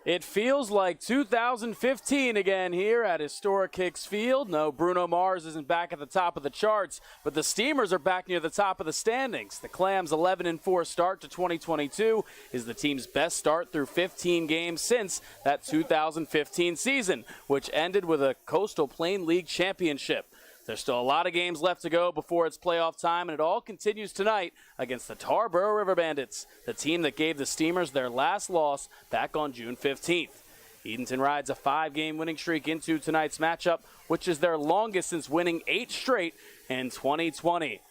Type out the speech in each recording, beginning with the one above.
It feels like 2015 again here at historic Hicks Field. No, Bruno Mars isn't back at the top of the charts, but the Steamers are back near the top of the standings. The Clams' 11-4 start to 2022 is the team's best start through 15 games since that 2015 season, which ended with a Coastal Plain League championship. There's still a lot of games left to go before it's playoff time, and it all continues tonight against the Tarboro River Bandits, the team that gave the Steamers their last loss back on June 15th. Edenton rides a 5-game winning streak into tonight's matchup, which is their longest since winning 8 straight in 2020.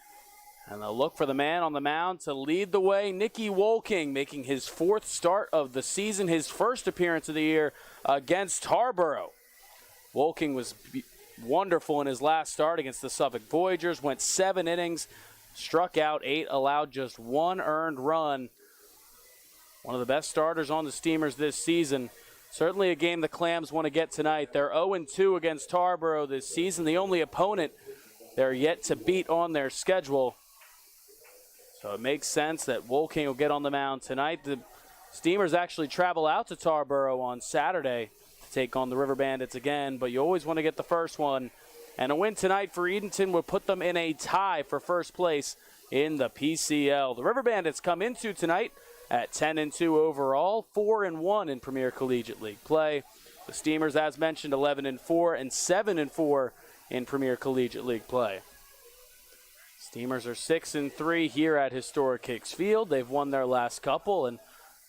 And they'll look for the man on the mound to lead the way, Nicky Wolking, making his 4th start of the season, his first appearance of the year against Tarboro. Wolking was wonderful in his last start against the Suffolk Voyagers, went 7 innings, struck out 8, allowed just 1 earned run. One of the best starters on the Steamers this season. Certainly a game the Clams want to get tonight. They're 0-2 against Tarboro this season, the only opponent they're yet to beat on their schedule. So it makes sense that Wolking will get on the mound tonight. The Steamers actually travel out to Tarboro on Saturday take on the River Bandits again, but you always want to get the first one. And a win tonight for Edenton would put them in a tie for first place in the PCL. The River Bandits come into tonight at 10-2 overall, 4-1 in Premier Collegiate League play. The Steamers, as mentioned, 11-4 and 7-4 in Premier Collegiate League play. Steamers are 6-3 here at historic Hicks Field. They've won their last couple, and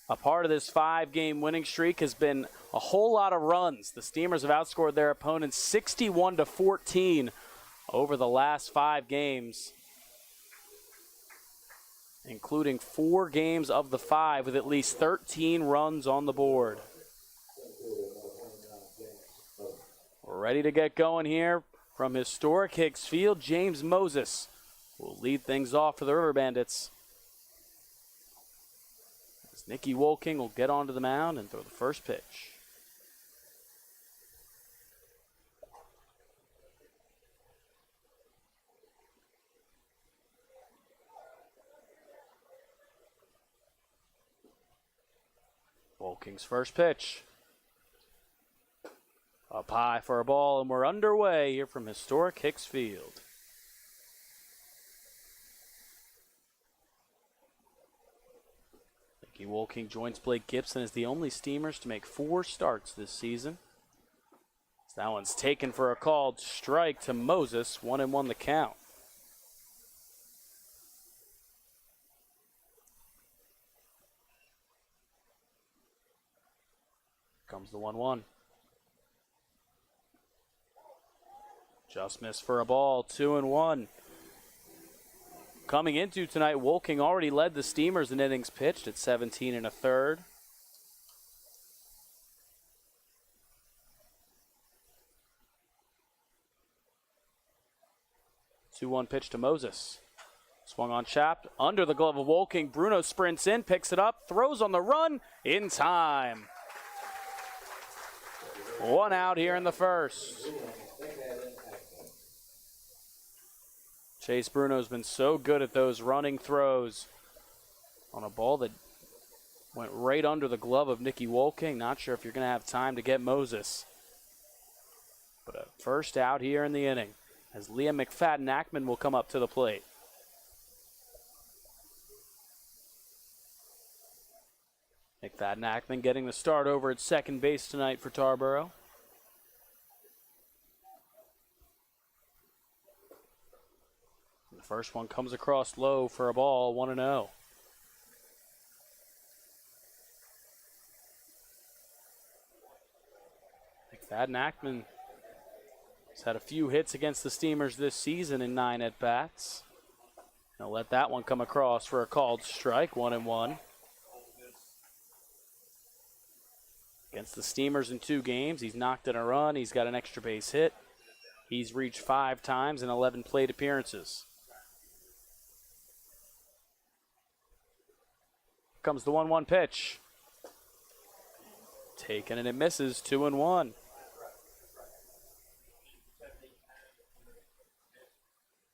a part of this 5-game winning streak has been a whole lot of runs. The Steamers have outscored their opponents 61-14 over the last 5 games, including 4 games of the 5 with at least 13 runs on the board. We're ready to get going here from historic Hicks Field. James Moses will lead things off for the River Bandits. Nicky Wolking will get onto the mound and throw the first pitch. Wolking's first pitch. Up high for a ball, and we're underway here from historic Hicks Field. Wolking joins Blake Gibson as the only Steamers to make 4 starts this season. That one's taken for a called strike to Moses, 1-1 the count. Comes the 1-1. Just missed for a ball, 2-1. Coming into tonight, Wolking already led the Steamers in innings pitched at 17 1/3. Two-one pitch to Moses. Swung on, chapped under the glove of Wolking. Bruno sprints in, picks it up, throws on the run in time. 1 out here in the first. Chase Bruno's been so good at those running throws on a ball that went right under the glove of Nicky Wolking. Not sure if you're going to have time to get Moses. But a first out here in the inning as Liam McFadden-Ackman will come up to the plate. McFadden-Ackman getting the start over at second base tonight for Tarboro. The first one comes across low for a ball, 1-0. McFadden-Ackman has had a few hits against the Steamers this season in 9 at-bats. He'll let that one come across for a called strike, 1-1. Against the Steamers in 2 games, he's knocked in a run, he's got an extra base hit. He's reached 5 times in 11 plate appearances. Comes the 1-1 pitch. Taken and it misses, 2-1.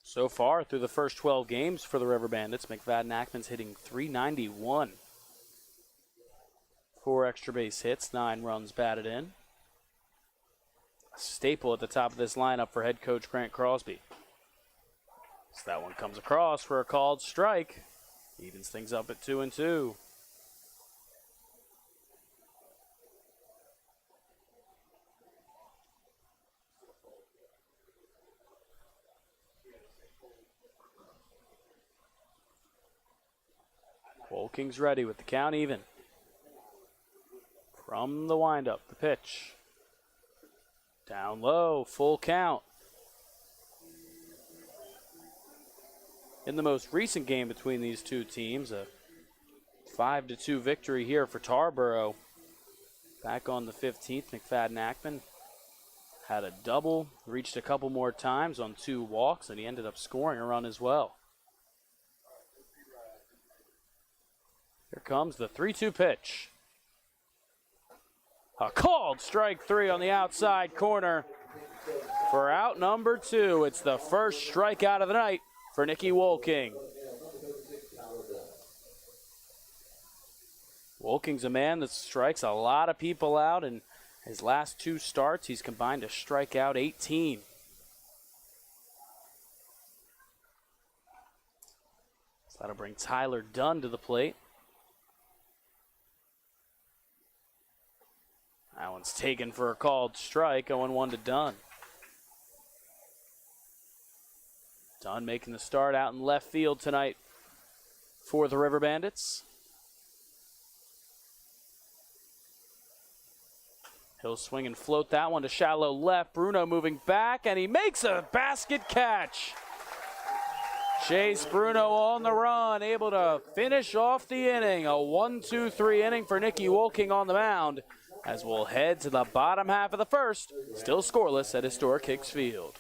So far, through the first 12 games for the River Bandits, McFadden-Ackman's hitting .391. 4 extra base hits, 9 runs batted in. A staple at the top of this lineup for head coach Grant Crosby. So that one comes across for a called strike. Evens things up at 2-2. Wolking's ready with the count even. From the windup, the pitch. Down low, full count. In the most recent game between these two teams, a 5-2 victory here for Tarboro. Back on the 15th, McFadden-Ackman had a double, reached a couple more times on 2 walks, and he ended up scoring a run as well. Here comes the 3-2 pitch. A called strike 3 on the outside corner for out number 2. It's the first strikeout of the night for Nicky Wolking. Wolking's a man that strikes a lot of people out. In his last 2 starts, he's combined to strike out 18. So that'll bring Tyler Dunn to the plate. That one's taken for a called strike, 0-1 to Dunn. Dunn making the start out in left field tonight for the River Bandits. He'll swing and float that one to shallow left. Bruno moving back, and he makes a basket catch. Chase Bruno on the run, able to finish off the inning. A 1-2-3 inning for Nicky Wolking on the mound, as we'll head to the bottom half of the first, still scoreless at historic Hicks Field.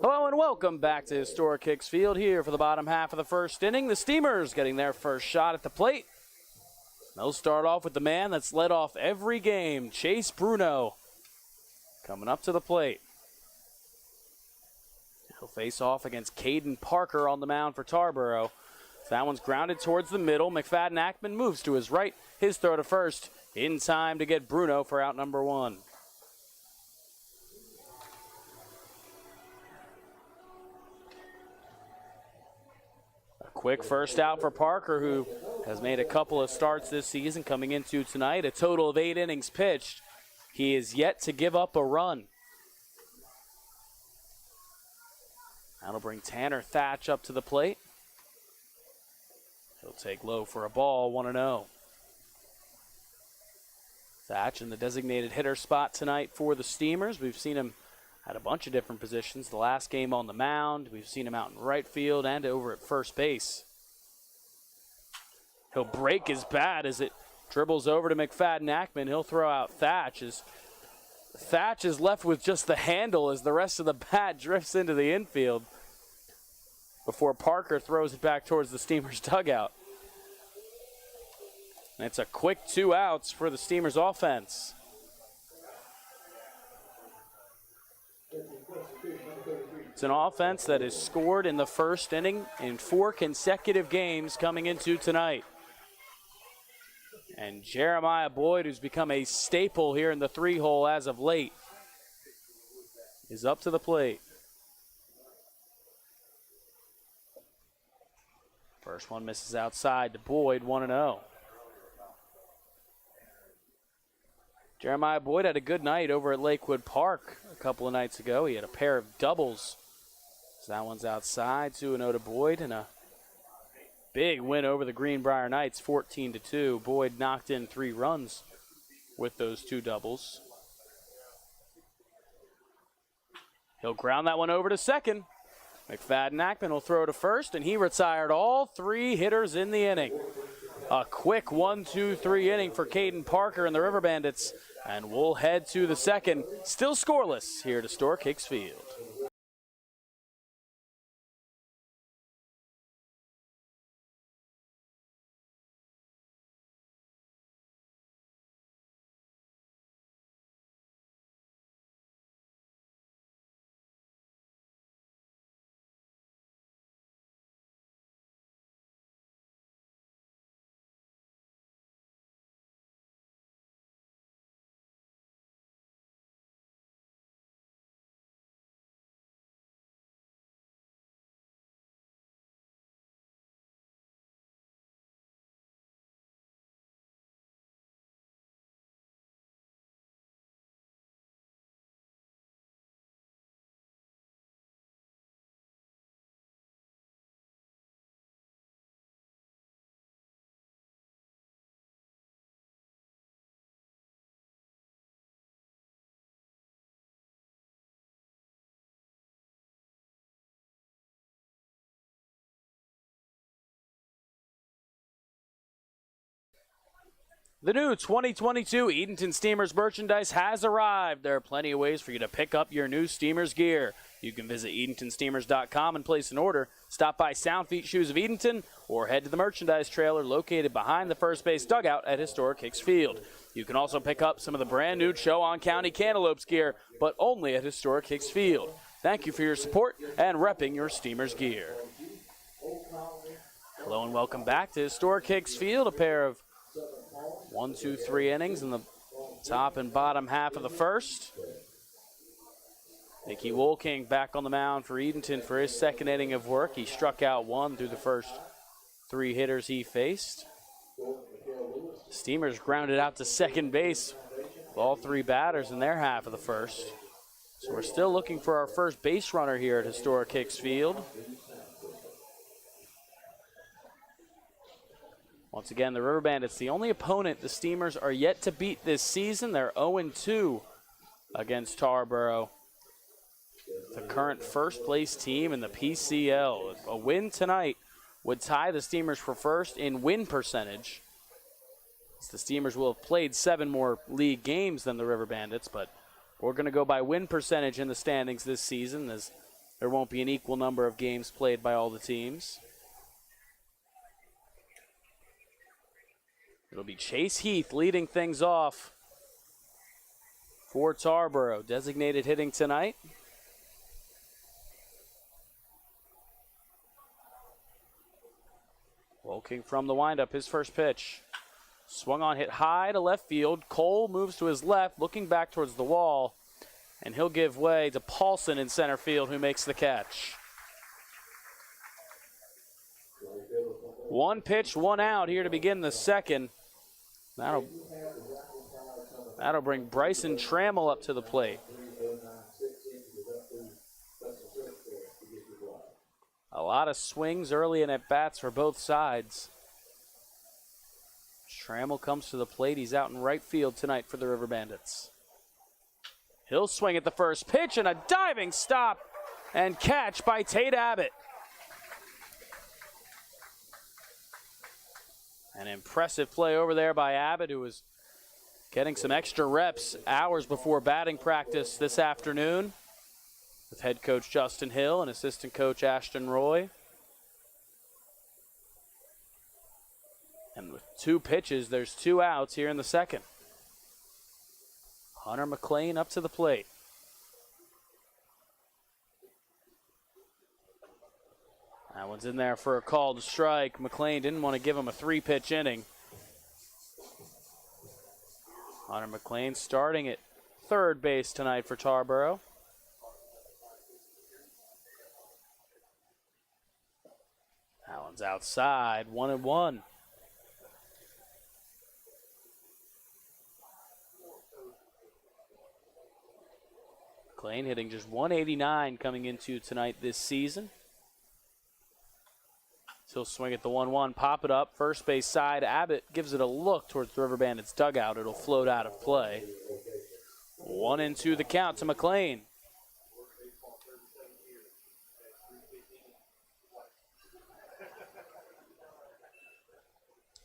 Hello and welcome back to historic Hicks Field here for the bottom half of the first inning. The Steamers getting their first shot at the plate. They'll start off with the man that's led off every game, Chase Bruno, coming up to the plate. He'll face off against Caden Parker on the mound for Tarboro. So that one's grounded towards the middle. McFadden-Ackman moves to his right. His throw to first in time to get Bruno for out number 1. Quick first out for Parker, who has made a couple of starts this season, coming into tonight. A total of 8 innings pitched. He is yet to give up a run. That'll bring Tanner Thatch up to the plate. He'll take low for a ball, 1-0. Thatch in the designated hitter spot tonight for the Steamers. We've seen him at a bunch of different positions. The last game on the mound, we've seen him out in right field and over at first base. He'll break his bat as it dribbles over to McFadden-Ackman. He'll throw out Thatch as Thatch is left with just the handle as the rest of the bat drifts into the infield before Parker throws it back towards the Steamers' dugout. And it's a quick 2 outs for the Steamers' offense. It's an offense that has scored in the first inning in 4 consecutive games coming into tonight. And Jeremiah Boyd, who's become a staple here in the 3-hole as of late, is up to the plate. First one misses outside to Boyd, 1-0. Jeremiah Boyd had a good night over at Lakewood Park a couple of nights ago. He had a pair of doubles. So that one's outside, 2-0 to Boyd, and a big win over the Greenbrier Knights, 14-2. Boyd knocked in 3 runs with those 2 doubles. He'll ground that one over to second. McFadden-Ackman will throw to first, and he retired all 3 hitters in the inning. A quick 1-2-3 inning for Caden Parker and the River Bandits, and we'll head to the second. Still scoreless here to Historic Hicks Field. The new 2022 Edenton Steamers merchandise has arrived. There are plenty of ways for you to pick up your new Steamers gear. You can visit EdentonSteamers.com and place an order, stop by Soundfeet Shoes of Edenton, or head to the merchandise trailer located behind the first base dugout at Historic Hicks Field. You can also pick up some of the brand new Chowan County Cantaloupes gear, but only at Historic Hicks Field. Thank you for your support and repping your Steamers gear. Hello and welcome back to Historic Hicks Field, a pair of 1, 2, 3 innings in the top and bottom half of the first. Mickey Wolking back on the mound for Edenton for his second inning of work. He struck out 1 through the first 3 hitters he faced. Steamers grounded out to second base with all 3 batters in their half of the first. So we're still looking for our first base runner here at Historic Hicks Field. Once again, the River Bandits, the only opponent the Steamers are yet to beat this season. They're 0-2 against Tarboro, the current first-place team in the PCL. A win tonight would tie the Steamers for first in win percentage. The Steamers will have played 7 more league games than the River Bandits, but we're going to go by win percentage in the standings this season, as there won't be an equal number of games played by all the teams. It'll be Chase Heath leading things off for Tarboro. Designated hitting tonight. Wolking from the windup, his first pitch. Swung on, hit high to left field. Cole moves to his left, looking back towards the wall, and he'll give way to Paulson in center field, who makes the catch. 1 pitch, 1 out here to begin the second. That'll bring Bryson Trammell up to the plate. lot of swings early in at bats for both sides. Trammell comes to the plate. He's out in right field tonight for the River Bandits. He'll swing at the first pitch, and a diving stop and catch by Tate Abbott. An impressive play over there by Abbott, who was getting some extra reps hours before batting practice this afternoon with head coach Justin Hill and assistant coach Ashton Roy. And with 2 pitches, there's 2 outs here in the second. Hunter McLean up to the plate. That one's in there for a called strike. McLean didn't want to give him a 3-pitch inning. Hunter McLean starting at third base tonight for Tarboro. That one's outside, 1-1. McLean hitting just 189 coming into tonight this season. He'll swing at the 1-1, pop it up, first base side. Abbott gives it a look towards the River Bandits dugout. It'll float out of play. 1-2 the count to McLean.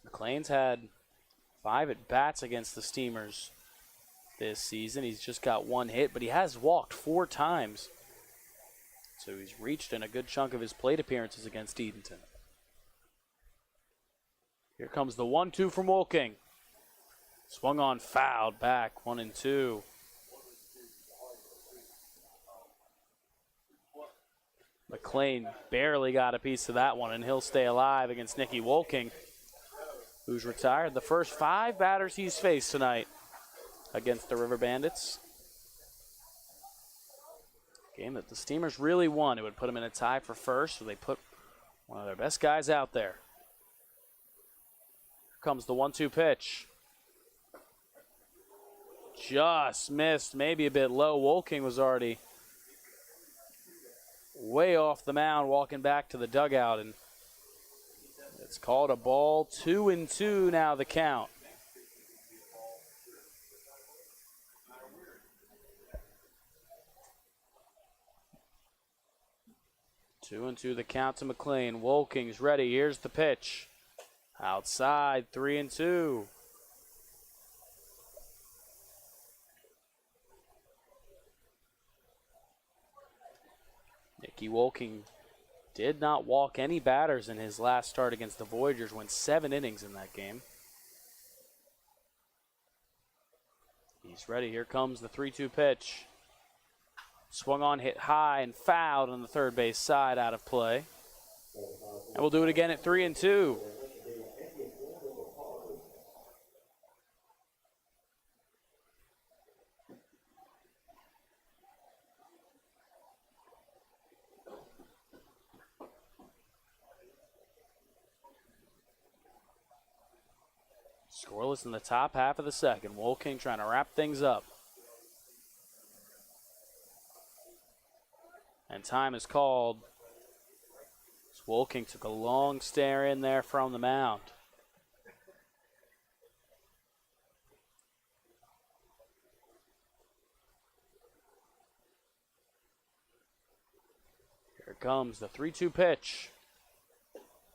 McLean's had 5 at-bats against the Steamers this season. He's just got 1 hit, but he has walked 4 times. So he's reached in a good chunk of his plate appearances against Edenton. Here comes the 1-2 from Wolking. Swung on, fouled back, 1-2. McLean barely got a piece of that one, and he'll stay alive against Nicky Wolking, who's retired the first 5 batters he's faced tonight against the River Bandits. Game that the Steamers really won. It would put them in a tie for first, so they put one of their best guys out there. Comes the 1-2 pitch. Just missed, maybe a bit low. Wolking was already way off the mound, walking back to the dugout, and it's called a ball. 2-2 now the count. Two and two the count to McLean. Wolking's ready. Here's the pitch. Outside, 3-2. Nicky Wolking did not walk any batters in his last start against the Voyagers. Went 7 innings in that game. He's ready. Here comes the 3-2 pitch. Swung on, hit high, and fouled on the third base side, out of play. And we'll do it again at 3-2. Scoreless in the top half of the second. Wolking trying to wrap things up. And time is called. Wolking took a long stare in there from the mound. Here comes the 3-2 pitch.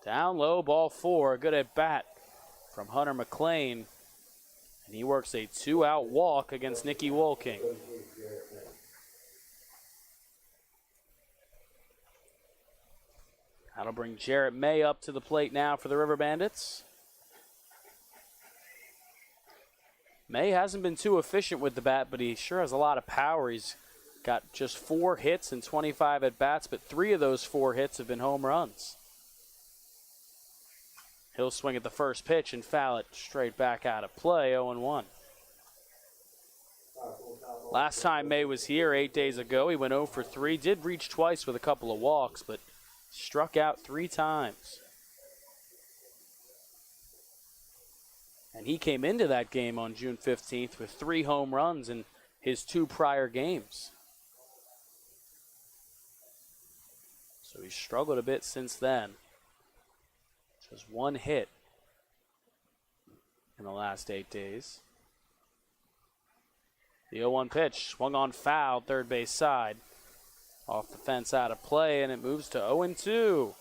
Down low, ball 4. Good at bat from Hunter McLean. And he works a 2-out walk against Nicky Wolking. That'll bring Jarrett May up to the plate now for the River Bandits. May hasn't been too efficient with the bat, but he sure has a lot of power. He's got just 4 hits and 25 at-bats, but 3 of those 4 hits have been home runs. He'll swing at the first pitch and foul it straight back out of play, 0-1. Last time May was here 8 days ago, he went 0 for 3, did reach twice with a couple of walks, but struck out 3 times. And he came into that game on June 15th with 3 home runs in his 2 prior games. So So he's struggled a bit since then. Just one hit in the last 8 days. The 0-1 pitch, swung on foul, third base side. Off the fence, out of play, and it moves to 0-2.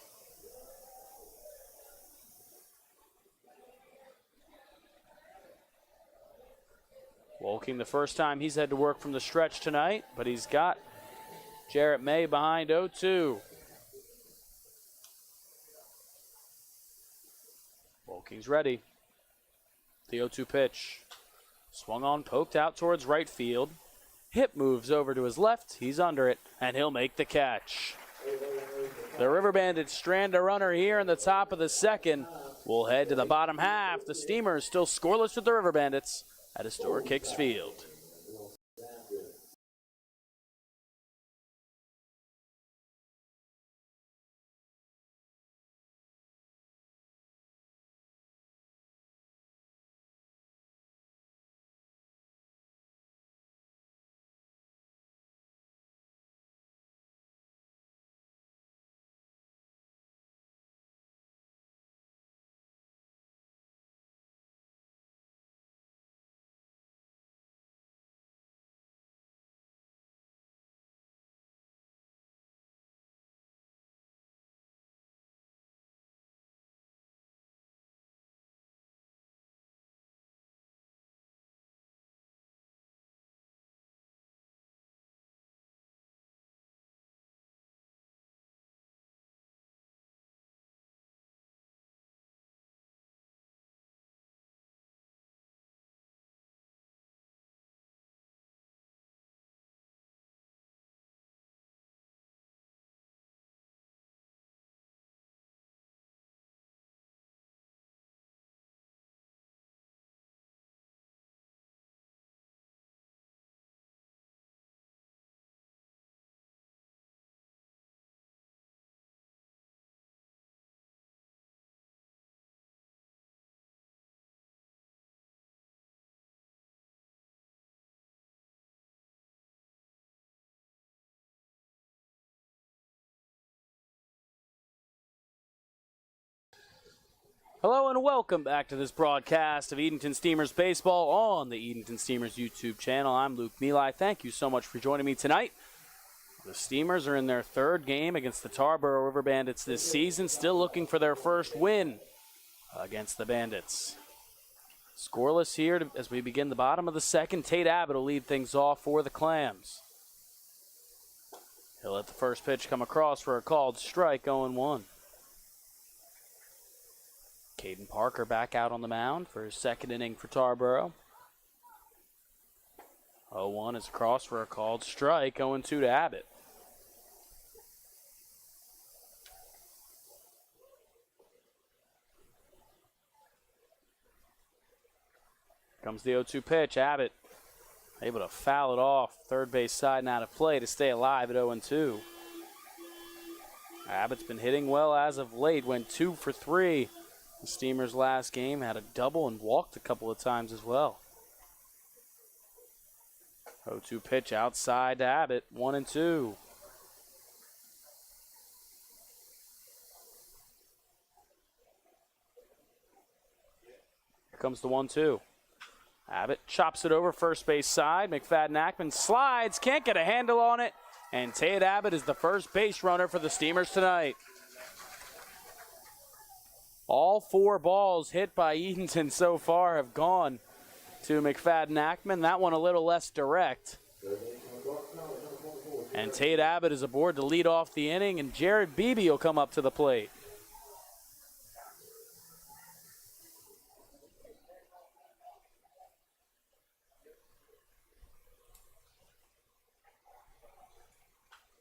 Wolking the first time he's had to work from the stretch tonight, but he's got Jarrett May behind 0-2. Wolking's ready. The 0-2 pitch. Swung on, poked out towards right field. Hip moves over to his left. He's under it, and he'll make the catch. The River Bandits strand a runner here in the top of the second. We'll head to the bottom half. The Steamers still scoreless with the River Bandits at Historic Hicks Field. Hello and welcome back to this broadcast of Edenton Steamers Baseball on the Edenton Steamers YouTube channel. I'm Luke Mealy. Thank you so much for joining me tonight. The Steamers are in their third game against the Tarboro River Bandits this season, still looking for their first win against the Bandits. Scoreless here as we begin the bottom of the second. Tate Abbott will lead things off for the Clams. He'll let the first pitch come across for a called strike, 0-1. Caden Parker back out on the mound for his second inning for Tarboro. 0-1 is across for a called strike, 0-2 to Abbott. Comes the 0-2 pitch. Abbott able to foul it off third base side and out of play to stay alive at 0-2. Abbott's been hitting well as of late, went 2 for 3. The Steamers' last game had a double and walked a couple of times as well. 0-2 pitch outside to Abbott, 1-2. Here comes the 1-2. Abbott chops it over first base side. McFadden-Ackman slides, can't get a handle on it, and Tate Abbott is the first base runner for the Steamers tonight. All 4 balls hit by Edenton so far have gone to McFadden-Ackman. That one a little less direct. And Tate Abbott is aboard to lead off the inning, and Jared Beebe will come up to the plate.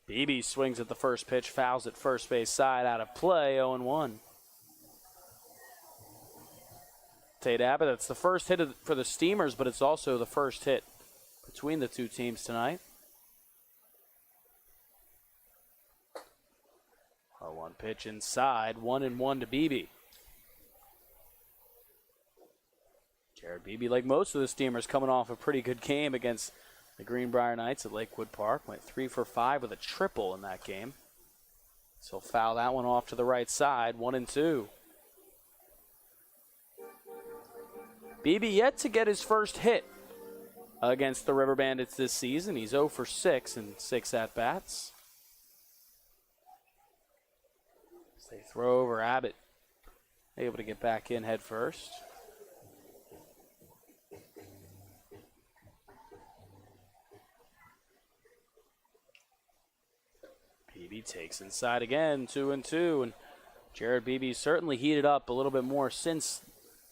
Beebe swings at the first pitch, fouls at first base side, out of play, 0-1. Tate Abbott, that's the first hit for the Steamers, but it's also the first hit between the two teams tonight. 0-1 pitch inside, 1-1 to Beebe. Jared Beebe, like most of the Steamers, coming off a pretty good game against the Greenbrier Knights at Lakewood Park. Went 3 for 5 with a triple in that game. So foul that one off to the right side, 1-2. Beebe yet to get his first hit against the River Bandits this season. He's 0 for 6 in 6 at-bats. As they throw over Abbott, able to get back in head first. Beebe takes inside again, 2-2, and Jared Beebe certainly heated up a little bit more since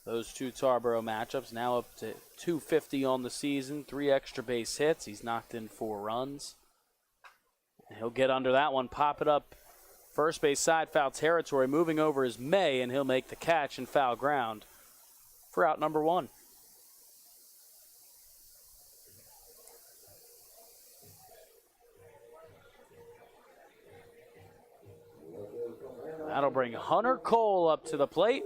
those two Tarboro matchups. Now up to 250 on the season, 3 extra base hits. He's knocked in 4 runs. And he'll get under that one, pop it up first base side, foul territory. Moving over is May, and he'll make the catch and foul ground for out number 1. That'll bring Hunter Cole up to the plate.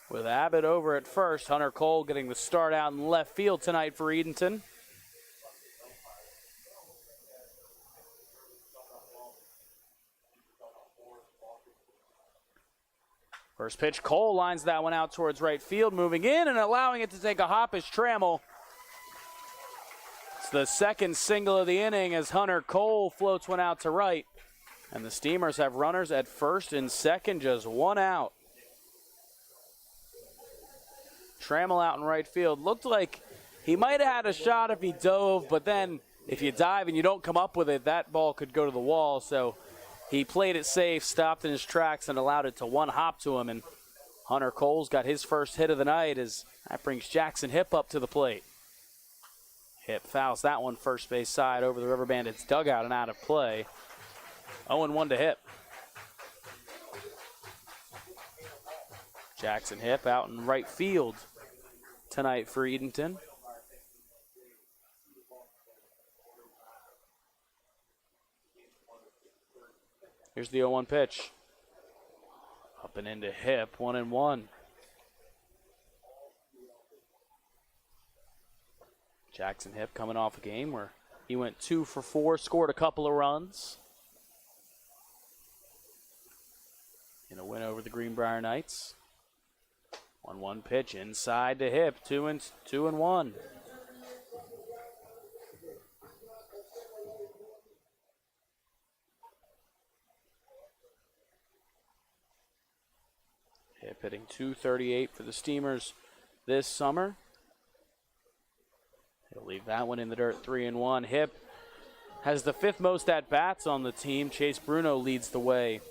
With Abbott over at first, Hunter Cole getting the start out in left field tonight for Edenton. First pitch, Cole lines that one out towards right field, moving in and allowing it to take a hop is Trammell. It's the second single of the inning as Hunter Cole floats one out to right. And the Steamers have runners at first and second, just 1 out. Trammell out in right field. Looked like he might have had a shot if he dove, but then if you dive and you don't come up with it, that ball could go to the wall. So he played it safe, stopped in his tracks, and allowed it to one hop to him. And Hunter Cole's got his first hit of the night as that brings Jackson Hipp up to the plate. Hipp fouls that one first base side over the River Bandits dugout and out of play. 0-1 to Hipp. Jackson Hipp out in right field tonight for Edenton. Here's the 0-1 pitch. Up and into Hipp, 1-1. Jackson Hipp coming off a game where he went 2 for 4, scored a couple of runs in a win over the Greenbrier Knights. 1-1 pitch inside to Hipp, 2-1. Hipp hitting .238 for the Steamers this summer. He'll leave that one in the dirt, 3-1. Hipp has the 5th most at-bats on the team. Chase Bruno leads the way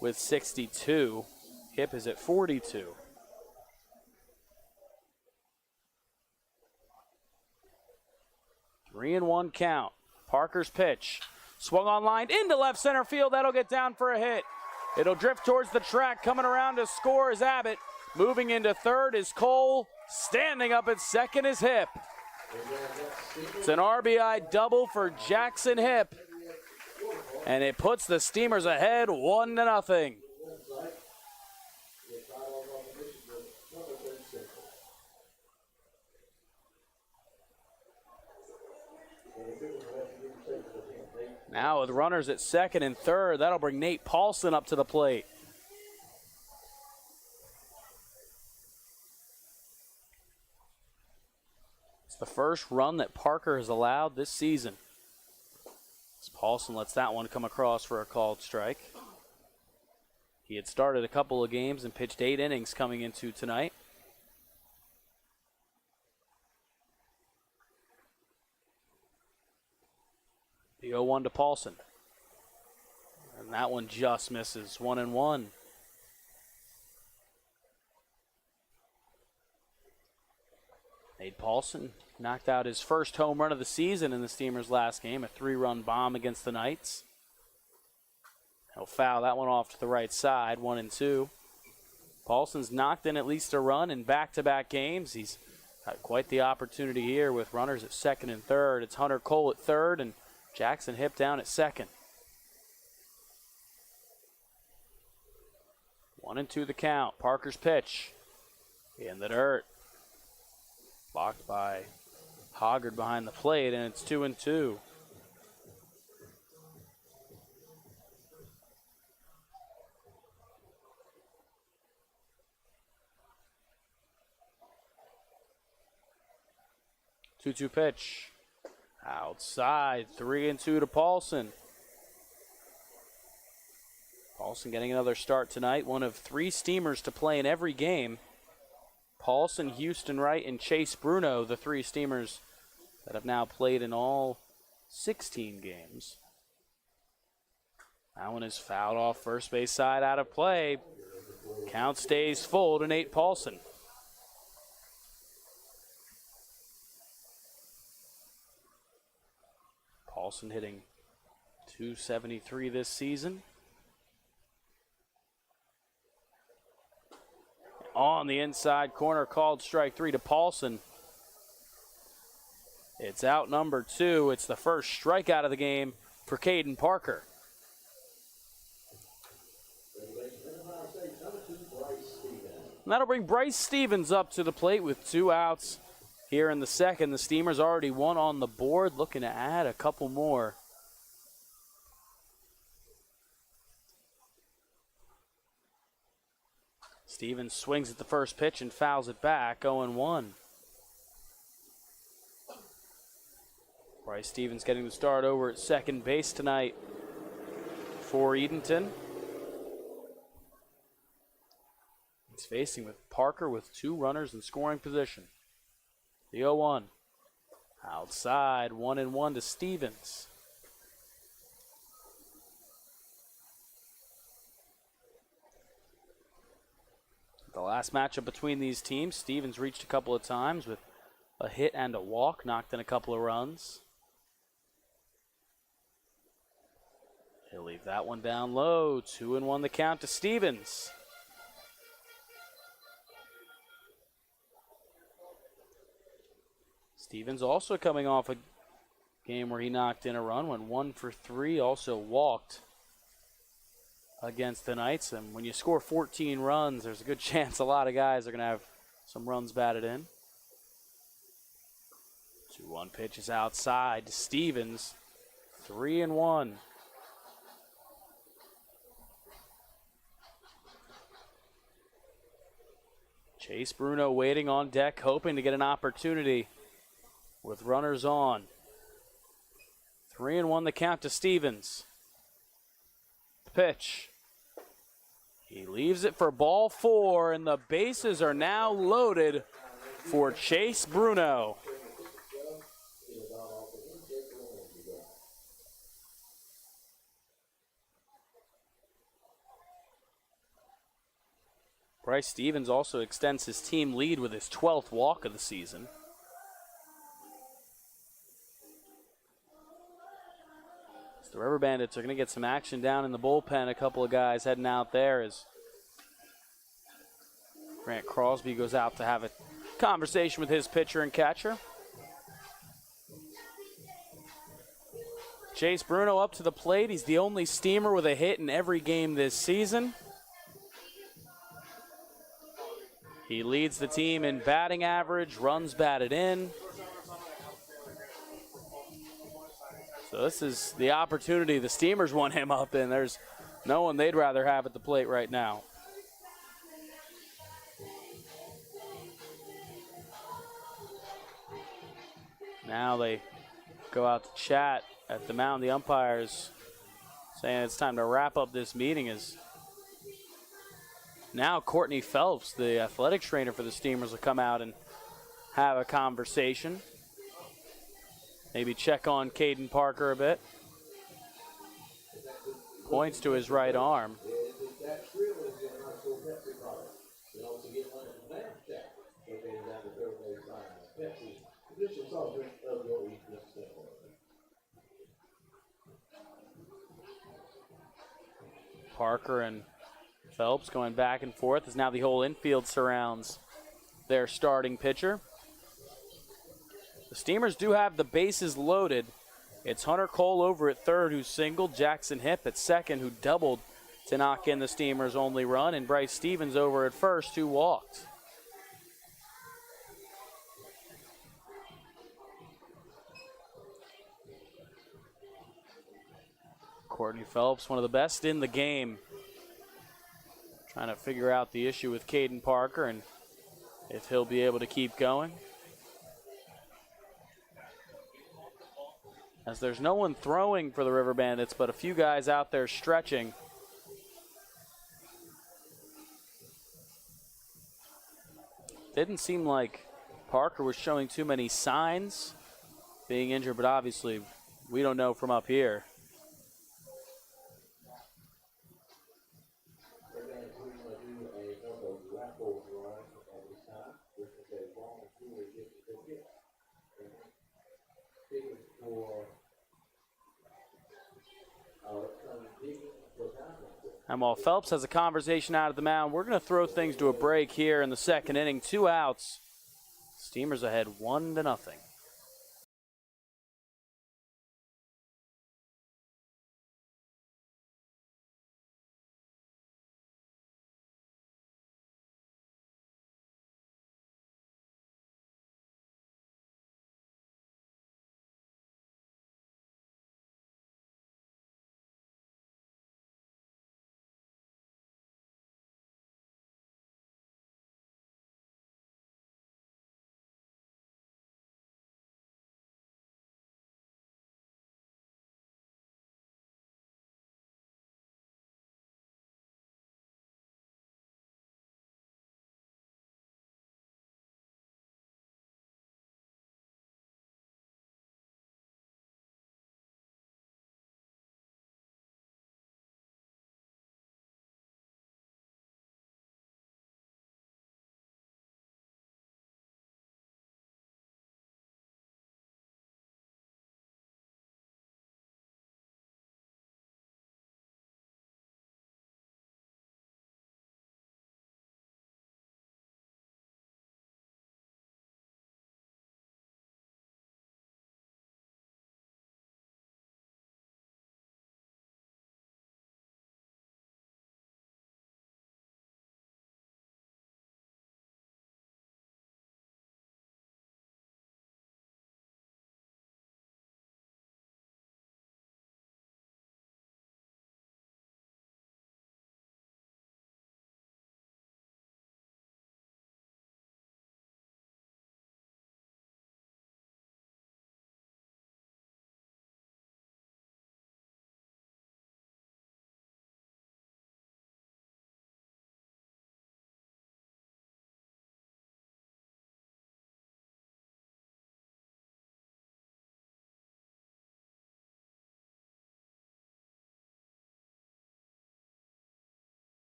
with 62. Hipp is at 42. 3-1 count. Parker's pitch. Swung on line into left center field. That'll get down for a hit. It'll drift towards the track. Coming around to score is Abbott. Moving into third is Cole. Standing up at second is Hipp. It's an RBI double for Jackson Hipp. And it puts the Steamers ahead 1-0. Now with runners at second and third, that'll bring Nate Paulson up to the plate. It's the first run that Parker has allowed this season. As Paulson lets that one come across for a called strike. He had started a couple of games and pitched 8 innings coming into tonight. The 0-1 to Paulson. And that one just misses, 1-1. Nate Paulson knocked out his first home run of the season in the Steamers' last game, a 3-run bomb against the Knights. He'll foul that one off to the right side, 1-2. Paulson's knocked in at least a run in back-to-back games. He's got quite the opportunity here with runners at second and third. It's Hunter Cole at third and Jackson Hipp down at second. 1-2 the count. Parker's pitch in the dirt. Blocked by Hoggard behind the plate, and it's 2-2. 2-2 pitch. Outside, 3-2 to Paulson. Paulson getting another start tonight. One of 3 Steamers to play in every game. Paulson, Houston Wright, and Chase Bruno, the 3 Steamers that have now played in all 16 games. That one is fouled off first base side, out of play. Count stays full to Nate Paulson. Paulson hitting .273 this season. On the inside corner, called strike 3 to Paulson. It's out number 2. It's the first strikeout of the game for Caden Parker. And that'll bring Bryce Stevens up to the plate with 2 outs here in the second. The Steamers already 1 on the board, looking to add a couple more. Stevens swings at the first pitch and fouls it back, 0-1. Bryce Stevens getting the start over at second base tonight for Edenton. He's facing with Parker with 2 runners in scoring position. The 0-1. Outside, 1-1 to Stevens. The last matchup between these teams, Stevens reached a couple of times with a hit and a walk, knocked in a couple of runs. He'll leave that one down low. 2-1 the count to Stevens. Stevens also coming off a game where he knocked in a run, went 1 for 3, also walked against the Knights. And when you score 14 runs, there's a good chance a lot of guys are going to have some runs batted in. 2-1 pitch is outside to Stevens. 3-1. Chase Bruno waiting on deck, hoping to get an opportunity with runners on. 3-1 the count to Stevens. The pitch. He leaves it for ball 4, and the bases are now loaded for Chase Bruno. Bryce Stevens also extends his team lead with his 12th walk of the season. The River Bandits are going to get some action down in the bullpen. A couple of guys heading out there as Grant Crosby goes out to have a conversation with his pitcher and catcher. Chase Bruno up to the plate. He's the only Steamer with a hit in every game this season. He leads the team in batting average, runs batted in. So this is the opportunity the Steamers want him up in. There's no one they'd rather have at the plate right now. Now they go out to chat at the mound. The umpires saying it's time to wrap up this meeting as now Courtney Phelps, the athletic trainer for the Steamers, will come out and have a conversation. Maybe check on Caden Parker a bit. Points to his right arm. Parker and Phelps going back and forth as now the whole infield surrounds their starting pitcher. The Steamers do have the bases loaded. It's Hunter Cole over at third who singled, Jackson Hipp at second who doubled to knock in the Steamers' only run, and Bryce Stevens over at first who walked. Courtney Phelps, one of the best in the game, trying to figure out the issue with Caden Parker and if he'll be able to keep going. as there's no one throwing for the River Bandits, but a few guys out there stretching. Didn't seem like Parker was showing too many signs being injured, but obviously we don't know from up here. And while Phelps has a conversation out of the mound, we're going to throw things to a break here in the second inning. 2 outs. Steamers ahead 1-0.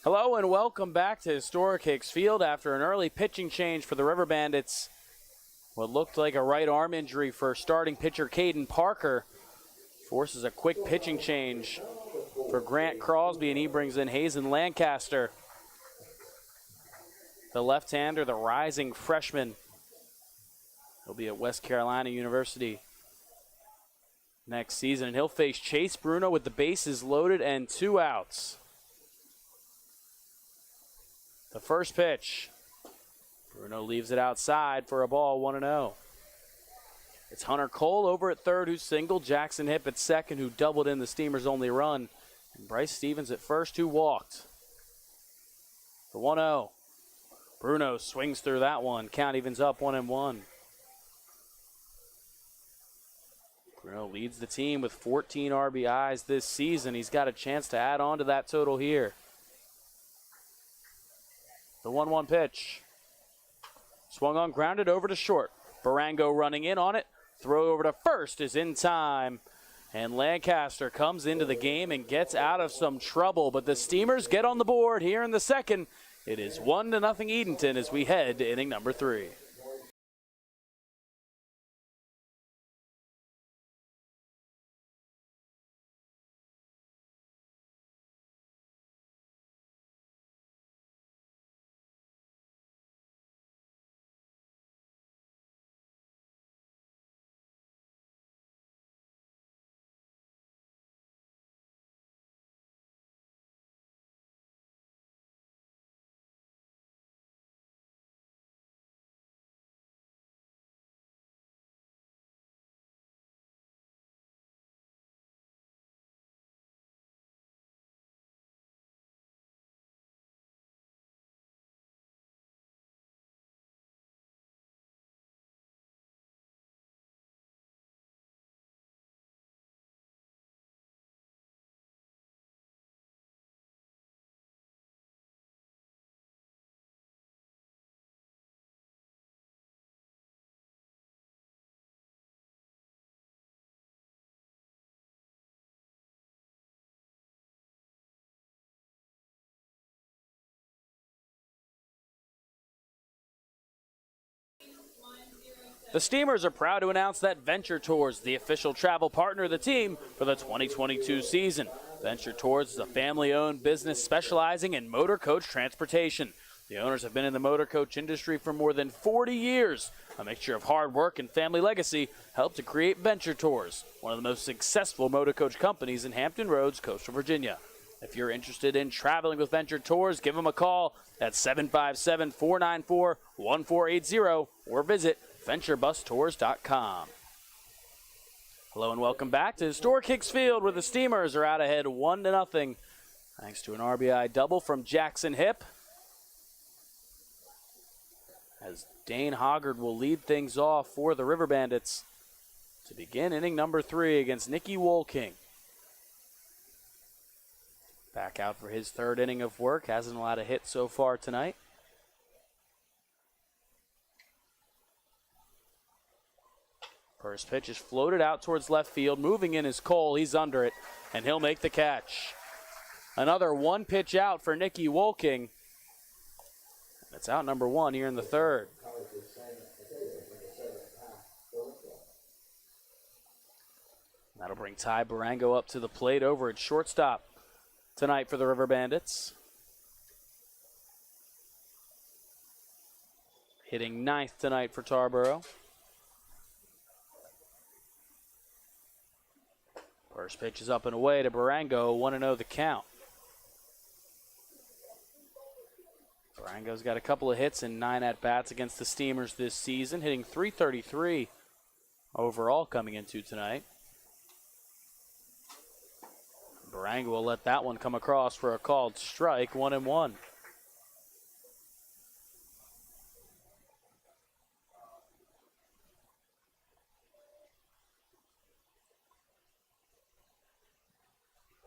Hello and welcome back to historic Hicks Field after an early pitching change for the River Bandits. What looked like a right arm injury for starting pitcher Caden Parker forces a quick pitching change for Grant Crosby, and he brings in Hazen Lancaster. the left-hander, the rising freshman. He'll be at West Carolina University next season, and he'll face Chase Bruno with the bases loaded and 2 outs. The first pitch. Bruno leaves it outside for a ball, 1-0. It's Hunter Cole over at third who singled, Jackson Hipp at second who doubled in the Steamers' only run, and Bryce Stevens at first who walked. The 1-0. Bruno swings through that one. Count evens up 1-1. Bruno leads the team with 14 RBIs this season. He's got a chance to add on to that total here. The 1-1 pitch. Swung on, grounded over to short. Barango running in on it. Throw over to first is in time. And Lancaster comes into the game and gets out of some trouble. But the Steamers get on the board here in the second. It is 1-0 Edenton as we head to inning number 3. The Steamers are proud to announce that Venture Tours, the official travel partner of the team for the 2022 season. Venture Tours is a family-owned business specializing in motor coach transportation. The owners have been in the motor coach industry for more than 40 years. A mixture of hard work and family legacy helped to create Venture Tours, one of the most successful motor coach companies in Hampton Roads, coastal Virginia. If you're interested in traveling with Venture Tours, give them a call at 757-494-1480 or visit VentureBusTours.com. Hello and welcome back to historic Hicks Field, where the Steamers are out ahead 1-0 thanks to an RBI double from Jackson Hipp. As Dane Hoggard will lead things off for the River Bandits to begin inning number 3 against Nicky Wolking. Back out for his third inning of work, hasn't allowed a hit so far tonight. First pitch is floated out towards left field. Moving in is Cole. He's under it, and he'll make the catch. Another one pitch out for Nicky Wolking. That's out number 1 here in the third. That'll bring Ty Barango up to the plate over at shortstop tonight for the River Bandits. Hitting 9th tonight for Tarboro. First pitch is up and away to Barango, 1-0 the count. Barango's got a couple of hits and 9 at-bats against the Steamers this season, hitting .333 overall coming into tonight. Barango will let that one come across for a called strike, 1-1.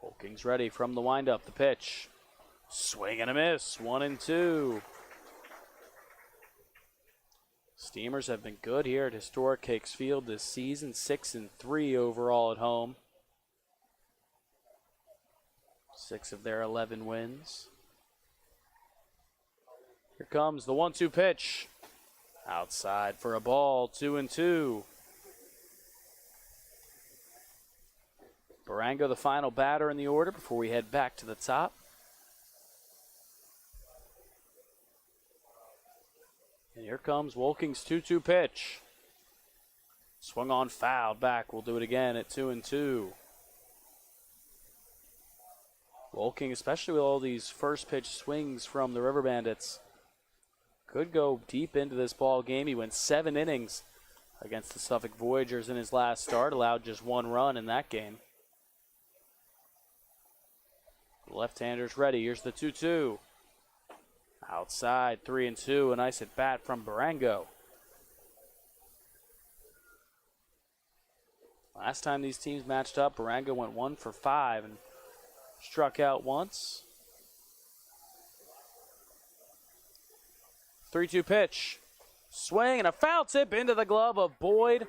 Wolking's ready from the windup. The pitch. Swing and a miss. 1-2. Steamers have been good here at historic Hicks Field this season. 6-3 overall at home. 6 of their 11 wins. Here comes the 1-2 pitch. Outside for a ball. 2-2. Barango, the final batter in the order before we head back to the top. here comes Wolking's 2-2 pitch. Swung on, fouled back. We'll do it again at 2-2. Wolking, especially with all these first pitch swings from the River Bandits, could go deep into this ball game. He went 7 innings against the Suffolk Voyagers in his last start, allowed just 1 run in that game. Left-hander's ready. Here's the 2-2. Outside, 3-2. A nice at bat from Barango. Last time these teams matched up, Barango went 1 for 5 and struck out once. 3-2 pitch. Swing and a foul tip into the glove of Boyd.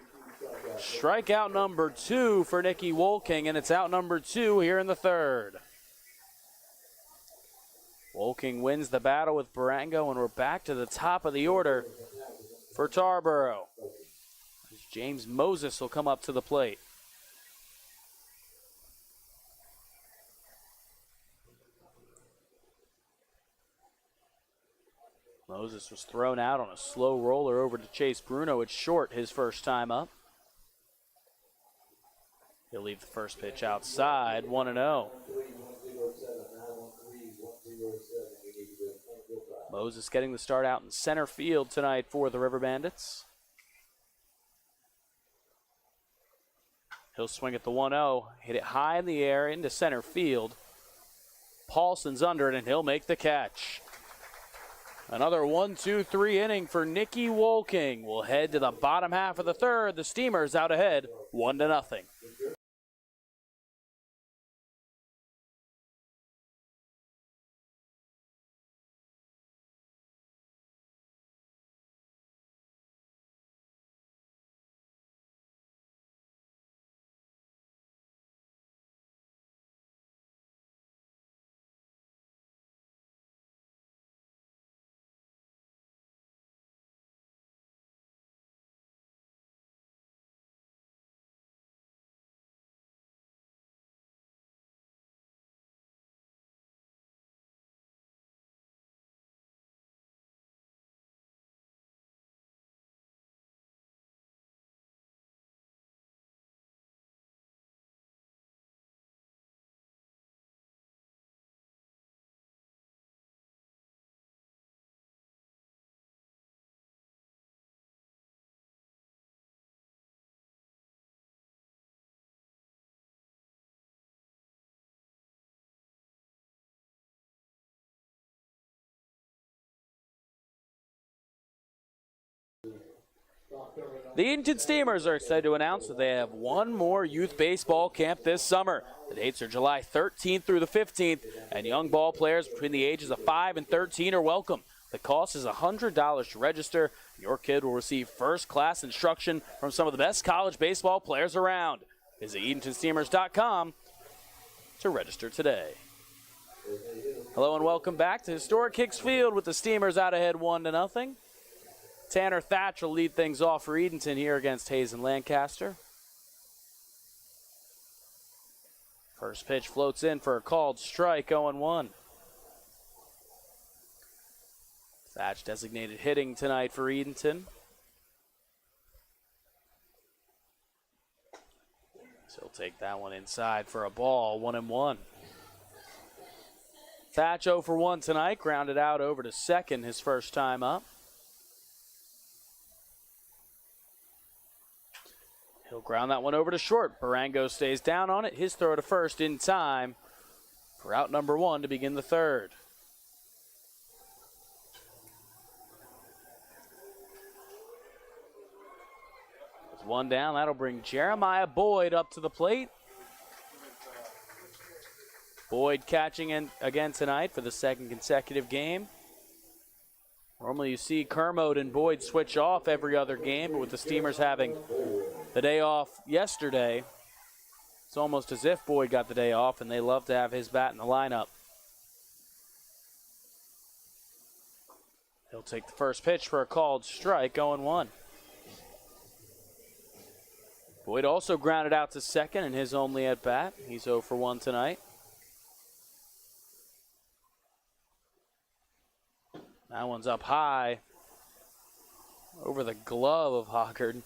Strikeout number 2 for Nicky Wolking, and it's out number 2 here in the third. Wolking wins the battle with Barango, and we're back to the top of the order for Tarboro. James Moses will come up to the plate. Moses was thrown out on a slow roller over to Chase Bruno at short his first time up. He'll leave the first pitch outside, 1-0. Moses getting the start out in center field tonight for the River Bandits. He'll swing at the 1-0, hit it high in the air into center field. Paulson's under it, and he'll make the catch. Another 1-2-3 inning for Nicky Wolking. We'll head to the bottom half of the third. The Steamers out ahead, 1-0. The Edenton Steamers are excited to announce that they have one more youth baseball camp this summer. The dates are July 13th through the 15th, and young ball players between the ages of 5 and 13 are welcome. The cost is $100 to register. Your kid will receive first-class instruction from some of the best college baseball players around. Visit EdentonSteamers.com to register today. Hello and welcome back to historic Hicks Field with the Steamers out ahead 1-0. Tanner Thatch will lead things off for Edenton here against Hayes and Lancaster. First pitch floats in for a called strike, 0-1. Thatch designated hitting tonight for Edenton. So he'll take that one inside for a ball, 1-1. Thatch 0 for 1 tonight, grounded out over to second his first time up. He'll ground that one over to short. Barango stays down on it. His throw to first in time for out number 1 to begin the third. With one down, that'll bring Jeremiah Boyd up to the plate. Boyd catching in again tonight for the second consecutive game. Normally you see Kermode and Boyd switch off every other game, but with the Steamers having the day off yesterday, it's almost as if Boyd got the day off, and they love to have his bat in the lineup. He'll take the first pitch for a called strike, 0-1. Boyd also grounded out to second in his only at bat. He's 0 for 1 tonight. That one's up high. over the glove of Hoggard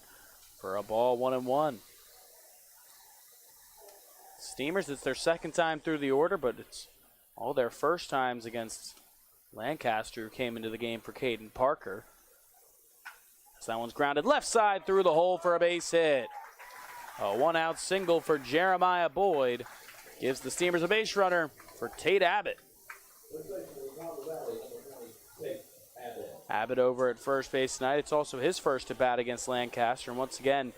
for a ball 1-1. Steamers, it's their second time through the order, but it's all their first times against Lancaster, who came into the game for Caden Parker. So that one's grounded left side through the hole for a base hit. A one-out single for Jeremiah Boyd gives the Steamers a base runner for Tate Abbott. Abbott over at first base tonight. It's also his first at bat against Lancaster. And once again,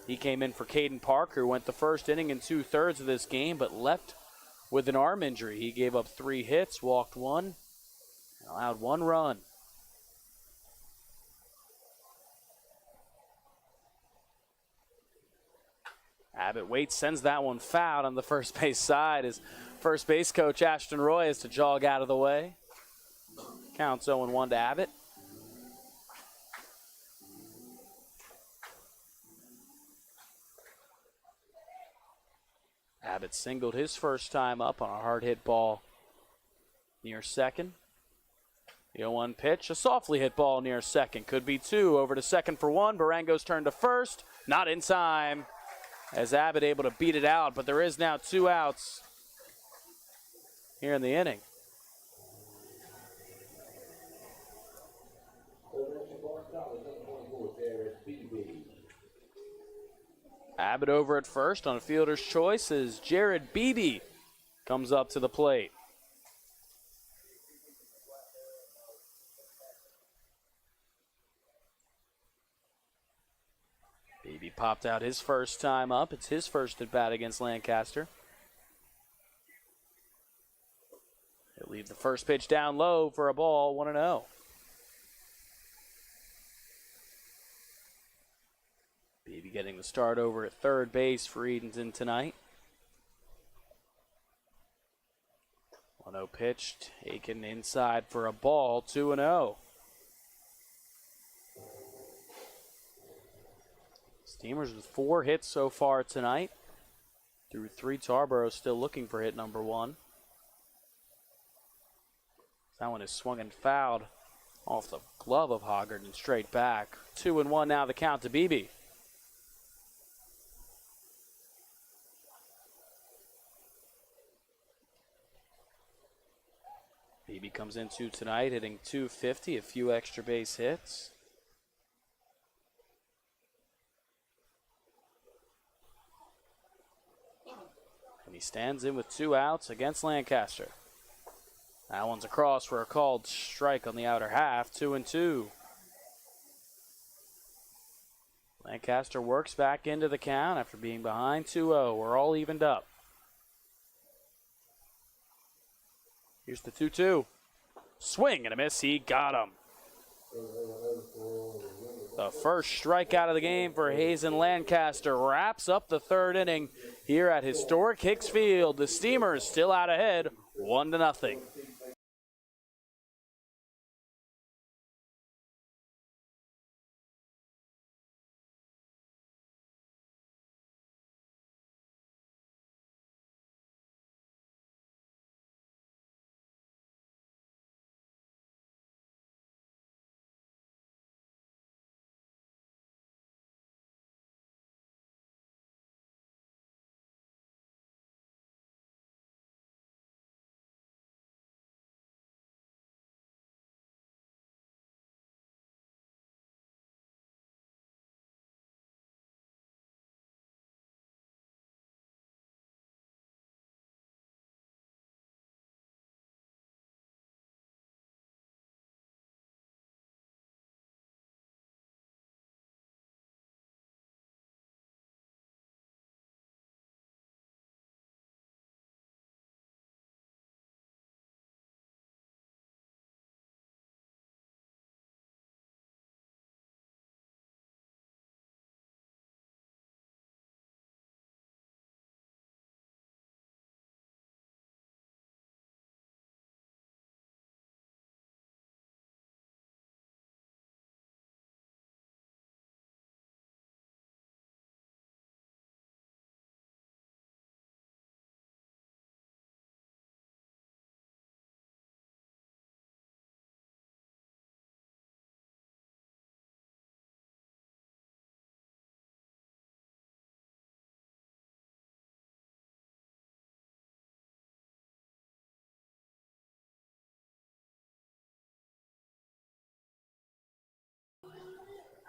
he came in for Caden Parker, who went the first inning and 2/3 of this game, but left with an arm injury. He gave up 3 hits, walked 1, and allowed 1 run. Abbott waits, sends that one foul on the first base side as first base coach Ashton Roy has to jog out of the way. Counts 0-1 to Abbott. Abbott singled his first time up on a hard hit ball near second. The 0-1 pitch, a softly hit ball near second. Could be 2, over to second for 1. Barango's turn to first, not in time, as Abbott able to beat it out, but there is now 2 outs here in the inning. Abbott over at first on a fielder's choice as Jared Beebe comes up to the plate. Beebe popped out his first time up. It's his first at bat against Lancaster. He'll leave the first pitch down low for a ball, 1-0. Beebe getting the start over at third base for Edenton tonight. 1-0 pitched, taken inside for a ball, 2-0. Steamers with 4 hits so far tonight. Through 3, Tarboro still looking for hit number 1. That one is swung and fouled off the glove of Hoggard and straight back. 2-1 now the count to Beebe. Beebe comes into tonight hitting .250, a few extra base hits. And he stands in with 2 outs against Lancaster. That one's across for a called strike on the outer half, 2-2. Lancaster works back into the count after being behind 2-0. We're all evened up. Here's the 2-2. Swing and a miss. He got him. The first strikeout of the game for Hazen Lancaster wraps up the 3rd inning here at historic Hicks Field. The Steamers still out ahead, 1-0.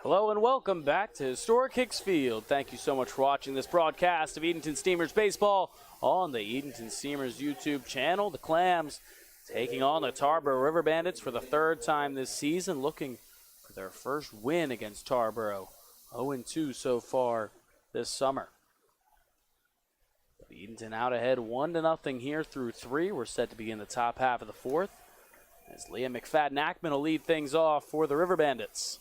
Hello and welcome back to Historic Hicks Field. Thank you so much for watching this broadcast of Edenton Steamers baseball on the Edenton Steamers YouTube channel. The Clams taking on the Tarboro River Bandits for the third time this season, looking for their first win against Tarboro. 0-2 so far this summer. Edenton out ahead 1-0 here through 3. We're set to begin the top half of the fourth, as Liam McFadden-Ackman will lead things off for the River Bandits.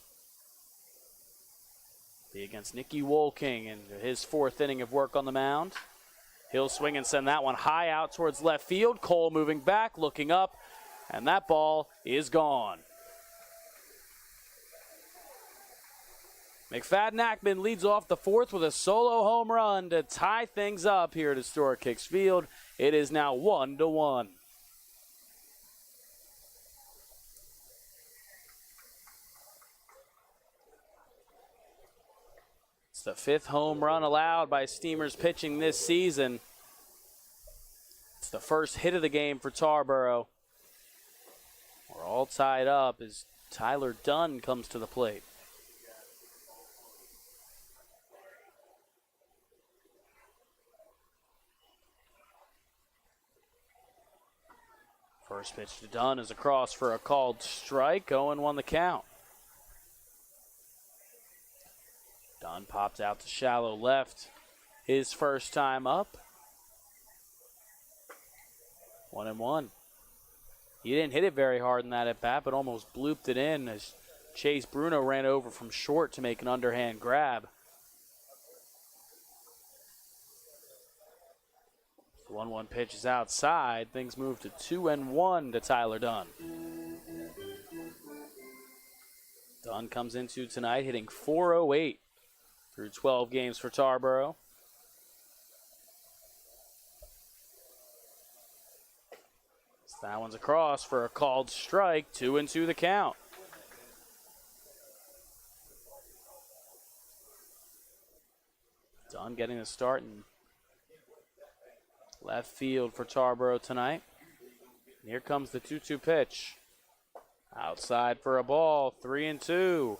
Be against Nicky Wolking in his fourth inning of work on the mound. He'll swing and send that one high out towards left field. Cole moving back, looking up, and that ball is gone. McFadden-Ackman leads off the fourth with a solo home run to tie things up here at Historic Hicks Field. It is now 1-1. It's the fifth home run allowed by Steamers pitching this season. It's the first hit of the game for Tarboro. We're all tied up as Tyler Dunn comes to the plate. First pitch to Dunn is across for a called strike. 0-1 the count. Dunn popped out to shallow left. His first time up. 1-1. He didn't hit it very hard in that at bat, but almost blooped it in as Chase Bruno ran over from short to make an underhand grab. The 1-1 pitch is outside. Things move to 2-1 to Tyler Dunn. Dunn comes into tonight hitting .408 through 12 games for Tarboro. So that one's across for a called strike. 2-2 the count. Dunn getting the start in left field for Tarboro tonight. And here comes the 2-2 pitch. Outside for a ball. 3-2.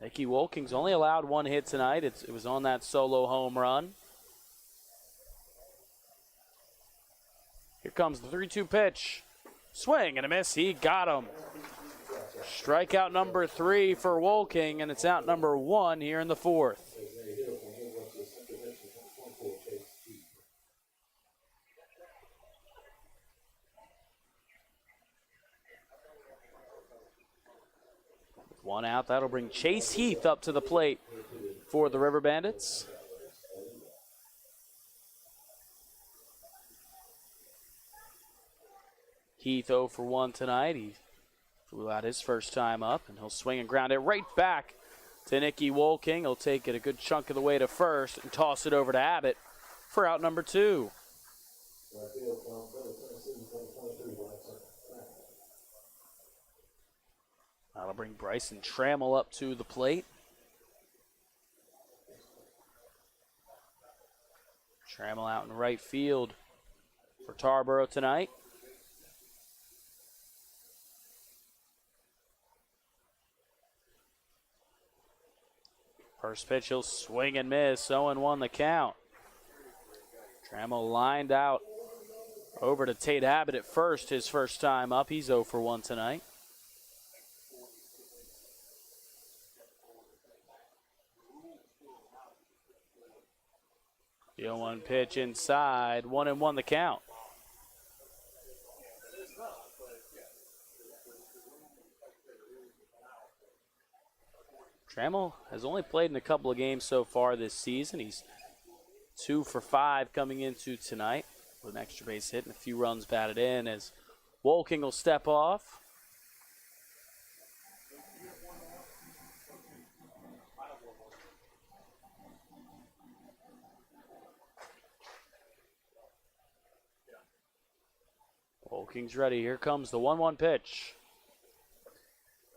Nicky Wolking's only allowed one hit tonight. It was on that solo home run. Here comes the 3-2 pitch. Swing and a miss. He got him. Strikeout number 3 for Wolking, and it's out number 1 here in the fourth. One out, that'll bring Chase Heath up to the plate for the River Bandits. Heath 0 for 1 tonight. He flew out his first time up, and he'll swing and ground it right back to Nicky Wolking. He'll take it a good chunk of the way to first and toss it over to Abbott for out number 2. That'll bring Bryson Trammell up to the plate. Trammell out in right field for Tarboro tonight. First pitch, he'll swing and miss. 0-1 the count. Trammell lined out over to Tate Abbott at first, his first time up. He's 0 for 1 tonight. The 0-1 pitch inside, 1-1 the count. Trammell has only played in a couple of games so far this season. He's 2 for 5 coming into tonight with an extra base hit and a few runs batted in as Wolking will step off. Wolking's ready. Here comes the 1-1 pitch.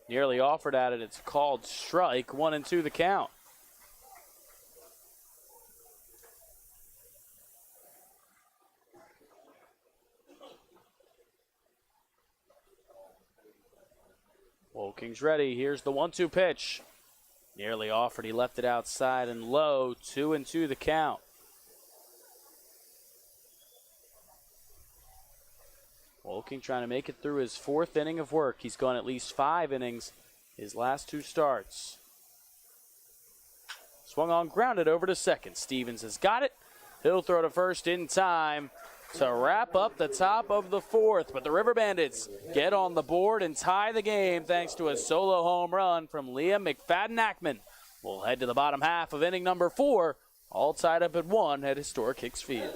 Nearly offered at it. It's called strike. 1-2 the count. King's ready. Here's the 1-2 pitch. Nearly offered. He left it outside and low. 2-2 the count. King trying to make it through his 4th inning of work. He's gone at least 5 innings his last 2 starts. Swung on, grounded over to second. Stevens has got it. He'll throw to first in time to wrap up the top of the 4th. But the River Bandits get on the board and tie the game thanks to a solo home run from Liam McFadden-Ackman. We'll head to the bottom half of inning number 4, all tied up at 1 at Historic Hicks Field.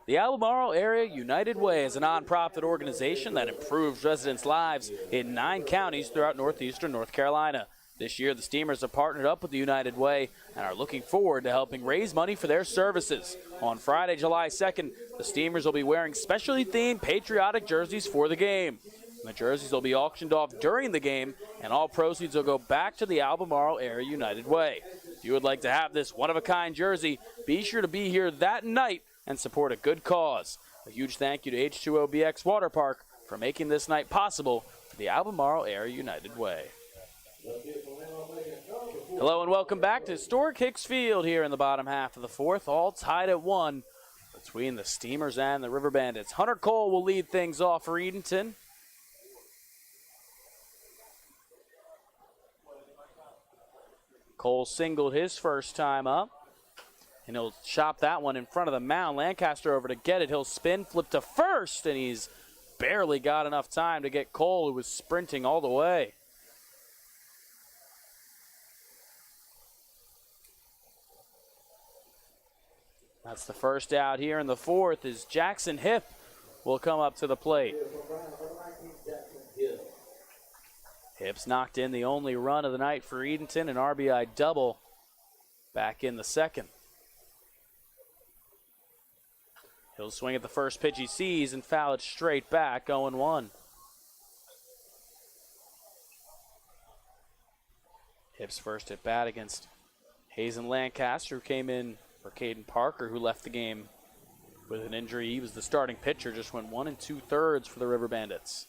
The Albemarle Area United Way is a nonprofit organization that improves residents' lives in 9 counties throughout northeastern North Carolina. This year, the Steamers have partnered up with the United Way and are looking forward to helping raise money for their services. On Friday, July 2nd, the Steamers will be wearing specially themed patriotic jerseys for the game. The jerseys will be auctioned off during the game, and all proceeds will go back to the Albemarle Area United Way. If you would like to have this one-of-a-kind jersey, be sure to be here that night and support a good cause. A huge thank you to H2OBX Water Park for making this night possible for the Albemarle Area United Way. Hello and welcome back to Historic Hicks Field here in the bottom half of the 4th, all tied at 1 between the Steamers and the River Bandits. Hunter Cole will lead things off for Edenton. Cole singled his first time up. And he'll chop that one in front of the mound. Lancaster over to get it. He'll spin, flip to first, and he's barely got enough time to get Cole, who was sprinting all the way. That's the first out here in the 4th as Jackson Hipp will come up to the plate. Hipp's knocked in the only run of the night for Edenton, an RBI double back in the 2nd. He'll swing at the first pitch he sees and foul it straight back, 0-1. Hipp's first at bat against Hazen Lancaster, who came in for Caden Parker, who left the game with an injury. He was the starting pitcher, just went 1 2/3 for the River Bandits.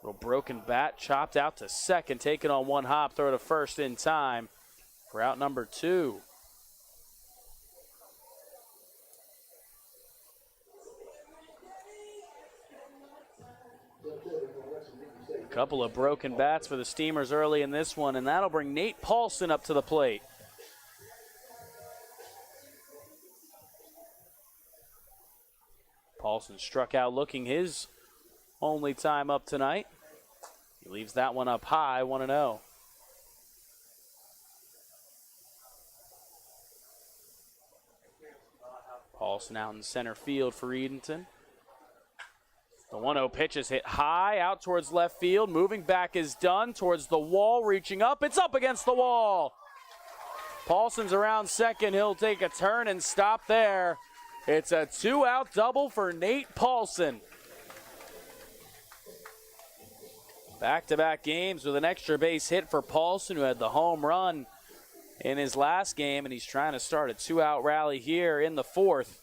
Little broken bat, chopped out to second, taken on one hop, throw to first in time for out number 2. A couple of broken bats for the Steamers early in this one, and that'll bring Nate Paulson up to the plate. Paulson struck out looking his only time up tonight. He leaves that one up high, 1-0. Paulson out in center field for Edenton. The 1-0 pitch is hit high out towards left field. Moving back is done towards the wall, reaching up. It's up against the wall. Paulson's around second. He'll take a turn and stop there. It's a 2-out double for Nate Paulson. Back-to-back games with an extra base hit for Paulson, who had the home run in his last game, and he's trying to start a 2-out rally here in the 4th.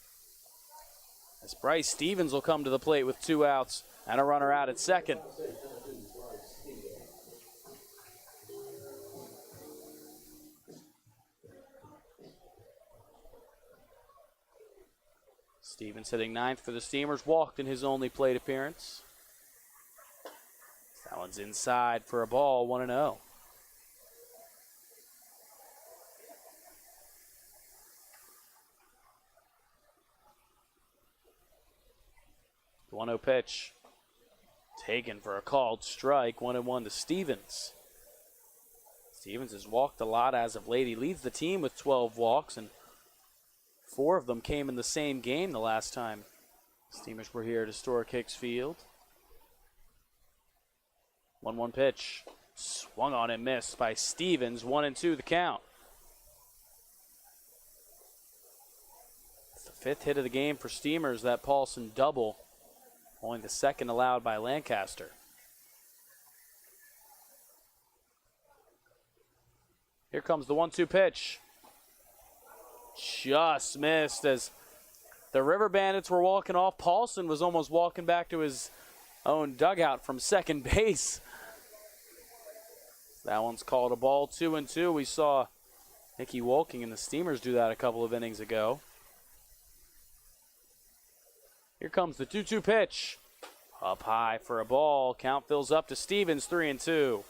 As Bryce Stevens will come to the plate with 2 outs and a runner out at second. Stevens hitting 9th for the Steamers, walked in his only plate appearance. That one's inside for a ball, 1-0. The 1-0 pitch. Taken for a called strike, 1-1 to Stevens. Stevens has walked a lot as of late. He leads the team with 12 walks, and 4 of them came in the same game the last time Steamers were here at Historic Hicks Field. 1-1 pitch. Swung on and missed by Stevens. 1-2 the count. It's the 5th hit of the game for Steamers, that Paulson double. Only the 2nd allowed by Lancaster. Here comes the 1-2 pitch. Just missed as the River Bandits were walking off. Paulson was almost walking back to his own dugout from second base. That one's called a ball. 2-2. We saw Nicky Wolking and the Steamers do that a couple of innings ago. Here comes the 2-2 pitch. Up high for a ball. Count fills up to Stevens, 3-2.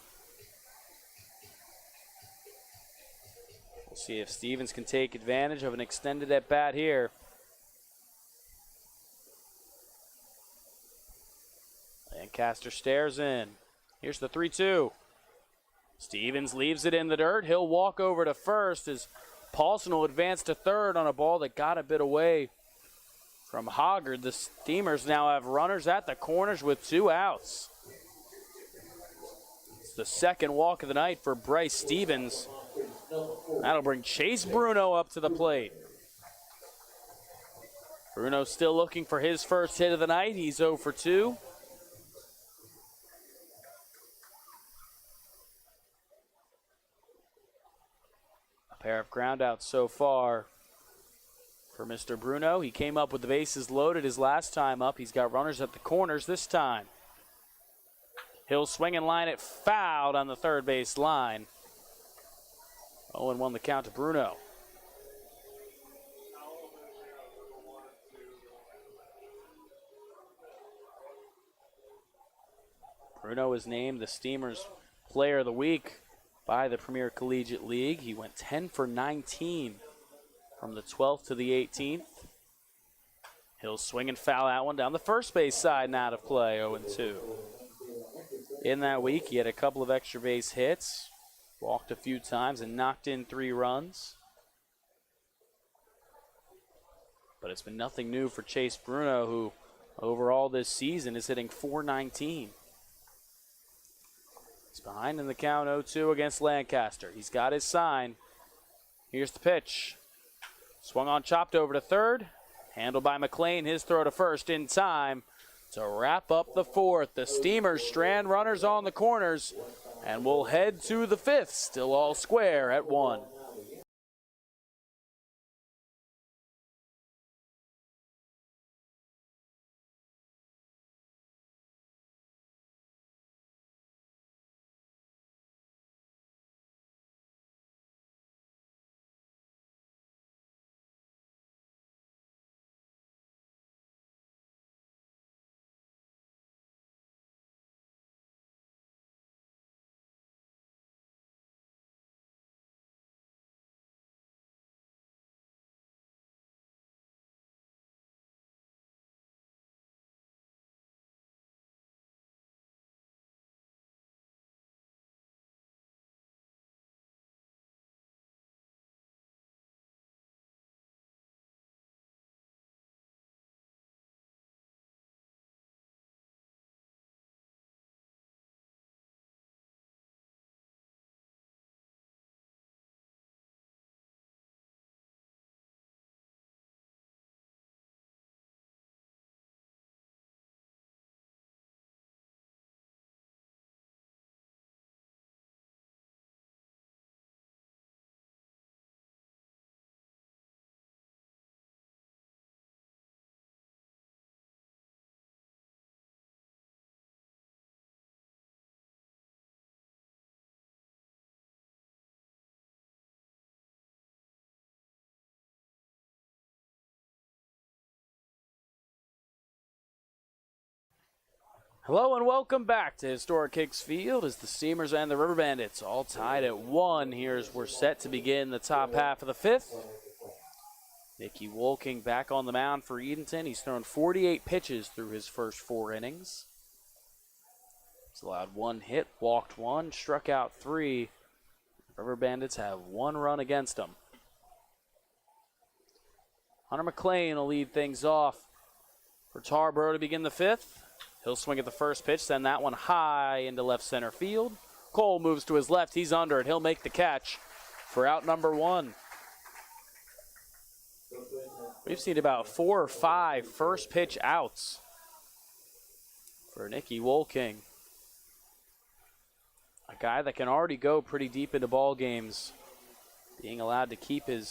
We'll see if Stevens can take advantage of an extended at-bat here. Lancaster stares in. Here's the 3-2. Stevens leaves it in the dirt. He'll walk over to first as Paulson will advance to third on a ball that got a bit away from Hoggard. The Steamers now have runners at the corners with 2 outs. It's the 2nd walk of the night for Bryce Stevens. That'll bring Chase Bruno up to the plate. Bruno still looking for his first hit of the night. He's 0 for 2. A pair of groundouts so far for Mr. Bruno. He came up with the bases loaded his last time up. He's got runners at the corners this time. He'll swing and line it fouled on the third base line. 0-1 the count to Bruno. Bruno is named the Steamers Player of the Week by the Premier Collegiate League. He went 10 for 19 from the 12th to the 18th. He'll swing and foul that one down the first base side and out of play, 0-2. In that week, he had a couple of extra base hits, walked a few times, and knocked in 3 runs. But it's been nothing new for Chase Bruno, who overall this season is hitting .419. He's behind in the count, 0-2 against Lancaster. He's got his sign. Here's the pitch. Swung on, chopped over to third. Handled by McLean. His throw to first in time to wrap up the 4th. The Steamers strand runners on the corners and will head to the 5th. Still all square at 1. Hello and welcome back to Historic Hicks Field as the Steamers and the River Bandits all tied at 1. Here's we're set to begin the top half of the 5th. Nicky Wolking back on the mound for Edenton. He's thrown 48 pitches through his first 4 innings. He's allowed 1 hit, walked 1, struck out 3. River Bandits have 1 run against them. Hunter McLean will lead things off for Tarboro to begin the 5th. He'll swing at the first pitch, send that one high into left center field. Cole moves to his left. He's under it. He'll make the catch for out number 1. We've seen about 4 or 5 first pitch outs for Nicky Wolking. A guy that can already go pretty deep into ball games, being allowed to keep the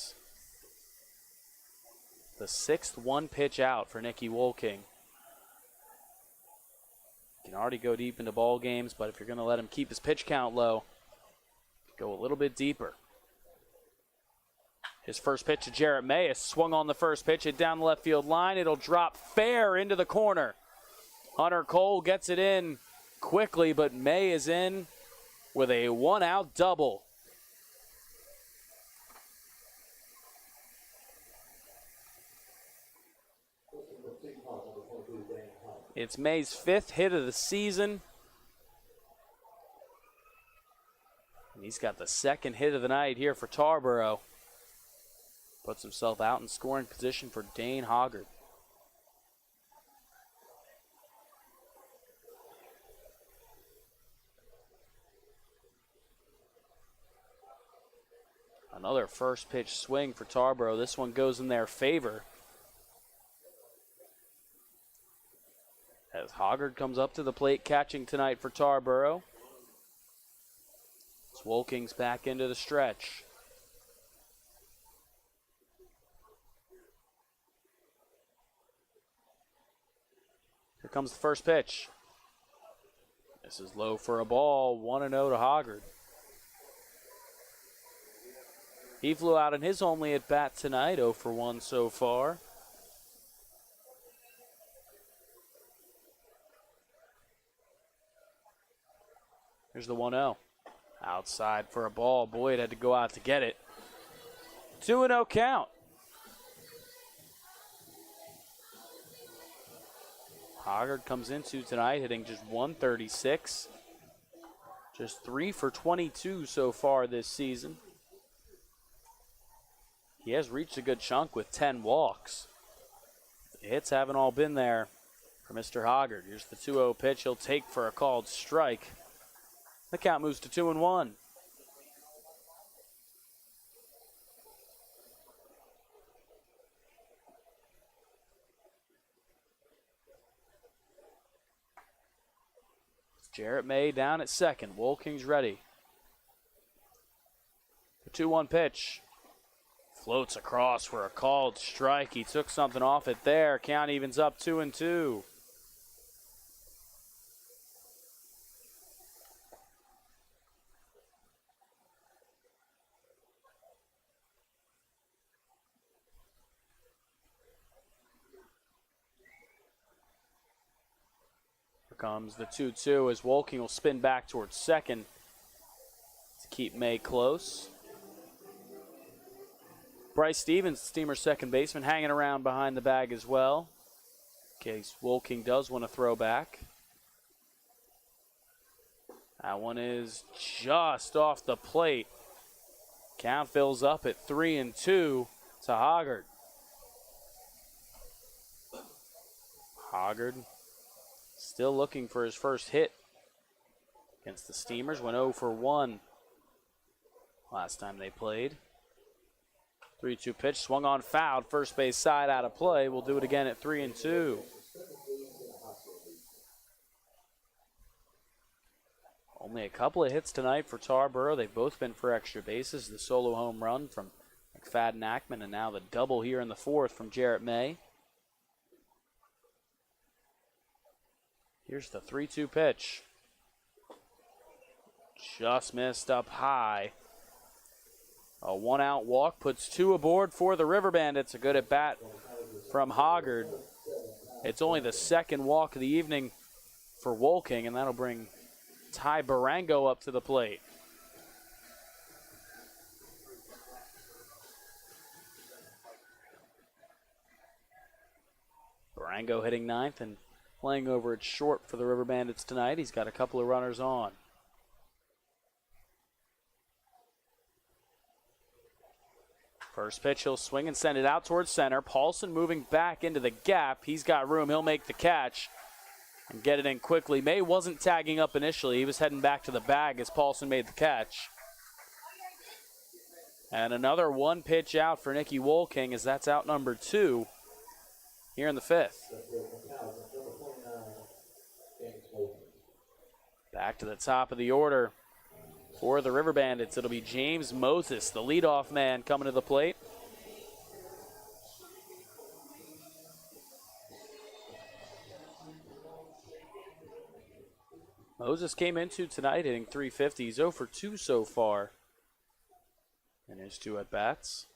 6th 1 pitch out for Nicky Wolking. Can already go deep into ball games, but if you're going to let him keep his pitch count low, go a little bit deeper. His first pitch to Jarrett May is swung on the first pitch, it down the left field line. It'll drop fair into the corner. Hunter Cole gets it in quickly, but May is in with a 1-out double. It's May's 5th hit of the season. And he's got the 2nd hit of the night here for Tarboro. Puts himself out in scoring position for Dane Hoggard. Another first pitch swing for Tarboro. This one goes in their favor, as Hoggard comes up to the plate catching tonight for Tarboro. Wolking's back into the stretch. Here comes the first pitch. This is low for a ball, 1-0 to Hoggard. He flew out in his only at bat tonight, 0 for 1 so far. Here's the 1-0. Outside for a ball. Boyd had to go out to get it. 2-0 count. Hoggard comes into tonight hitting just 136. Just 3 for 22 so far this season. He has reached a good chunk with 10 walks. The hits haven't all been there for Mr. Hoggard. Here's the 2-0 pitch he'll take for a called strike. The count moves to 2-1. Jarrett May down at second. Wolking's ready. The 2-1 pitch. Floats across for a called strike. He took something off it there. Count evens up 2-2. Here comes the 2-2 as Wolking will spin back towards second to keep May close. Bryce Stevens, Steamer's second baseman, hanging around behind the bag as well, in case Wolking does want to throw back. That one is just off the plate. Count fills up at 3-2 to Hoggard. Hoggard still looking for his first hit against the Steamers. Went 0 for 1 last time they played. 3-2 pitch, swung on, fouled, first base side out of play. We'll do it again at 3-2. Only a couple of hits tonight for Tarboro. They've both been for extra bases. The solo home run from McFadden Ackman, and now the double here in the 4th from Jarrett May. Here's the 3-2 pitch. Just missed up high. A 1-out walk puts 2 aboard for the River Bandits. A good at bat from Hoggard. It's only the 2nd walk of the evening for Wolking, and that'll bring Ty Barango up to the plate. Barango hitting 9th, and playing over at short for the River Bandits tonight. He's got a couple of runners on. First pitch, he'll swing and send it out towards center. Paulson moving back into the gap. He's got room. He'll make the catch and get it in quickly. May wasn't tagging up initially. He was heading back to the bag as Paulson made the catch. And another one pitch out for Nicky Wolking as that's out number 2 here in the 5th. Back to the top of the order for the River Bandits. It'll be James Moses, the leadoff man, coming to the plate. Moses came into tonight hitting .350. He's 0 for 2 so far in his 2 at-bats.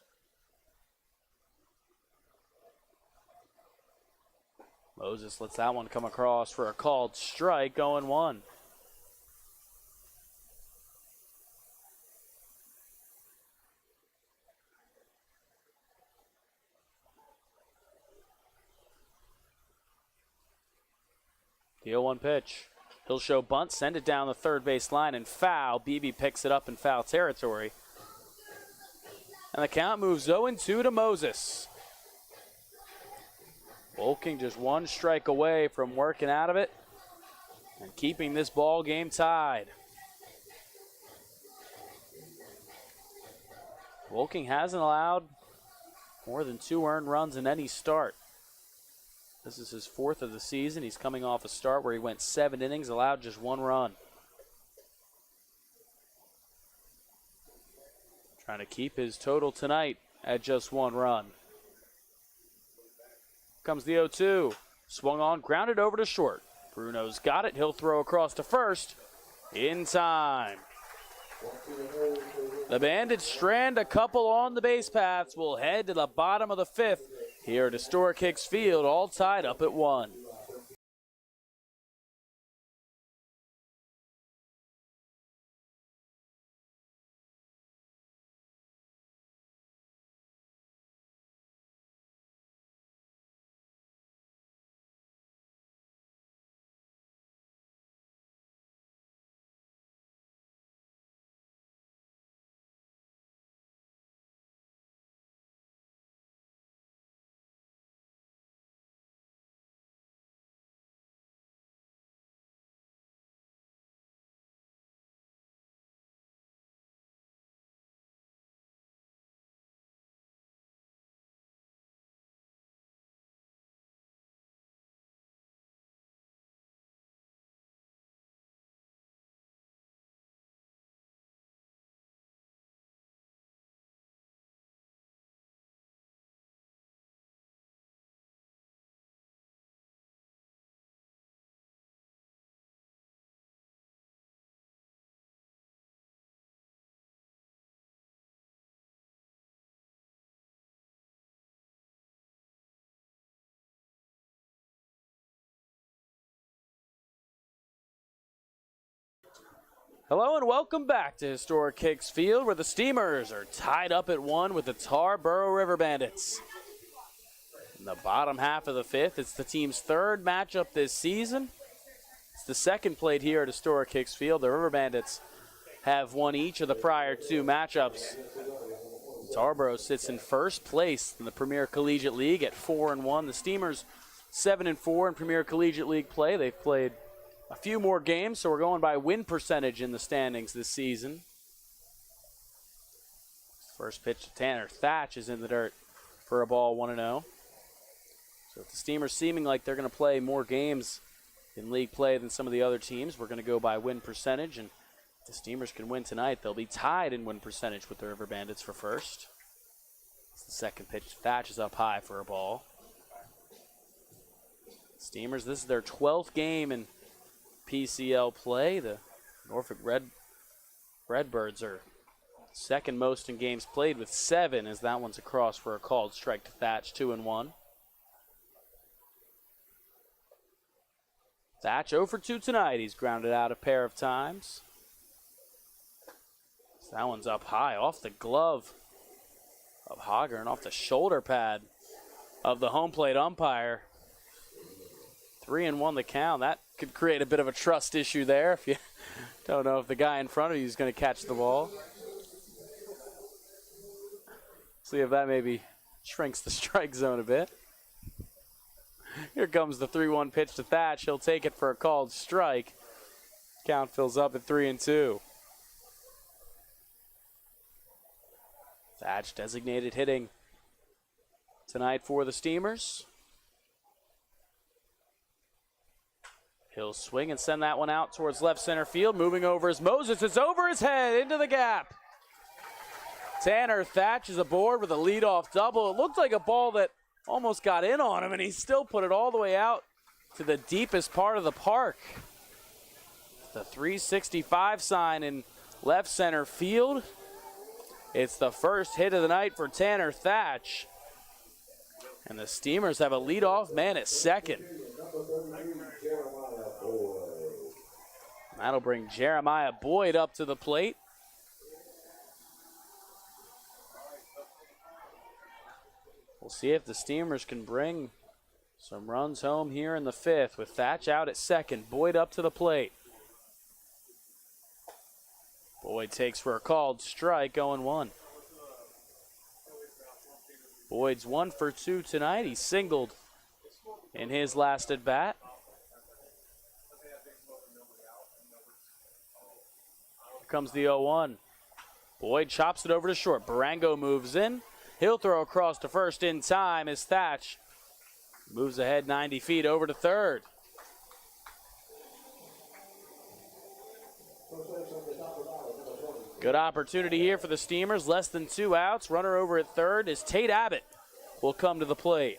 Moses lets that one come across for a called strike, 0-1. The 0-1 pitch. He'll show bunt, send it down the third base line, and foul. Beebe picks it up in foul territory. And the count moves 0-2 to Moses. Wolking just one strike away from working out of it and keeping this ball game tied. Wolking hasn't allowed more than 2 earned runs in any start. This is his 4th of the season. He's coming off a start where he went 7 innings, allowed just 1 run. Trying to keep his total tonight at just 1 run. Comes the 0-2. Swung on, grounded over to short. Bruno's got it. He'll throw across to first in time. The Bandits strand a couple on the base paths. Will head to the bottom of the 5th here at Historic Hicks Field, all tied up at 1. Hello and welcome back to Historic Hicks Field, where the Steamers are tied up at 1 with the Tarboro River Bandits. In the bottom half of the 5th, it's the team's 3rd matchup this season. It's the 2nd played here at Historic Hicks Field. The River Bandits have won each of the prior 2 matchups. Tarboro sits in 1st place in the Premier Collegiate League at 4-1. The Steamers 7-4 in Premier Collegiate League play. They've played a few more games, so we're going by win percentage in the standings this season. First pitch to Tanner Thatch is in the dirt for a ball, 1-0. So if the Steamers seeming like they're going to play more games in league play than some of the other teams, we're going to go by win percentage. And if the Steamers can win tonight, they'll be tied in win percentage with the River Bandits for first. It's the second pitch. Thatch is up high for a ball. Steamers, this is their 12th game in PCL play. The Norfolk Redbirds are second most in games played with 7, as that one's across for a called strike to Thatch, 2-1. Thatch 0 for 2 tonight. He's grounded out a pair of times. So that one's up high off the glove of Hogger and off the shoulder pad of the home plate umpire. 3-1 the count. That could create a bit of a trust issue there if you don't know if the guy in front of you is going to catch the ball. See if that maybe shrinks the strike zone a bit. Here comes the 3-1 pitch to Thatch. He'll take it for a called strike. Count fills up at 3-2. Thatch designated hitting tonight for the Steamers. He'll swing and send that one out towards left center field. Moving over is Moses. It's over his head into the gap. Tanner Thatch is aboard with a leadoff double. It looked like a ball that almost got in on him, and he still put it all the way out to the deepest part of the park. The 365 sign in left center field. It's the first hit of the night for Tanner Thatch. And the Steamers have a leadoff man at second. That'll bring Jeremiah Boyd up to the plate. We'll see if the Steamers can bring some runs home here in the fifth with Thatch out at second. Boyd up to the plate. Boyd takes for a called strike, 0-1. Boyd's 1 for 2 tonight. He singled in his last at bat. Here comes the 0-1. Boyd chops it over to short. Barango moves in. He'll throw across to first in time as Thatch moves ahead 90 feet over to third. Good opportunity here for the Steamers. Less than 2 outs. Runner over at third is Tate Abbott will come to the plate.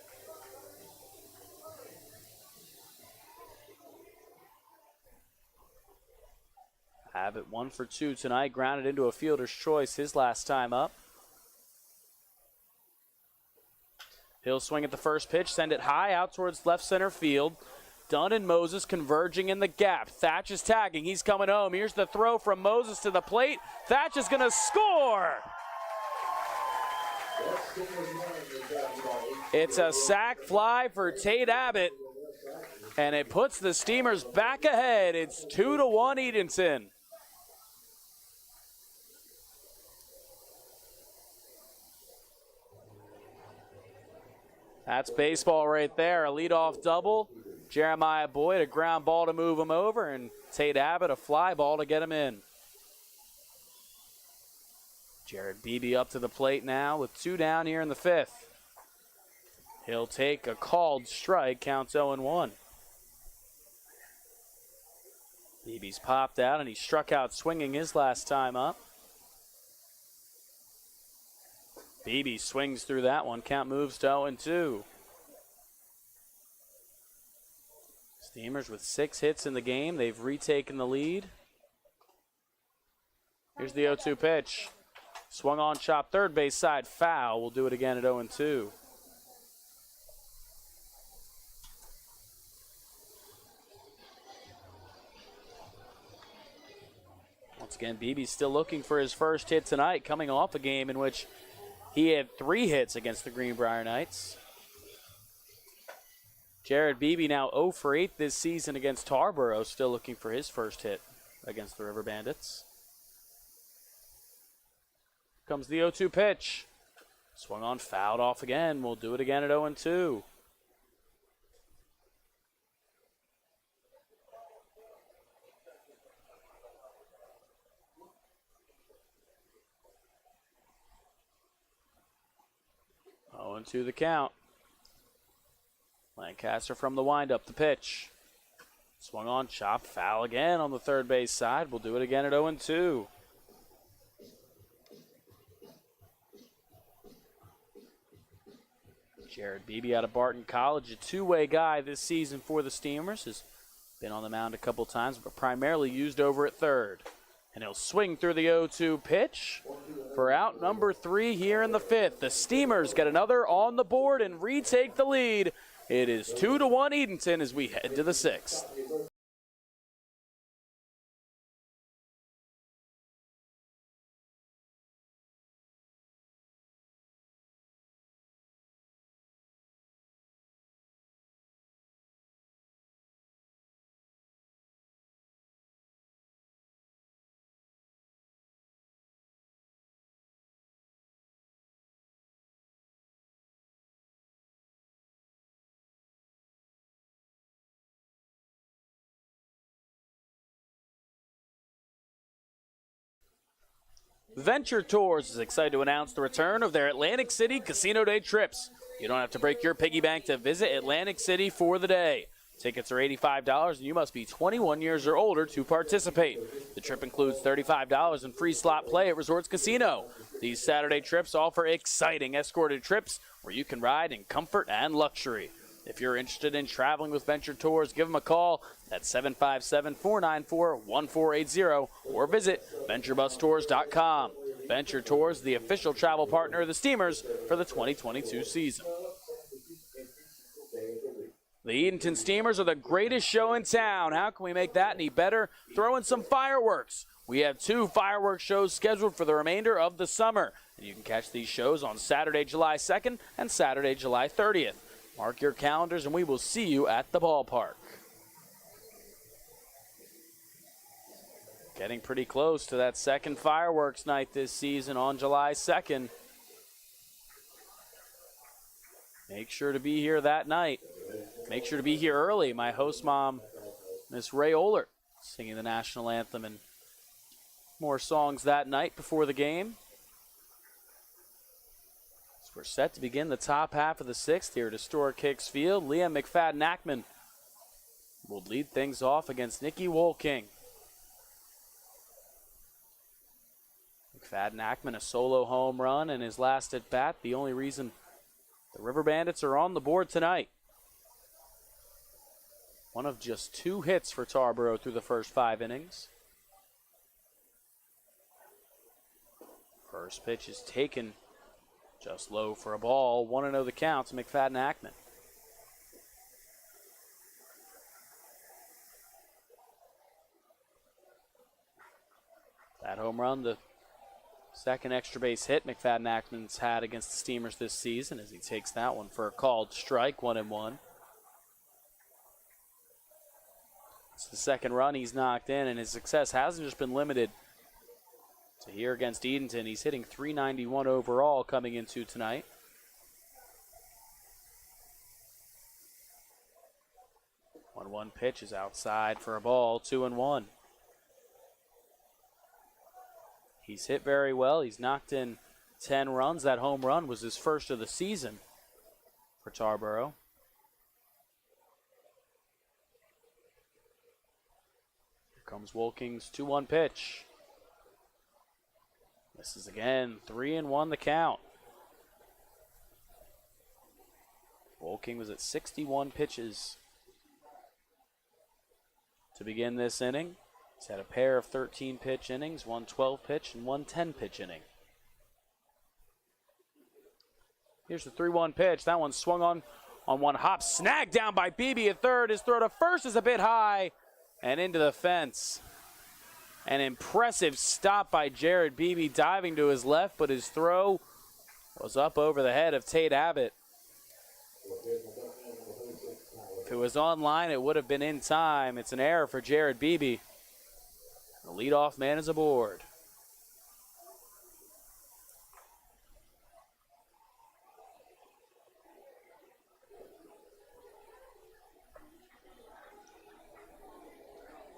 Abbott 1 for 2 tonight. Grounded into a fielder's choice his last time up. He'll swing at the first pitch, send it high out towards left center field. Dunn and Moses converging in the gap. Thatch is tagging. He's coming home. Here's the throw from Moses to the plate. Thatch is going to score. It's a sac fly for Tate Abbott, and it puts the Steamers back ahead. It's 2-1 Edenton. That's baseball right there. A leadoff double. Jeremiah Boyd, a ground ball to move him over, and Tate Abbott, a fly ball to get him in. Jared Beebe up to the plate now with 2 down here in the fifth. He'll take a called strike, counts 0-1. Beebe's popped out, and he struck out swinging his last time up. Beebe swings through that one. Count moves to 0-2. Steamers with 6 hits in the game. They've retaken the lead. Here's the 0-2 pitch. Swung on, chop, third base side, foul. We'll do it again at 0-2. Once again, Beebe's still looking for his first hit tonight, coming off a game in which he had 3 hits against the Greenbrier Knights. Jared Beebe now 0 for 8 this season against Tarboro, still looking for his first hit against the River Bandits. Comes the 0-2 pitch. Swung on, fouled off again. We'll do it again at 0-2. To the count. Lancaster from the windup, the pitch. Swung on, chop, foul again on the third base side. We'll do it again at 0-2. Jared Beebe out of Barton College, a two-way guy this season for the Steamers. Has been on the mound a couple times, but primarily used over at third. And he'll swing through the 0-2 pitch for out number 3 here in the fifth. The Steamers get another on the board and retake the lead. It is 2-1 Edenton as we head to the sixth. Venture Tours is excited to announce the return of their Atlantic City Casino Day trips. You don't have to break your piggy bank to visit Atlantic City for the day. Tickets are $85 and you must be 21 years or older to participate. The trip includes $35 in free slot play at Resorts Casino. These Saturday trips offer exciting escorted trips where you can ride in comfort and luxury. If you're interested in traveling with Venture Tours, give them a call at 757-494-1480 or visit VentureBusTours.com. Venture Tours, the official travel partner of the Steamers for the 2022 season. The Edenton Steamers are the greatest show in town. How can we make that any better? Throw in some fireworks. We have 2 fireworks shows scheduled for the remainder of the summer. And you can catch these shows on Saturday, July 2nd and Saturday, July 30th. Mark your calendars and we will see you at the ballpark. Getting pretty close to that second fireworks night this season on July 2nd. Make sure to be here that night. Make sure to be here early. My host mom, Miss Ray Ohlert, singing the national anthem and more songs that night before the game. So we're set to begin the top half of the 6th here at Historic Hicks Field. Liam McFadden-Ackman will lead things off against Nicky Wolking. McFadden-Ackman, a solo home run in his last at bat, the only reason the River Bandits are on the board tonight. One of just 2 hits for Tarboro through the first 5 innings. First pitch is taken just low for a ball. 1-0 the count to McFadden-Ackman. That home run, the second extra base hit McFadden-Ackman's had against the Steamers this season, as he takes that one for a called strike, 1-1. It's the second run he's knocked in, and his success hasn't just been limited to here against Edenton. He's hitting .391 overall coming into tonight. One pitch is outside for a ball, 2-1. He's hit very well. He's knocked in 10 runs. That home run was his first of the season for Tarboro. Here comes Wolking's 2-1 pitch. Misses again, 3-1 the count. Wolking was at 61 pitches to begin this inning. He's had a pair of 13-pitch innings, 1 12-pitch and 1 10-pitch inning. Here's the 3-1 pitch. That one swung on one hop. Snagged down by Beebe at third. His throw to first is a bit high and into the fence. An impressive stop by Jared Beebe, diving to his left, but his throw was up over the head of Tate Abbott. If it was online, it would have been in time. It's an error for Jared Beebe. The leadoff man is aboard.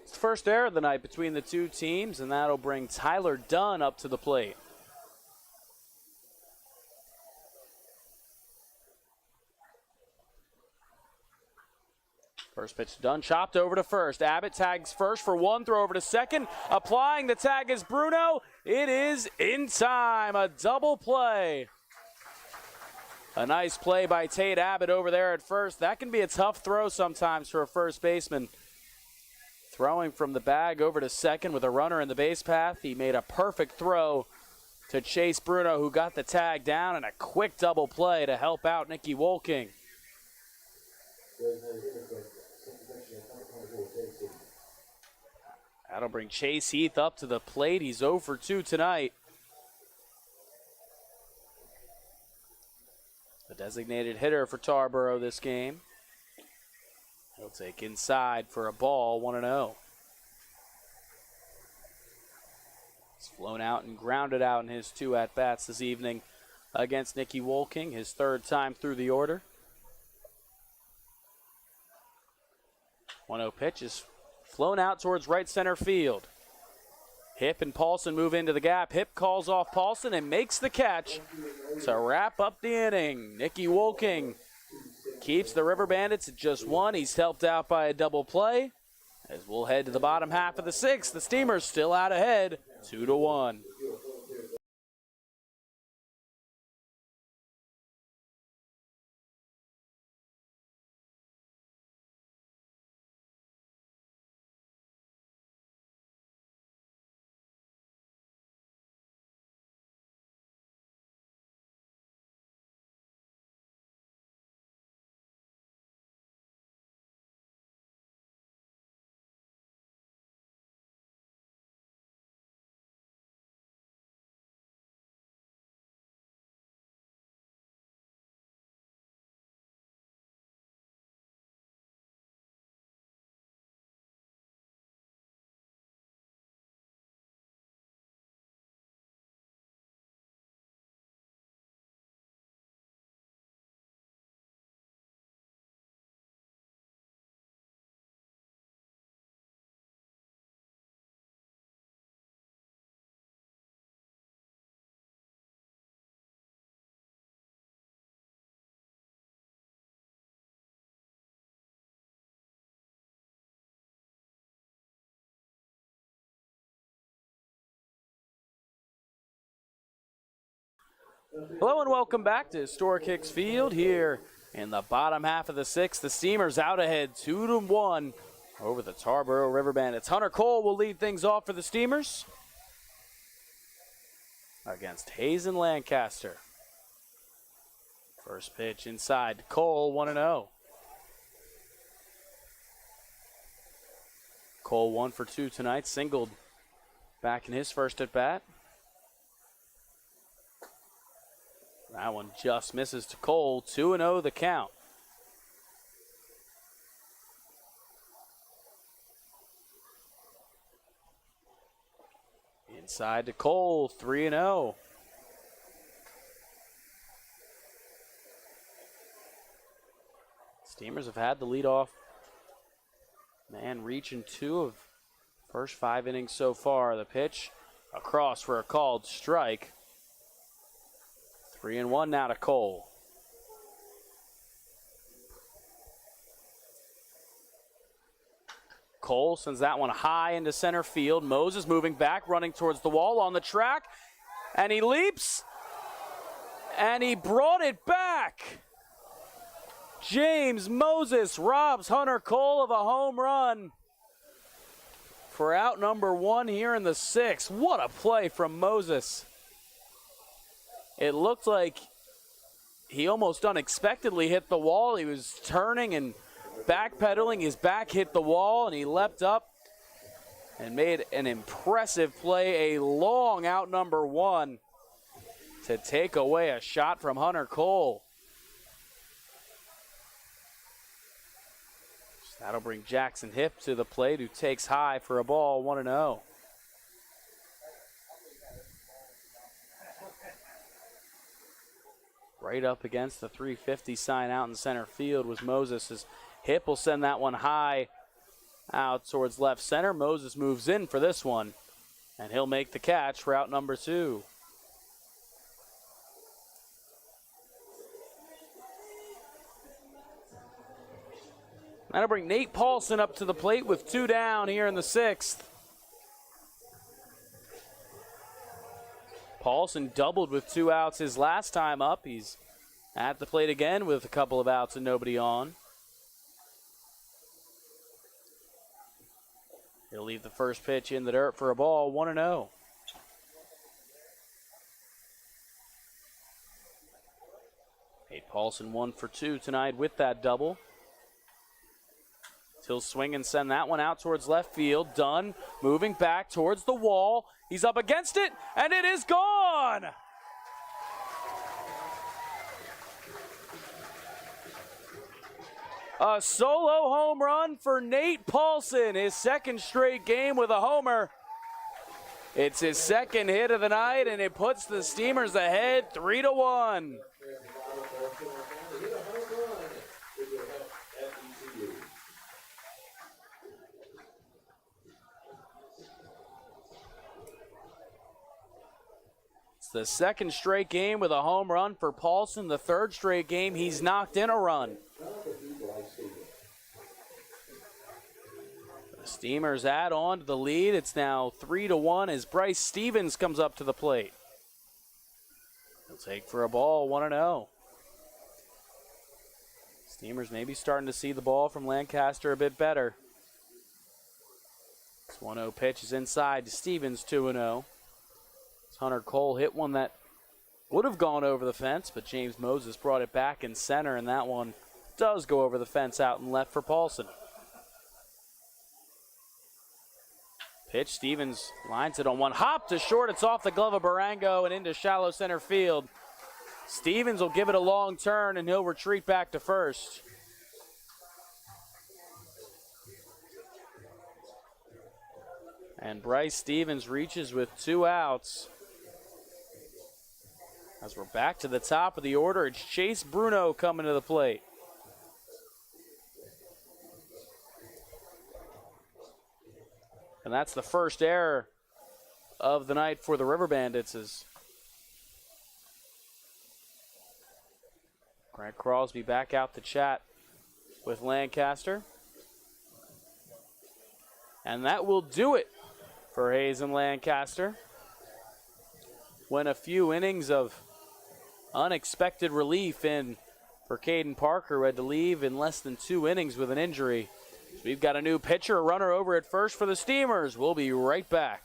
It's the first error of the night between the two teams, and that'll bring Tyler Dunn up to the plate. First pitch done, chopped over to first. Abbott tags first for one, throw over to second. Applying the tag is Bruno. It is in time, a double play. A nice play by Tate Abbott over there at first. That can be a tough throw sometimes for a first baseman. Throwing from the bag over to second with a runner in the base path. He made a perfect throw to chase Bruno, who got the tag down, and a quick double play to help out Nicky Wolking. That'll bring Chase Heath up to the plate. He's 0 for 2 tonight. The designated hitter for Tarboro this game. He'll take inside for a ball, 1-0. He's flown out and grounded out in his 2 at-bats this evening against Nicky Wolking, his 3rd time through the order. 1-0 pitch is flown out towards right center field. Hip and Paulson move into the gap. Hip calls off Paulson and makes the catch to wrap up the inning. Nicky Wolking keeps the River Bandits at just one. He's helped out by a double play. As we'll head to the bottom half of the sixth, the Steamers still out ahead, 2-1. Hello and welcome back to Historic Hicks Field here in the bottom half of the sixth. The Steamers out ahead 2-1 over the Tarboro River Bandits. Hunter Cole will lead things off for the Steamers against Hazen Lancaster. First pitch inside. Cole 1-0. Cole 1 for 2 tonight, singled back in his first at bat. That one just misses to Cole. 2-0 the count. Inside to Cole, 3-0. Steamers have had the leadoff man reaching 2 of first 5 innings so far. The pitch across for a called strike. 3-1 now to Cole. Cole sends that one high into center field. Moses moving back, running towards the wall on the track. And he leaps. And he brought it back. James Moses robs Hunter Cole of a home run for out number 1 here in the 6th. What a play from Moses. It looked like he almost unexpectedly hit the wall. He was turning and backpedaling. His back hit the wall, and he leapt up and made an impressive play. A long out number 1 to take away a shot from Hunter Cole. That'll bring Jackson Hip to the plate, who takes high for a ball, 1-0. Right up against the 350 sign out in center field was Moses. As Hip will send that one high out towards left center. Moses moves in for this one, and he'll make the catch for out number 2. That'll bring Nate Paulson up to the plate with 2 down here in the 6th. Paulson doubled with 2 outs his last time up. He's at the plate again with a couple of outs and nobody on. He'll leave the first pitch in the dirt for a ball, 1-0. Nate Paulson 1 for 2 tonight with that double. He'll swing and send that one out towards left field. Dunn moving back towards the wall. He's up against it, and it is gone! A solo home run for Nate Paulson, his 2nd straight game with a homer. It's his 2nd hit of the night, and it puts the Steamers ahead 3-1. the second straight game with a home run for Paulson. The third straight game he's knocked in a run. The Steamers add on to the lead. It's now 3-1 as Bryce Stevens comes up to the plate. He'll take for a ball, 1-0. Steamers maybe starting to see the ball from Lancaster a bit better. This 1-0 pitch is inside to Stevens, 2-0. Hunter Cole hit one that would have gone over the fence, but James Moses brought it back in center, and that one does go over the fence out and left for Paulson. Pitch, Stevens lines it on one hop to short. It's off the glove of Barango and into shallow center field. Stevens will give it a long turn, and he'll retreat back to first. And Bryce Stevens reaches with 2 outs. As we're back to the top of the order, it's Chase Bruno coming to the plate. And that's the first error of the night for the River Bandits. As Grant Crosby back out to chat with Lancaster. And that will do it for Hayes and Lancaster. Went a few innings of unexpected relief in for Caden Parker, who had to leave in less than 2 innings with an injury. So we've got a new pitcher, a runner over at first for the Steamers. We'll be right back.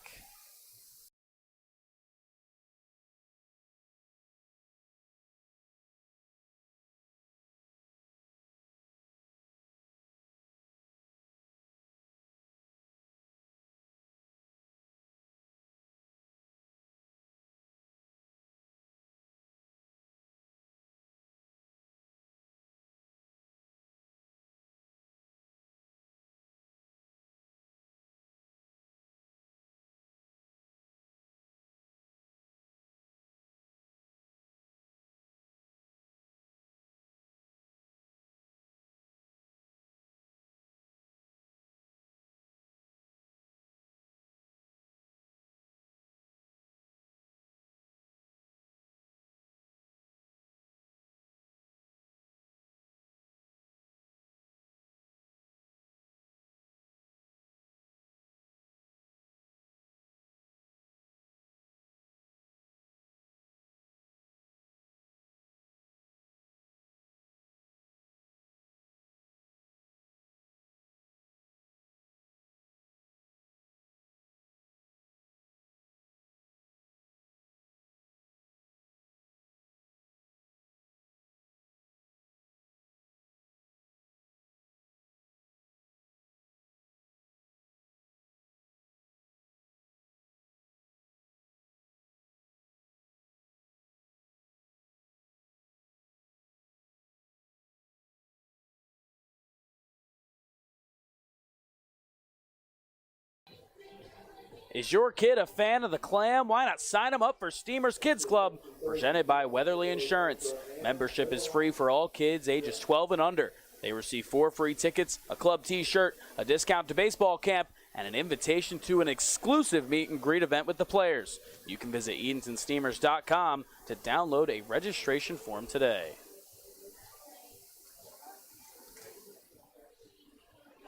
Is your kid a fan of the Clam? Why not sign him up for Steamers Kids Club, presented by Weatherly Insurance. Membership is free for all kids ages 12 and under. They receive 4 free tickets, a club t-shirt, a discount to baseball camp, and an invitation to an exclusive meet and greet event with the players. You can visit EdentonSteamers.com to download a registration form today.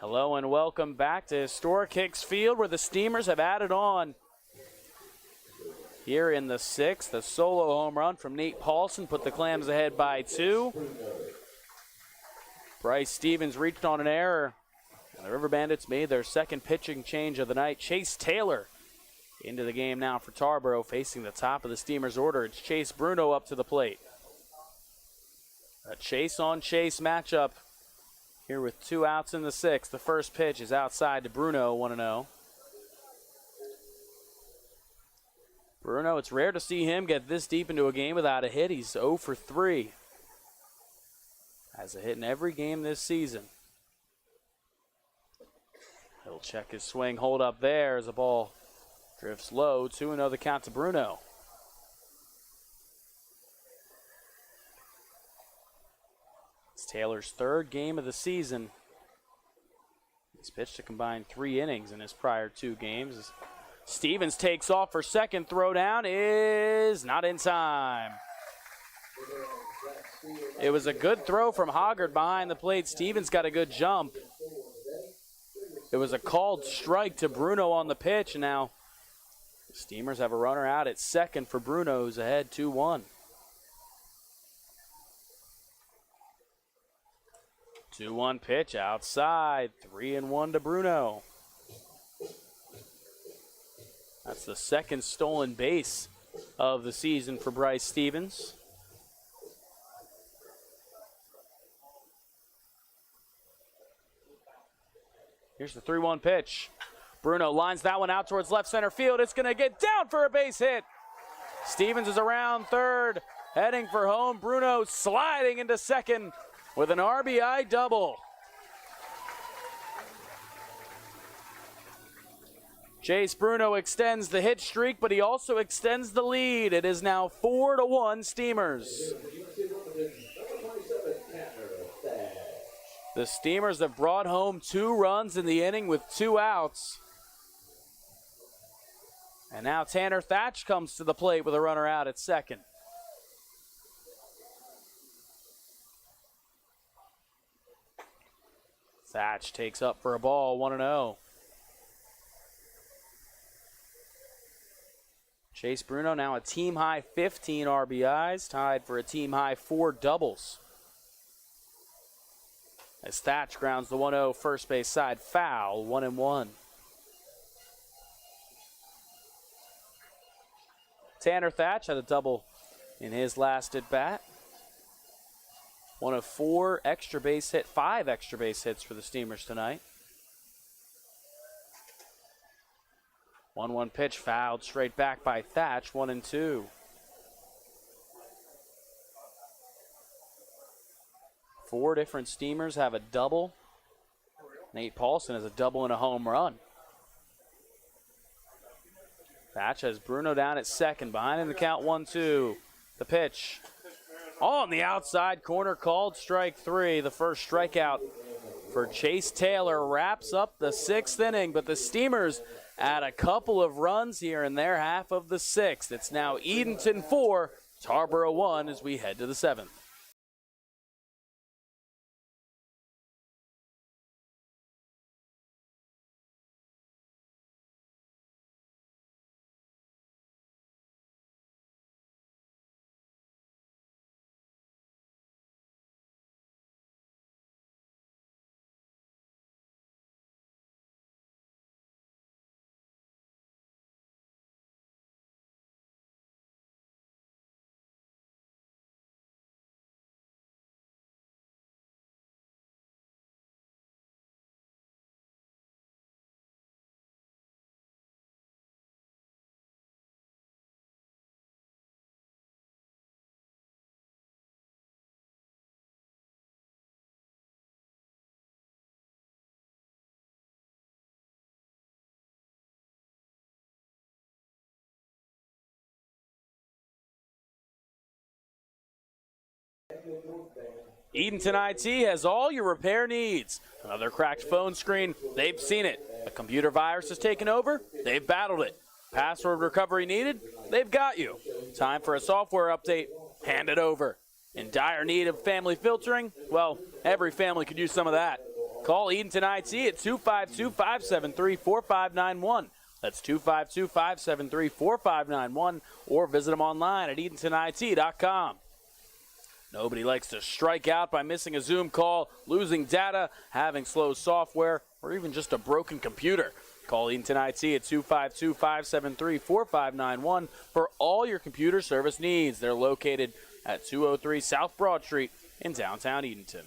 Hello and welcome back to Historic Hicks Field, where the Steamers have added on here in the 6th. A solo home run from Nate Paulson put the Clams ahead by 2. Bryce Stevens reached on an error, and the River Bandits made their second pitching change of the night. Chase Taylor into the game now for Tarboro, facing the top of the Steamers order. It's Chase Bruno up to the plate. A chase-on-chase matchup here with 2 outs in the 6th. The first pitch is outside to Bruno, 1-0. Bruno, it's rare to see him get this deep into a game without a hit. He's 0 for 3. Has a hit in every game this season. He'll check his swing, hold up there as the ball drifts low. 2-0 the count to Bruno. It's Taylor's 3rd game of the season. He's pitched a combined 3 innings in his prior 2 games. His Stevens takes off for second. Throw down is not in time. It was a good throw from Hoggard behind the plate. Stevens got a good jump. It was a called strike to Bruno on the pitch. Now the Steamers have a runner out at second for Bruno, who's ahead 2-1. 2-1 pitch outside. 3-1 to Bruno. That's the second stolen base of the season for Bryce Stevens. Here's the 3-1 pitch. Bruno lines that one out towards left center field. It's going to get down for a base hit. Stevens is around third, heading for home. Bruno sliding into second with an RBI double. Chase Bruno extends the hit streak, but he also extends the lead. It is now 4-1 Steamers. The Steamers have brought home 2 runs in the inning with 2 outs. And now Tanner Thatch comes to the plate with a runner out at second. Thatch takes up for a ball, 1-0. Chase Bruno now a team-high 15 RBIs, tied for a team-high 4 doubles. As Thatch grounds the 1-0 first base side foul, 1-1. Tanner Thatch had a double in his last at-bat. 1 of 5 extra base hits for the Steamers tonight. 1-1 pitch fouled straight back by Thatch, 1-2. Four different Steamers have a double. Nate Paulson has a double and a home run. Thatch has Bruno down at second. Behind him the count 1-2. The pitch. On the outside corner, called strike 3. The first strikeout for Chase Taylor wraps up the 6th inning, but the Steamers add a couple of runs here in their half of the 6th. It's now Edenton 4, Tarboro 1 as we head to the 7th. Edenton IT has all your repair needs. Another cracked phone screen, they've seen it. A computer virus has taken over, they've battled it. Password recovery needed, they've got you. Time for a software update, hand it over. In dire need of family filtering? Well, every family could use some of that. Call Edenton IT at 252-573-4591. That's 252-573-4591, or visit them online at edentonit.com. Nobody likes to strike out by missing a Zoom call, losing data, having slow software, or even just a broken computer. Call Edenton IT at 252-573-4591 for all your computer service needs. They're located at 203 South Broad Street in downtown Edenton.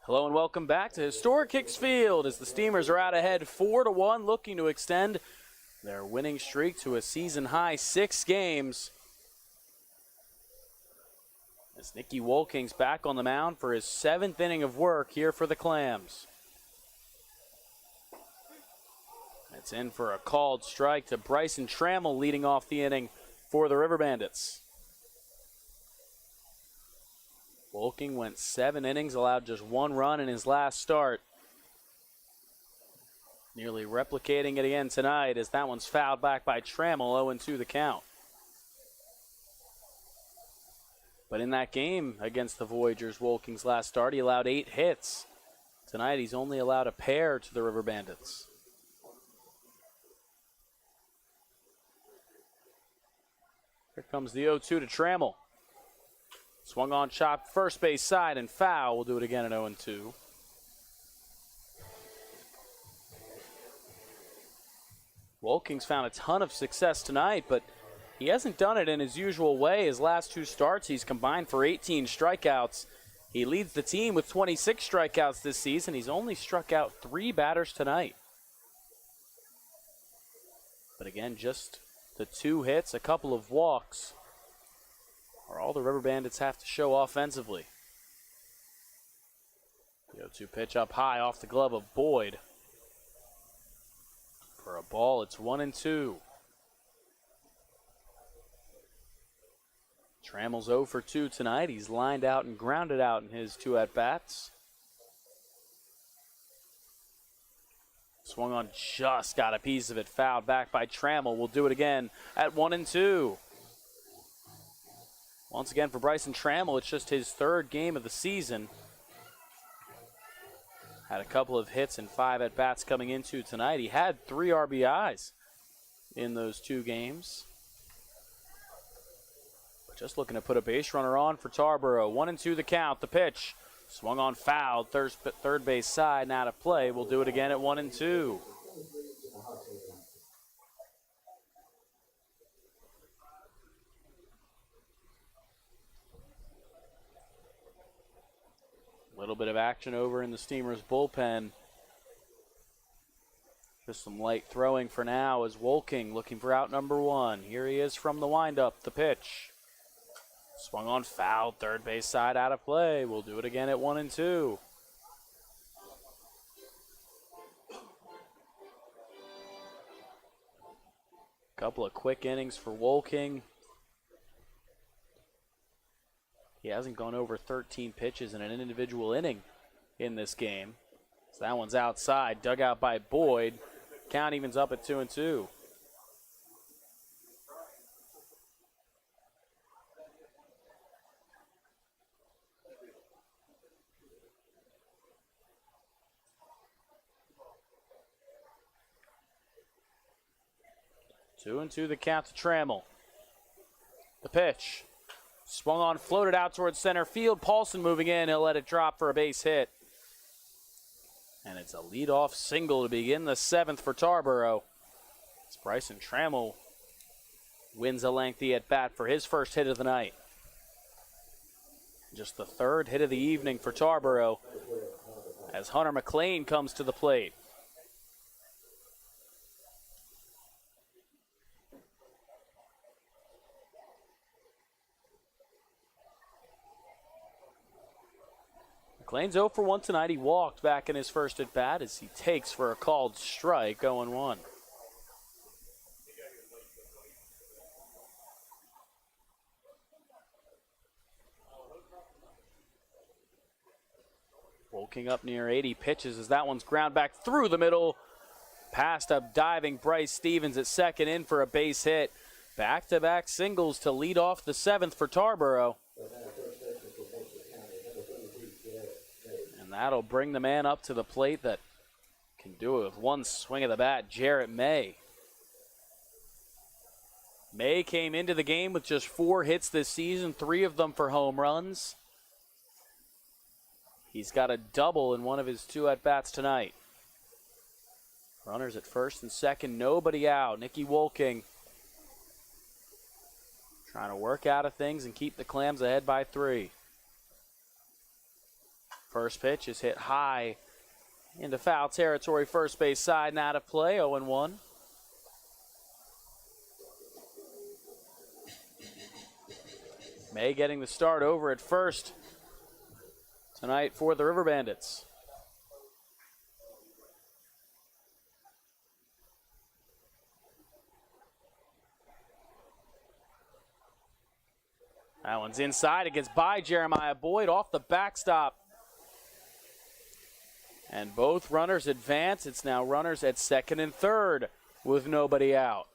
Hello and welcome back to Historic Hicks Field as the Steamers are out ahead 4-1, looking to extend their winning streak to a season-high 6 games. As Nicky Wolking's back on the mound for his 7th inning of work here for the Clams. It's in for a called strike to Bryson Trammell leading off the inning for the River Bandits. Wolking went 7 innings, allowed just 1 run in his last start. Nearly replicating it again tonight as that one's fouled back by Trammell, 0-2 the count. But in that game against the Voyagers, Wolking's last start, he allowed 8 hits. Tonight he's only allowed a pair to the River Bandits. Here comes the 0-2 to Trammell. Swung on, chopped first base side and foul. We'll do it again at 0-2. Wolking's found a ton of success tonight, but he hasn't done it in his usual way. His last 2 starts, he's combined for 18 strikeouts. He leads the team with 26 strikeouts this season. He's only struck out 3 batters tonight. But again, just the 2 hits, a couple of walks, are all the River Bandits have to show offensively. The 0-2 pitch up high off the glove of Boyd. For a ball, it's 1-2. Trammell's 0 for 2 tonight. He's lined out and grounded out in his 2 at-bats. Swung on, just got a piece of it, fouled back by Trammell. We'll do it again at 1-2. Once again for Bryson Trammell, it's just his 3rd game of the season. Had a couple of hits and 5 at-bats coming into tonight. He had 3 RBIs in those 2 games. But just looking to put a base runner on for Tarboro. 1-2 the count. The pitch swung on, fouled. Third base side, not a play. We'll do it again at 1-2. Little bit of action over in the Steamers bullpen. Just some light throwing for now as Wolking looking for out number 1. Here he is from the windup. The pitch swung on, fouled. Third base side, out of play. We'll do it again at 1-2. Couple of quick innings for Wolking. He hasn't gone over 13 pitches in an individual inning in this game. So that one's outside, dug out by Boyd. Count evens up at 2-2. Two and two the count to Trammell. The pitch. Swung on, floated out towards center field. Paulson moving in. He'll let it drop for a base hit. And it's a leadoff single to begin the 7th for Tarboro. It's Bryson Trammell wins a lengthy at bat for his first hit of the night. Just the 3rd hit of the evening for Tarboro as Hunter McLean comes to the plate. McLean's 0 for 1 tonight. He walked back in his first at bat as he takes for a called strike, 0-1. Wolking up near 80 pitches as that one's ground back through the middle. Past a diving Bryce Stevens at second, in for a base hit. Back-to-back singles to lead off the 7th for Tarboro. And that'll bring the man up to the plate that can do it with one swing of the bat, Jarrett May. May came into the game with just 4 hits this season, 3 of them for home runs. He's got a double in one of his 2 at-bats tonight. Runners at first and second, nobody out. Nicky Wolking trying to work out of things and keep the Clams ahead by 3. First pitch is hit high into foul territory, first base side, not a play, 0-1. May getting the start over at first tonight for the River Bandits. That one's inside. It gets by Jeremiah Boyd off the backstop. And both runners advance. It's now runners at second and third with nobody out.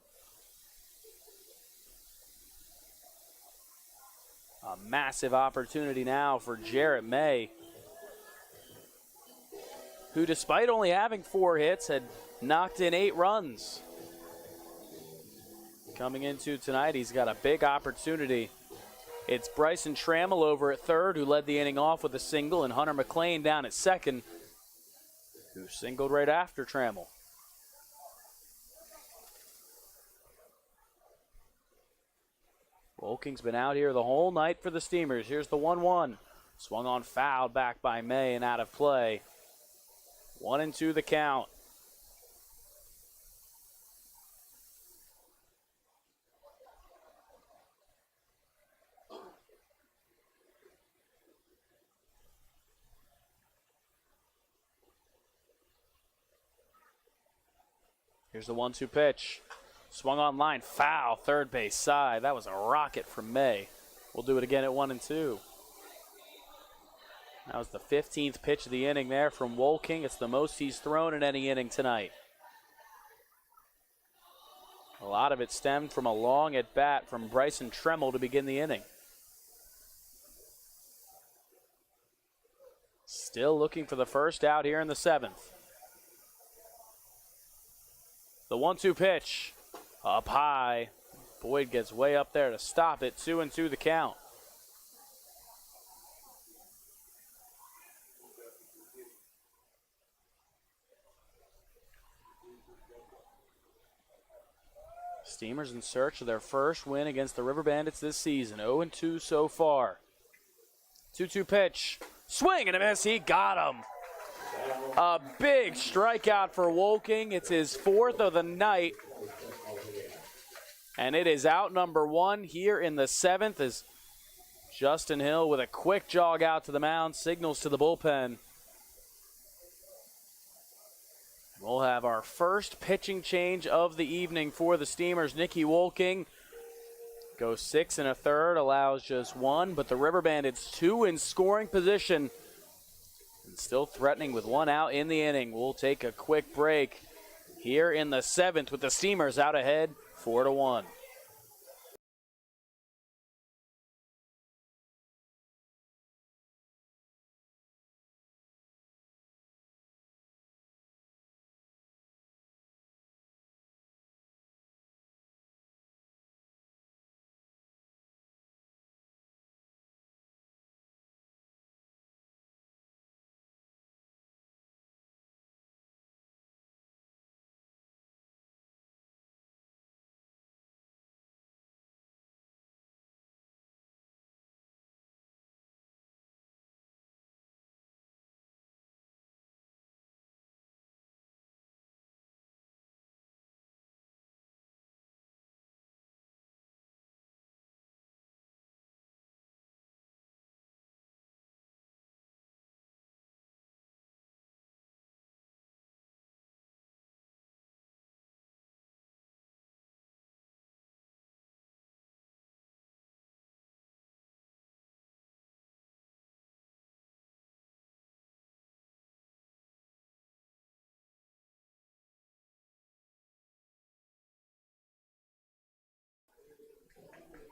A massive opportunity now for Jarrett May, who despite only having 4 hits had knocked in 8 runs. Coming into tonight, he's got a big opportunity. It's Bryson Trammell over at third, who led the inning off with a single, and Hunter McLean down at second, who singled right after Trammell. Wolking's been out here the whole night for the Steamers. Here's the 1-1. Swung on, fouled back by May and out of play. 1-2 the count. Here's the 1-2 pitch. Swung on line, foul, third base side. That was a rocket from May. We'll do it again at 1-2. That was the 15th pitch of the inning there from Wolking. It's the most he's thrown in any inning tonight. A lot of it stemmed from a long at bat from Bryson Trammell to begin the inning. Still looking for the first out here in the 7th. The 1-2 pitch, up high. Boyd gets way up there to stop it. 2-2 the count. Steamers in search of their first win against the River Bandits this season. 0-2 so far. 2-2 pitch, swing and a miss. He got him. A big strikeout for Wolking. It's his 4th of the night. And it is out number 1 here in the 7th as Justin Hill with a quick jog out to the mound signals to the bullpen. We'll have our first pitching change of the evening for the Steamers. Nicky Wolking goes 6 1/3, allows just 1, but the River Bandits 2 in scoring position. And still threatening with 1 out in the inning. We'll take a quick break here in the 7th with the Steamers out ahead 4-1.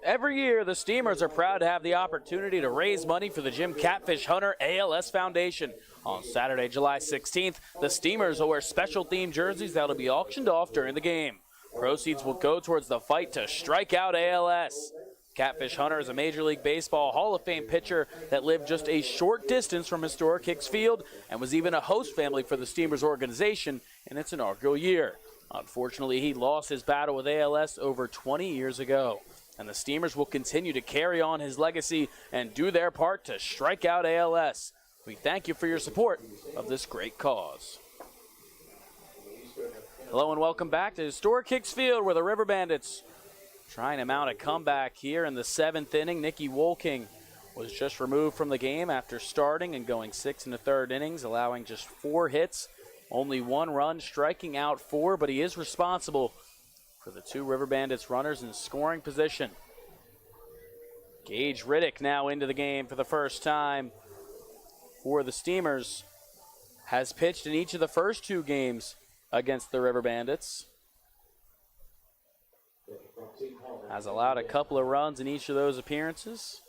Every year, the Steamers are proud to have the opportunity to raise money for the Jim Catfish Hunter ALS Foundation. On Saturday, July 16th, the Steamers will wear special themed jerseys that will be auctioned off during the game. Proceeds will go towards the fight to strike out ALS. Catfish Hunter is a Major League Baseball Hall of Fame pitcher that lived just a short distance from historic Hicks Field and was even a host family for the Steamers organization in its inaugural year. Unfortunately, he lost his battle with ALS over 20 years ago. And the Steamers will continue to carry on his legacy and do their part to strike out ALS. We thank you for your support of this great cause. Hello and welcome back to historic Hicks Field, where the River Bandits trying to mount a comeback here in the 7th inning. Nicky Wolking was just removed from the game after starting and going 6 1/3 innings, allowing just 4 hits, only 1 run, striking out 4, but he is responsible for the 2 River Bandits runners in scoring position. Gage Riddick now into the game for the first time for the Steamers. has pitched in each of the first 2 games against the River Bandits. Has allowed a couple of runs in each of those appearances.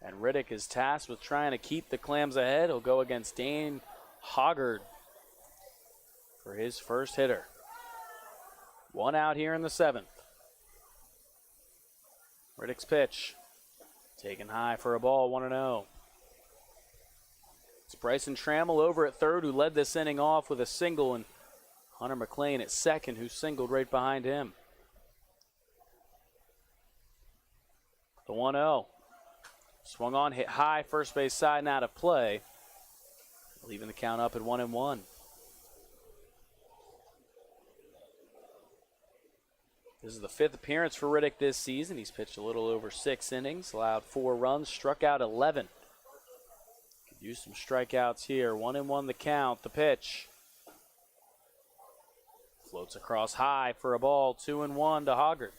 And Riddick is tasked with trying to keep the Clams ahead. He'll go against Dane Hoggard for his first hitter. 1 out here in the 7th. Riddick's pitch. Taken high for a ball, 1-0. It's Bryson Trammell over at third, who led this inning off with a single, and Hunter McLean at second, who singled right behind him. The 1-0. Swung on, hit high, first base side and out of play. Leaving the count up at 1-1. This is the 5th appearance for Riddick this season. He's pitched a little over 6 innings, allowed 4 runs, struck out 11. Could use some strikeouts here. 1-1 the count, the pitch. Floats across high for a ball, 2-1 to Hoggard.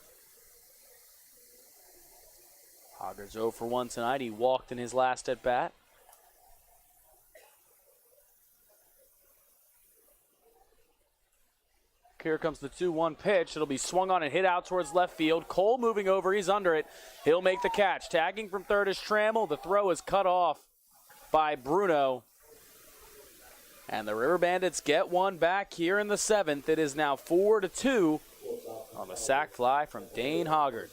Hoggard's 0 for 1 tonight. He walked in his last at bat. Here comes the 2-1 pitch. It'll be swung on and hit out towards left field. Cole moving over. He's under it. He'll make the catch. Tagging from third is Trammell. The throw is cut off by Bruno. And the River Bandits get one back here in the 7th. It is now 4-2 on the sac fly from Dane Hoggard.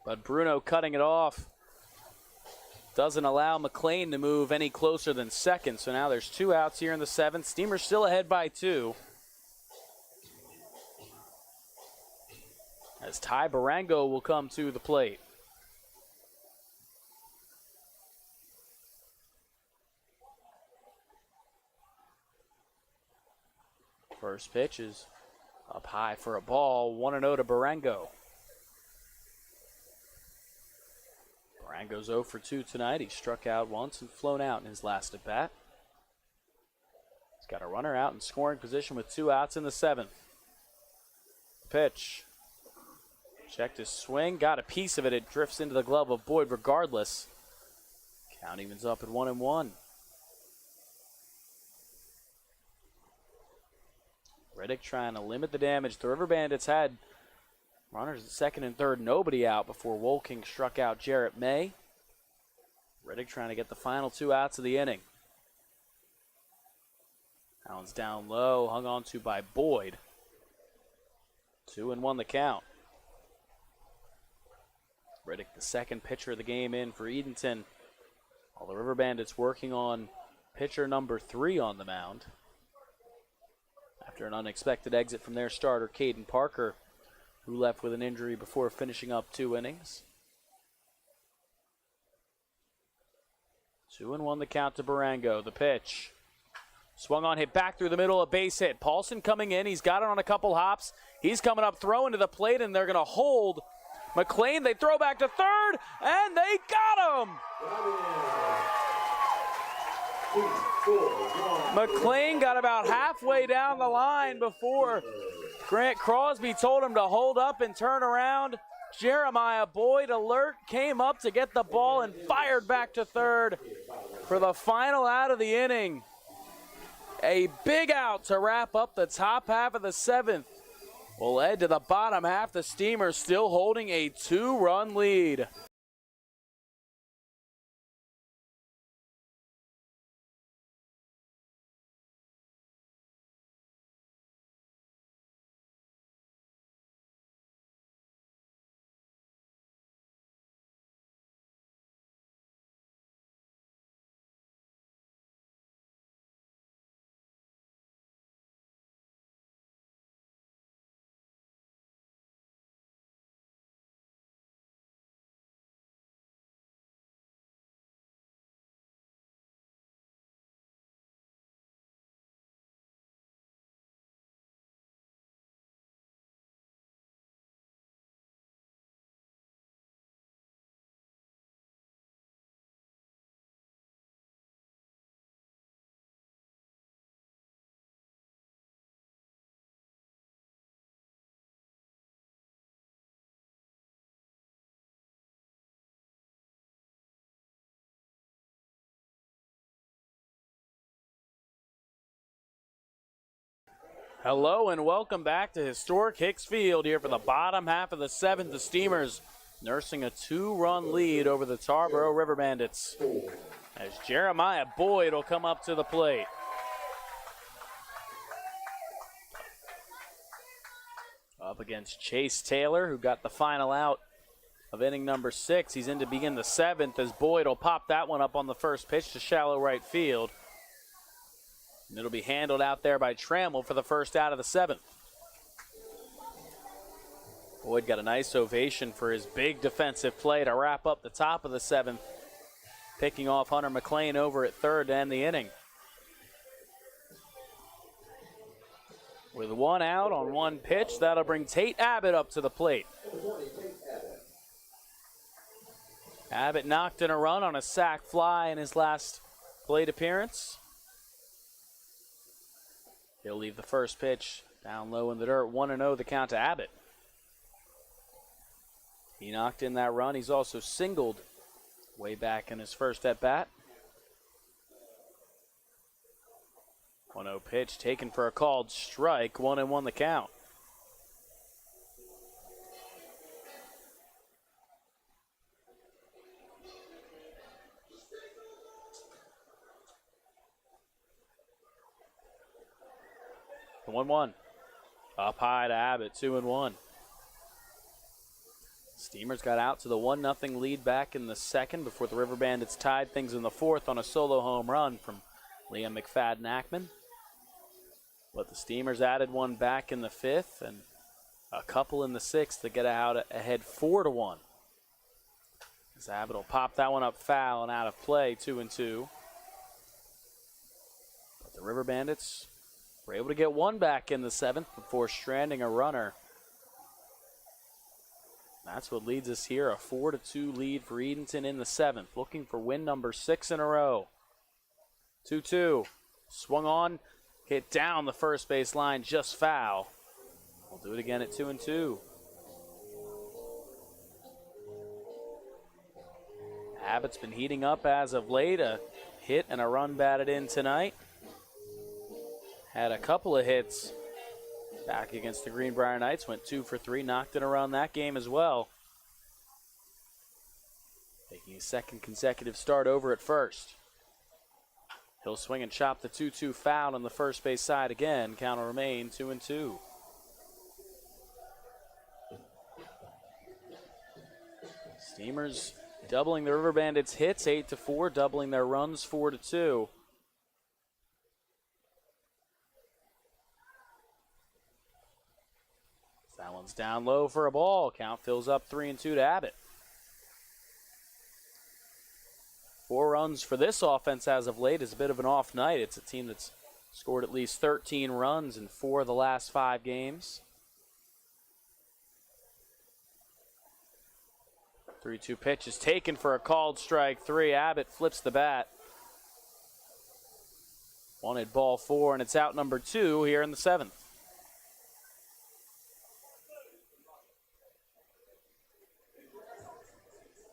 But Bruno cutting it off doesn't allow McLean to move any closer than second. So now there's 2 outs here in the 7th. Steamers still ahead by 2. As Ty Barango will come to the plate. First pitch is up high for a ball. 1-0 to Barango. Barango's 0 for 2 tonight. He struck out once and flown out in his last at bat. He's got a runner out in scoring position with 2 outs in the 7th. Pitch. Checked his swing, got a piece of it. It drifts into the glove of Boyd regardless. Count evens up at 1-1. Riddick trying to limit the damage. The River Bandits had runners at second and third, nobody out before Wolking struck out Jarrett May. Riddick trying to get the final 2 outs of the inning. That one's down low, hung on to by Boyd. 2-1 the count. Riddick, the second pitcher of the game in for Edenton. All the River Bandits working on pitcher number 3 on the mound. After an unexpected exit from their starter, Caden Parker, who left with an injury before finishing up 2 innings. 2-1 the count to Barango. The pitch. Swung on, hit back through the middle, a base hit. Paulson coming in. He's got it on a couple hops. He's coming up, throwing to the plate, and they're going to hold McLean. They throw back to third, and they got him! McLean got about halfway down the line before Grant Crosby told him to hold up and turn around. Jeremiah Boyd, alert, came up to get the ball and fired back to third for the final out of the inning. A big out to wrap up the top half of the 7th. Will head to the bottom half. The Steamers still holding a 2-run lead. Hello and welcome back to Historic Hicks Field here for the bottom half of the seventh. The Steamers nursing a 2-run lead over the Tarboro River Bandits as Jeremiah Boyd will come up to the plate. Up against Chase Taylor, who got the final out of inning number 6. He's in to begin the seventh as Boyd will pop that one up on the first pitch to shallow right field. And it'll be handled out there by Trammell for the first out of the seventh. Boyd got a nice ovation for his big defensive play to wrap up the top of the seventh, picking off Hunter McLean over at third to end the inning. With one out on one pitch, that'll bring Tate Abbott up to the plate. Abbott knocked in a run on a sac fly in his last plate appearance. He'll leave the first pitch down low in the dirt. 1-0 the count to Abbott. He knocked in that run. He's also singled way back in his first at-bat. 1-0 pitch taken for a called strike. 1-1 the count. The 1-1. Up high to Abbott, 2-1. Steamers got out to the 1-0 lead back in the second before the River Bandits tied things in the fourth on a solo home run from Liam McFadden-Ackman. But the Steamers added one back in the fifth and a couple in the sixth to get out ahead 4-1. As Abbott will pop that one up foul and out of play, 2-2. But the River Bandits were able to get one back in the seventh before stranding a runner. That's what leads us here, a 4-2 lead for Edenton in the seventh, looking for win number 6 in a row. 2-2, swung on, hit down the first base line, just foul. We'll do it again at 2-2. Abbott's been heating up as of late, a hit and a run batted in tonight. Had a couple of hits back against the Greenbrier Knights. Went 2 for 3, knocked it around that game as well. Taking his second consecutive start over at first. He'll swing and chop the 2-2 foul on the first base side again. Count will remain 2-2. Steamers doubling the River Bandits' hits 8-4, doubling their runs 4-2. That one's down low for a ball. Count fills up 3-2 to Abbott. 4 runs for this offense as of late is a bit of an off night. It's a team that's scored at least 13 runs in 4 of the last 5 games. 3-2 pitch is taken for a called strike 3. Abbott flips the bat. Wanted ball 4, and it's out number 2 here in the seventh.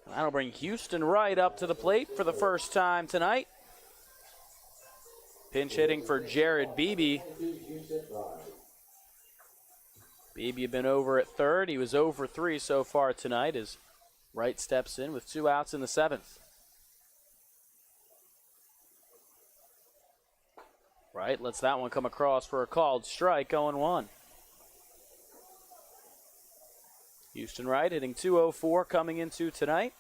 That'll bring Houston Wright up to the plate for the first time tonight. Pinch hitting for Jared Beebe. Beebe had been over at third. He was 0 for 3 so far tonight as Wright steps in with 2 outs in the seventh. Wright lets that one come across for a called strike, 0-1. Houston Wright hitting .204 coming into tonight.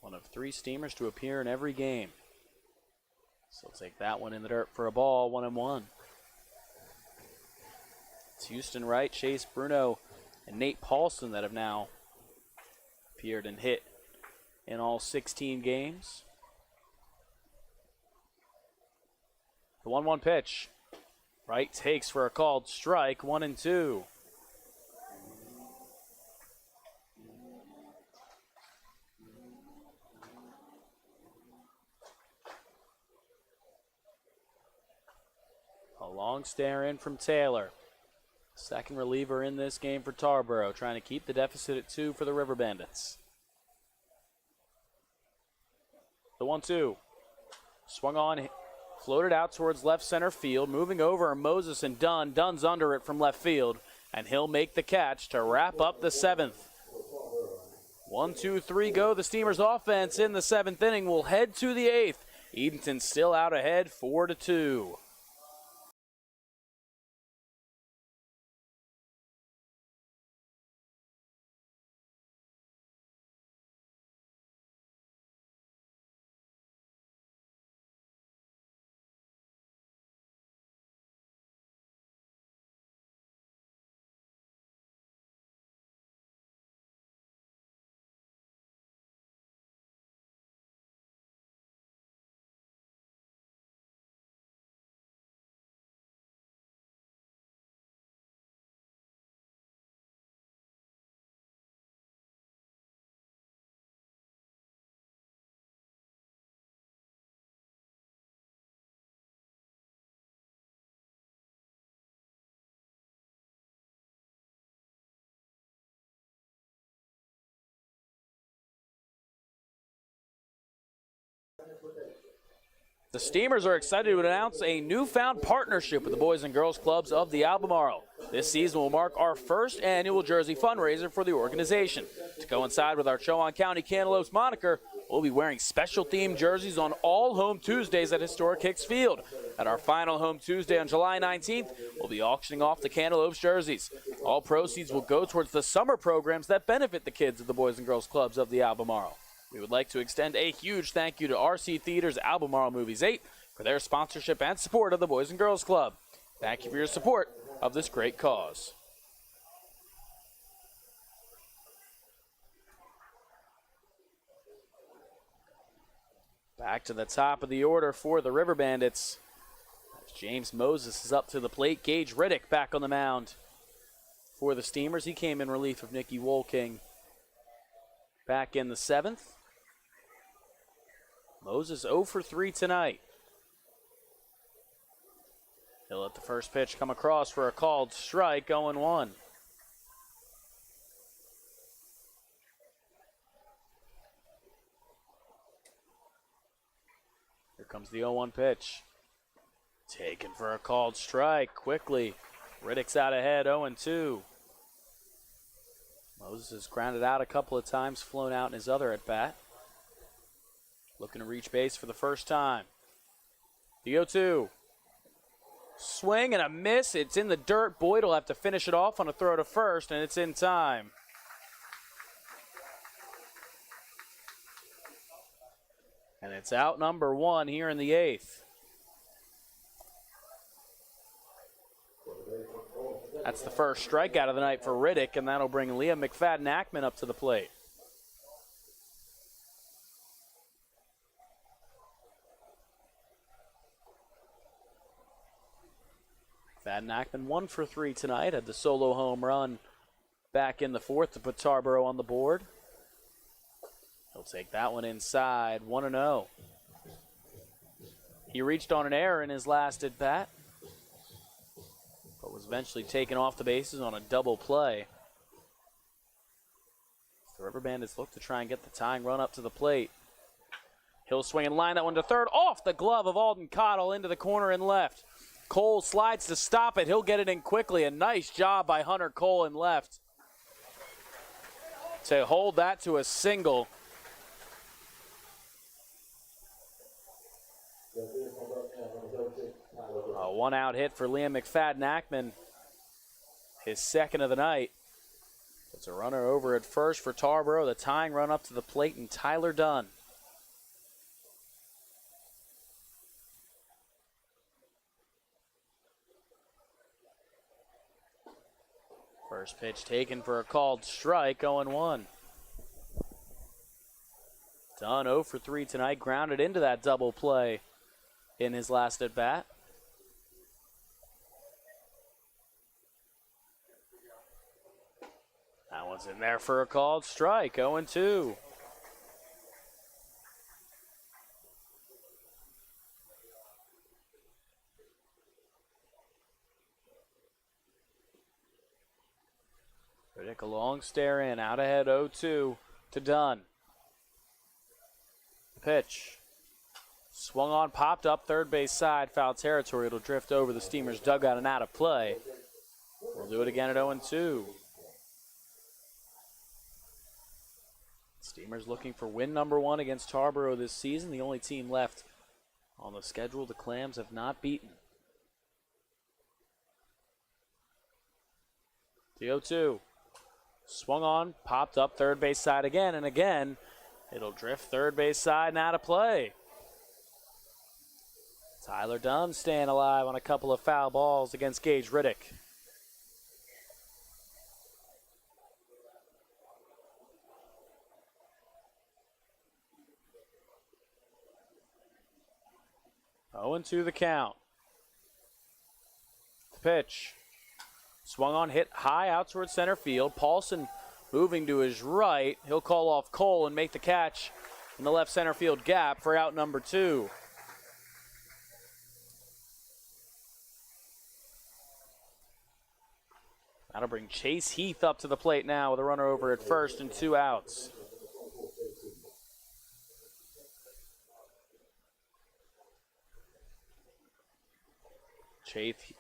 One of 3 Steamers to appear in every game. So we'll take that one in the dirt for a ball, 1-1. It's Houston Wright, Chase Bruno, and Nate Paulson that have now appeared and hit in all 16 games. The 1-1 pitch. Wright takes for a called strike, 1-2. A long stare in from Taylor. Second reliever in this game for Tarboro, trying to keep the deficit at 2 for the River Bandits. The 1-2. Swung on, Floated out towards left center field. Moving over are Moses and Dunn. Dunn's under it from left field, and he'll make the catch to wrap up the seventh. 1, 2, 3 go. The Steamers offense in the seventh inning will head to the eighth. Edenton still out ahead 4-2. The Steamers are excited to announce a newfound partnership with the Boys and Girls Clubs of the Albemarle. This season will mark our first annual jersey fundraiser for the organization. To coincide with our Chowan County Cantaloupes moniker, we'll be wearing special themed jerseys on all home Tuesdays at Historic Hicks Field. At our final home Tuesday on July 19th, we'll be auctioning off the Cantaloupes jerseys. All proceeds will go towards the summer programs that benefit the kids of the Boys and Girls Clubs of the Albemarle. We would like to extend a huge thank you to RC Theater's Albemarle Movies 8 for their sponsorship and support of the Boys and Girls Club. Thank you for your support of this great cause. Back to the top of the order for the River Bandits. James Moses is up to the plate. Gage Riddick back on the mound for the Steamers. He came in relief of Nicky Wolking back in the seventh. Moses 0 for 3 tonight. He'll let the first pitch come across for a called strike, 0-1. Here comes the 0-1 pitch. Taken for a called strike quickly. Riddick's out ahead, 0-2. Moses has grounded out a couple of times, flown out in his other at-bat. Looking to reach base for the first time. The 0-2. Swing and a miss. It's in the dirt. Boyd will have to finish it off on a throw to first, and it's in time. And it's out number one here in the eighth. That's the first strikeout of the night for Riddick, and that'll bring Liam McFadden-Ackman up to the plate. McFadden-Ackman 1 for 3 tonight, had the solo home run back in the fourth to put Tarboro on the board. He'll take that one inside, 1-0. He reached on an error in his last at-bat, but was eventually taken off the bases on a double play. The River Bandits look to try and get the tying run up to the plate. He'll swing and line that one to third, off the glove of Alden Cottle into the corner and left. Cole slides to stop it. He'll get it in quickly. A nice job by Hunter Cole in left to hold that to a single. A one-out hit for Liam McFadden-Ackman, his second of the night. Puts a runner over at first for Tarboro. The tying run up to the plate, and Tyler Dunn. First pitch taken for a called strike, 0-1. Dunn 0 for 3 tonight, grounded into that double play in his last at-bat. That one's in there for a called strike, 0-2. Riddick a long stare in, out ahead 0-2 to Dunn. Pitch. Swung on, popped up, third base side, foul territory. It'll drift over the Steamers' dugout and out of play. We'll do it again at 0-2. Steamers looking for win number 1 against Tarboro this season. The only team left on the schedule the Clams have not beaten. The 0-2. Swung on, popped up, third base side again, and again, it'll drift third base side and out of play. Tyler Dunn staying alive on a couple of foul balls against Gage Riddick. Oh, 0-2 the count. The pitch. Swung on, hit high out towards center field. Paulson moving to his right. He'll call off Cole and make the catch in the left center field gap for out number 2. That'll bring Chase Heath up to the plate now with a runner over at first and 2 outs.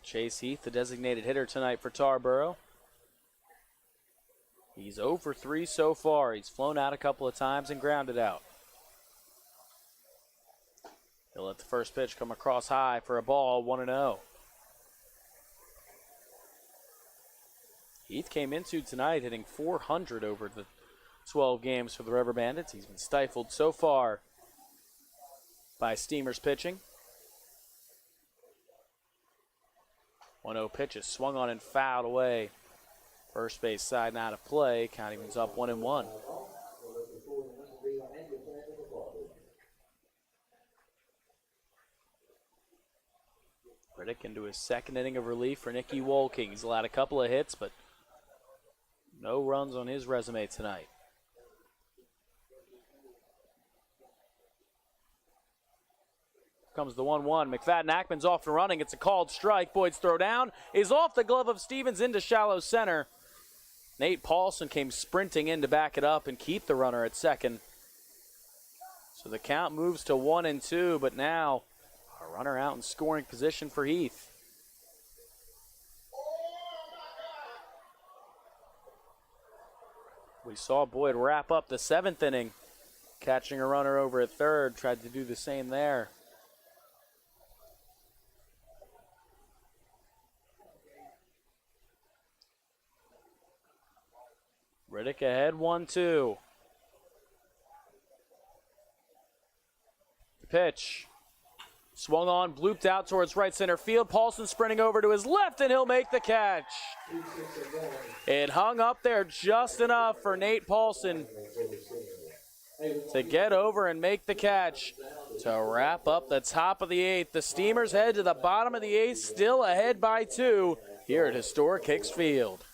Chase Heath, the designated hitter tonight for Tarboro. He's 0 for 3 so far. He's flown out a couple of times and grounded out. He'll let the first pitch come across high for a ball, 1-0. Heath came into tonight hitting .400 over the 12 games for the River Bandits. He's been stifled so far by Steamers pitching. 1-0 pitch is swung on and fouled away. First base side and out of play. Count evens up 1-1. Riddick into his second inning of relief for Nicky Wolking. He's allowed a couple of hits, but no runs on his resume tonight. Comes the 1-1. McFadden-Ackman's off and running. It's a called strike. Boyd's throw down is off the glove of Stevens into shallow center. Nate Paulson came sprinting in to back it up and keep the runner at second. So the count moves to 1-2, but now a runner out in scoring position for Heath. We saw Boyd wrap up the 7th inning, catching a runner over at third. Tried to do the same there. Riddick ahead, 1-2. The pitch. Swung on, blooped out towards right center field. Paulson sprinting over to his left, and he'll make the catch. It hung up there just enough for Nate Paulson to get over and make the catch to wrap up the top of the 8th. The Steamers head to the bottom of the 8th, still ahead by 2 here at historic Hicks Field.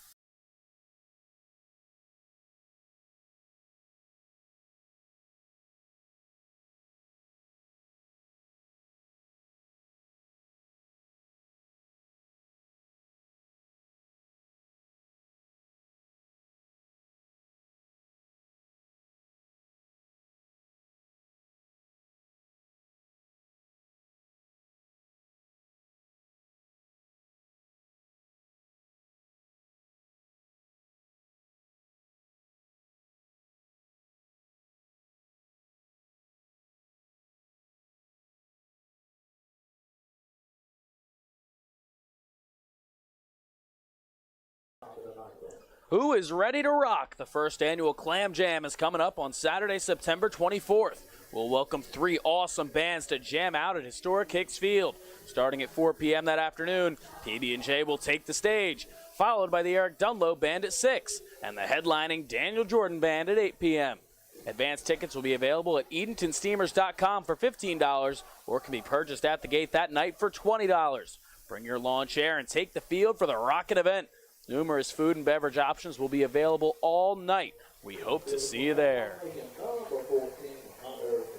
Who is ready to rock? The first annual Clam Jam is coming up on Saturday, September 24th. We'll welcome 3 awesome bands to jam out at historic Hicks Field. Starting at 4 p.m. that afternoon, PB&J will take the stage, followed by the Eric Dunlow Band at 6, and the headlining Daniel Jordan Band at 8 p.m. Advance tickets will be available at EdentonSteamers.com for $15 or can be purchased at the gate that night for $20. Bring your lawn chair and take the field for the rockin' event. Numerous food and beverage options will be available all night. We hope to see you there.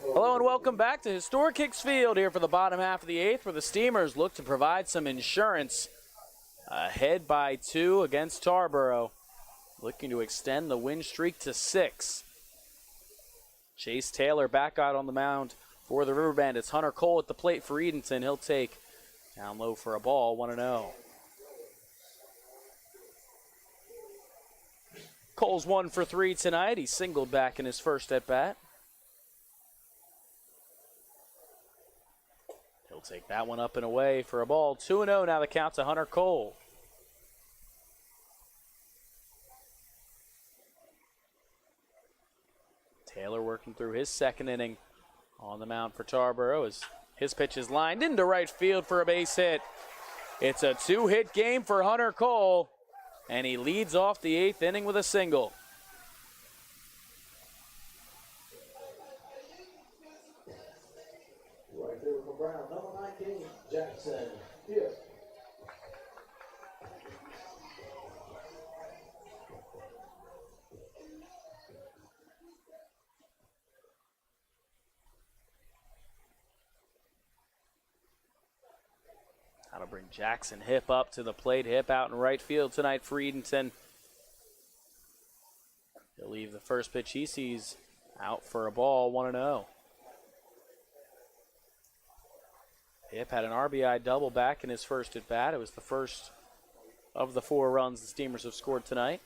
Hello and welcome back to historic Hicks Field here for the bottom half of the 8th, where the Steamers look to provide some insurance. Ahead by 2 against Tarboro, looking to extend the win streak to 6. Chase Taylor back out on the mound For the River Bandits, Hunter Cole at the plate for Edenton. He'll take down low for a ball, 1-0. Cole's 1 for 3 tonight. He singled back in his first at bat. He'll take that one up and away for a ball. 2-0 now the count to Hunter Cole. Taylor working through his second inning on the mound for Tarboro as his pitch is lined into right field for a base hit. It's a 2-hit game for Hunter Cole, and he leads off the 8th inning with a single. Right there from Brown, number 19, Jackson. Here. That'll bring Jackson Hip up to the plate. Hip out in right field tonight for Edenton. He'll leave the first pitch he sees out for a ball, 1-0. Hip had an RBI double back in his first at bat. It was the first of the 4 runs the Steamers have scored tonight.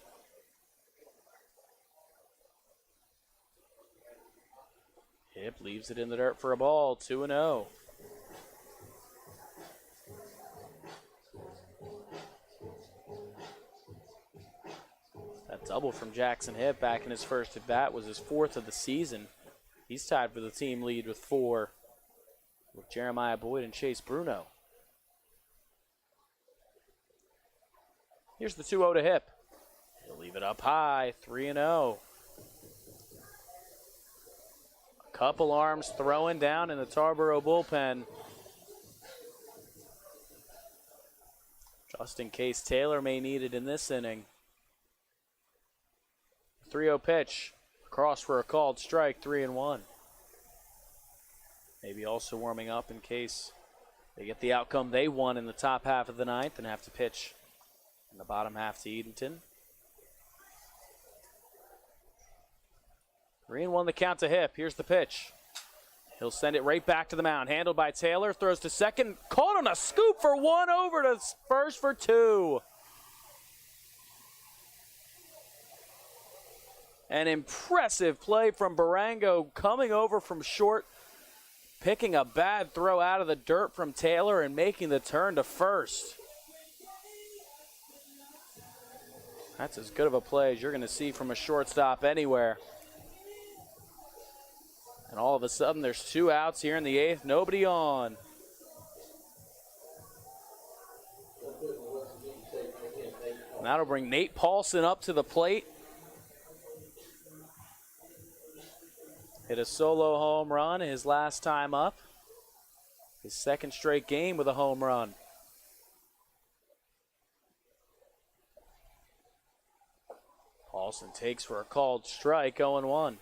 Hip leaves it in the dirt for a ball, 2-0. That double from Jackson Hip back in his first at bat was his 4th of the season. He's tied for the team lead with 4 with Jeremiah Boyd and Chase Bruno. Here's the 2-0 to Hip. He'll leave it up high, 3-0. A couple arms throwing down in the Tarboro bullpen. Just in case Taylor may need it in this inning. 3-0 pitch, across for a called strike, 3-1. Maybe also warming up in case they get the outcome they want in the top half of the 9th and have to pitch in the bottom half to Edenton. 3-1 the count to Hip. Here's the pitch. He'll send it right back to the mound. Handled by Taylor, throws to second, caught on a scoop for 1, over to first for 2. An impressive play from Barango coming over from short, picking a bad throw out of the dirt from Taylor and making the turn to first. That's as good of a play as you're going to see from a shortstop anywhere. And all of a sudden, there's 2 outs here in the 8th, nobody on. And that'll bring Nate Paulson up to the plate. Hit a solo home run his last time up. His 2nd straight game with a home run. Paulson takes for a called strike, 0-1.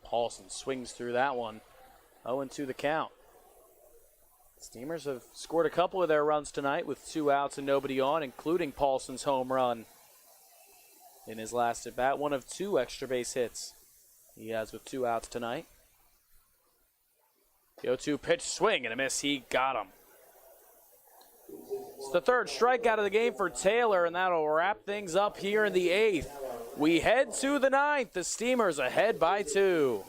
Paulson swings through that one. 0-2 the count. Steamers have scored a couple of their runs tonight with 2 outs and nobody on, including Paulson's home run in his last at bat. 1 of 2 extra base hits he has with 2 outs tonight. The 0-2 pitch, swing and a miss. He got him. It's the 3rd strikeout of the game for Taylor, and that'll wrap things up here in the 8th. We head to the 9th. The Steamers ahead by 2.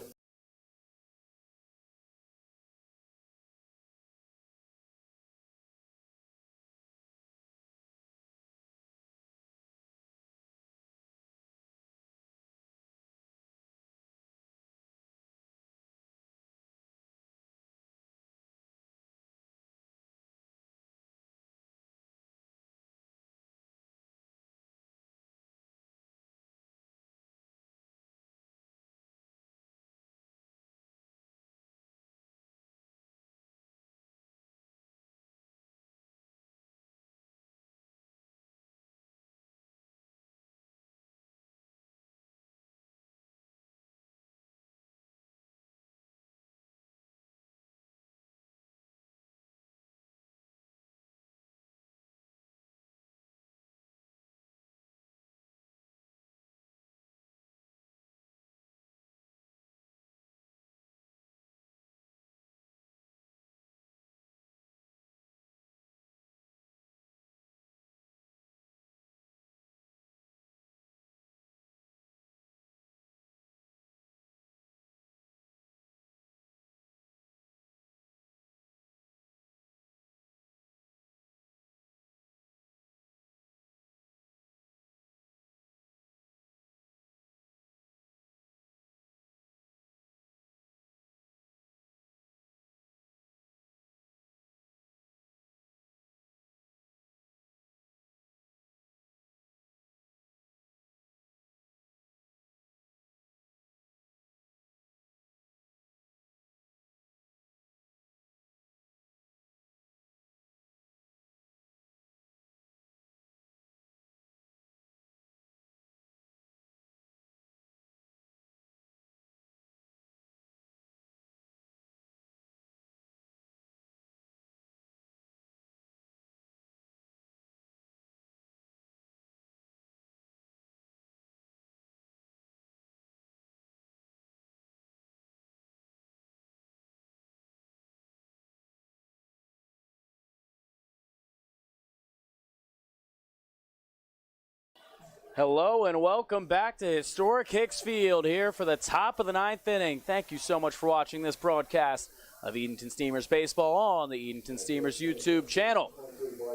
Hello and welcome back to Historic Hicks Field here for the top of the 9th inning. Thank you so much for watching this broadcast of Edenton Steamers baseball on the Edenton Steamers YouTube channel.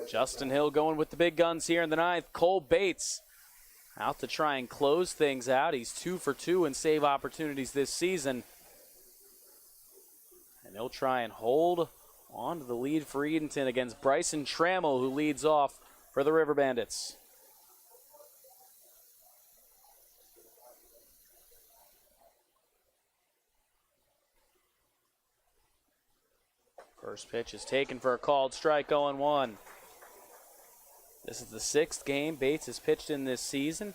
Justin Hill going with the big guns here in the 9th. Cole Bates out to try and close things out. He's 2 for 2 in save opportunities this season. And he'll try and hold on to the lead for Edenton against Bryson Trammell, who leads off for the River Bandits. First pitch is taken for a called strike, 0-1. This is the 6th game Bates has pitched in this season.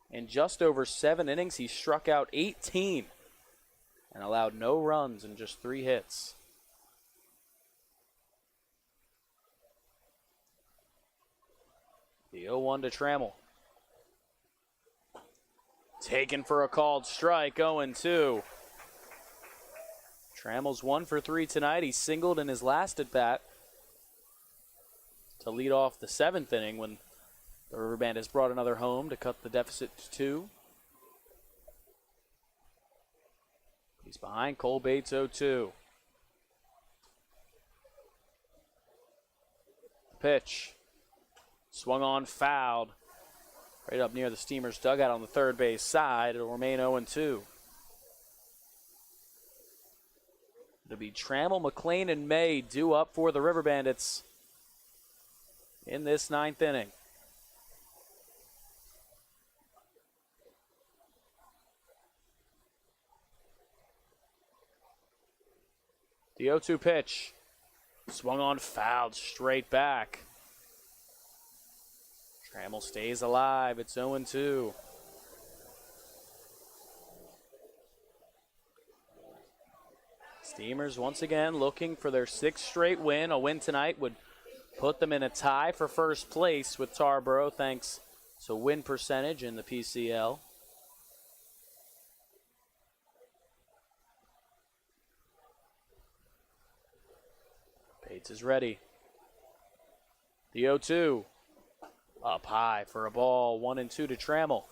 In just over 7 innings, he struck out 18 and allowed no runs and just 3 hits. The 0-1 to Trammell. Taken for a called strike, 0-2. Trammell's 1 for 3 tonight. He singled in his last at-bat to lead off the 7th inning when the River Bandits brought another home to cut the deficit to 2. He's behind Cole Bates, 0-2. The pitch. Swung on, fouled. Right up near the Steamers' dugout on the third base side. It'll remain 0-2. It'll be Trammell, McLean, and May due up for the River Bandits in this 9th inning. The 0-2 pitch. Swung on, fouled, straight back. Trammell stays alive. It's 0-2. Steamers once again looking for their 6th straight win. A win tonight would put them in a tie for first place with Tarboro, thanks to win percentage in the PCL. Bates is ready. The 0-2. Up high for a ball. 1-2 to Trammell.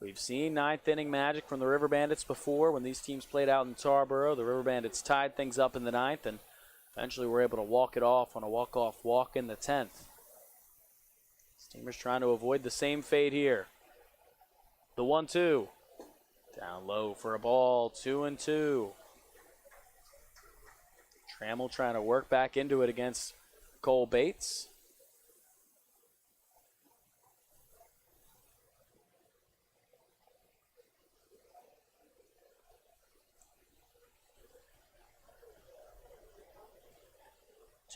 We've seen 9th inning magic from the River Bandits before when these teams played out in Tarboro. The River Bandits tied things up in the 9th and eventually were able to walk it off on a walk-off walk in the 10th. Steamers trying to avoid the same fate here. The 1-2. Down low for a ball. 2-2. Trammell trying to work back into it against Cole Bates.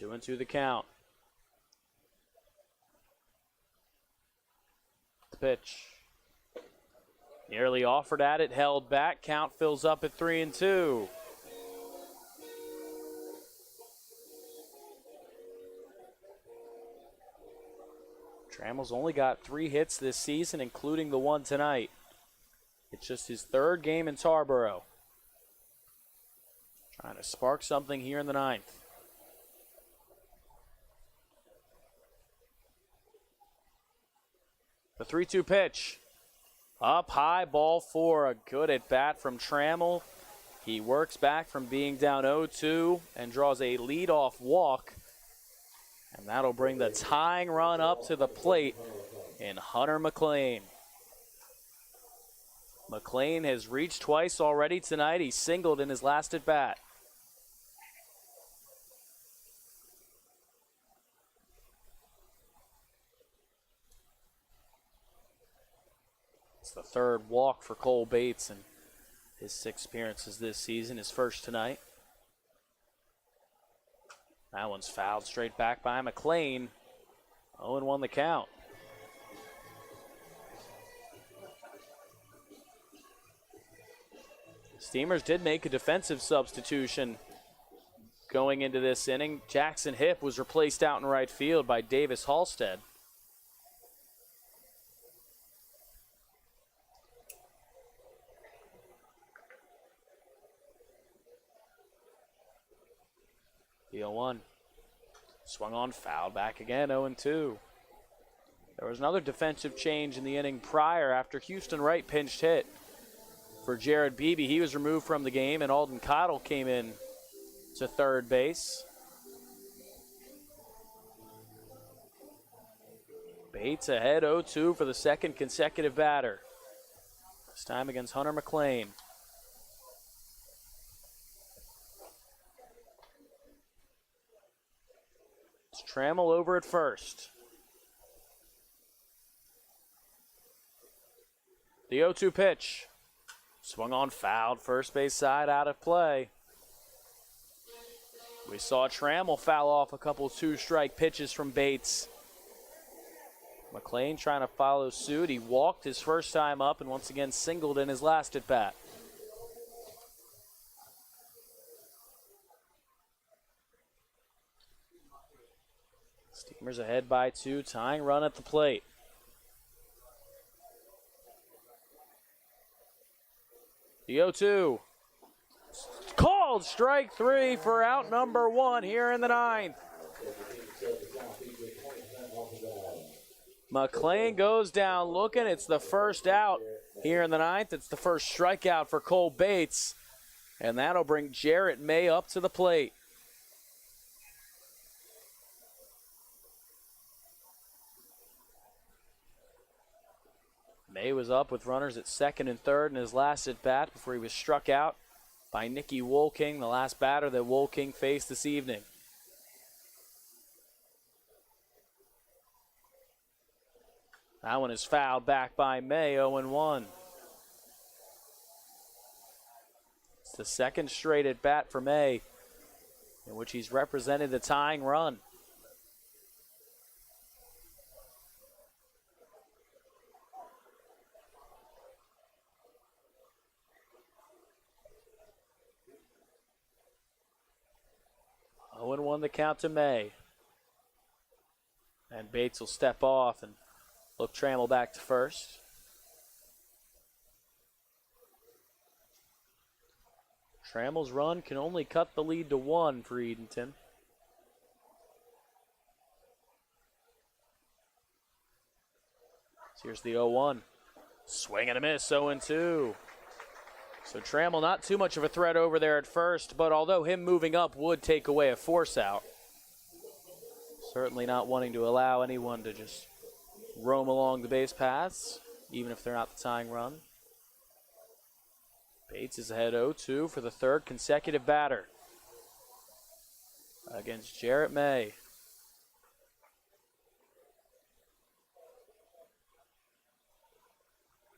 2-2 the count. The pitch. Nearly offered at it, held back. Count fills up at 3-2. Trammell's only got 3 hits this season, including the one tonight. It's just his 3rd game in Tarboro. Trying to spark something here in the 9th. The 3-2 pitch. Up high, ball 4. A good at bat from Trammell. He works back from being down 0-2 and draws a leadoff walk. And that'll bring the tying run up to the plate in Hunter McLean. McLean has reached twice already tonight. He singled in his last at bat. It's the 3rd walk for Cole Bates in his 6 appearances this season, his first tonight. That one's fouled straight back by McLean. 0-1 the count. Steamers did make a defensive substitution going into this inning. Jackson Hipp was replaced out in right field by Davis Halstead. The 0-1. Swung on, foul, back again, 0-2. There was another defensive change in the inning prior after Houston Wright pinched hit for Jared Beebe. He was removed from the game, and Alden Cottle came in to third base. Bates ahead 0-2 for the second consecutive batter. This time against Hunter McLean. It's Trammell over at first. The 0-2 pitch. Swung on, fouled, first base side out of play. We saw Trammell foul off a couple two-strike pitches from Bates. McLean trying to follow suit. He walked his first time up and once again singled in his last at-bat. Steamers ahead by 2, tying run at the plate. The 0-2. Called strike 3 for out number 1 here in the 9th. McLean goes down looking. It's the first out here in the 9th. It's the first strikeout for Cole Bates. And that'll bring Jarrett May up to the plate. May was up with runners at second and third in his last at-bat before he was struck out by Nicky Wolking, the last batter that Wolking faced this evening. That one is fouled back by May, 0-1. It's the second straight at-bat for May in which he's represented the tying run. Won the count to May. And Bates will step off and look Trammell back to first. Trammell's run can only cut the lead to 1 for Edenton. So here's the 0-1. Swing and a miss, 0-2. So Trammell not too much of a threat over there at first, but although him moving up would take away a force out, certainly not wanting to allow anyone to just roam along the base paths, even if they're not the tying run. Bates is ahead 0-2 for the third consecutive batter against Jarrett May.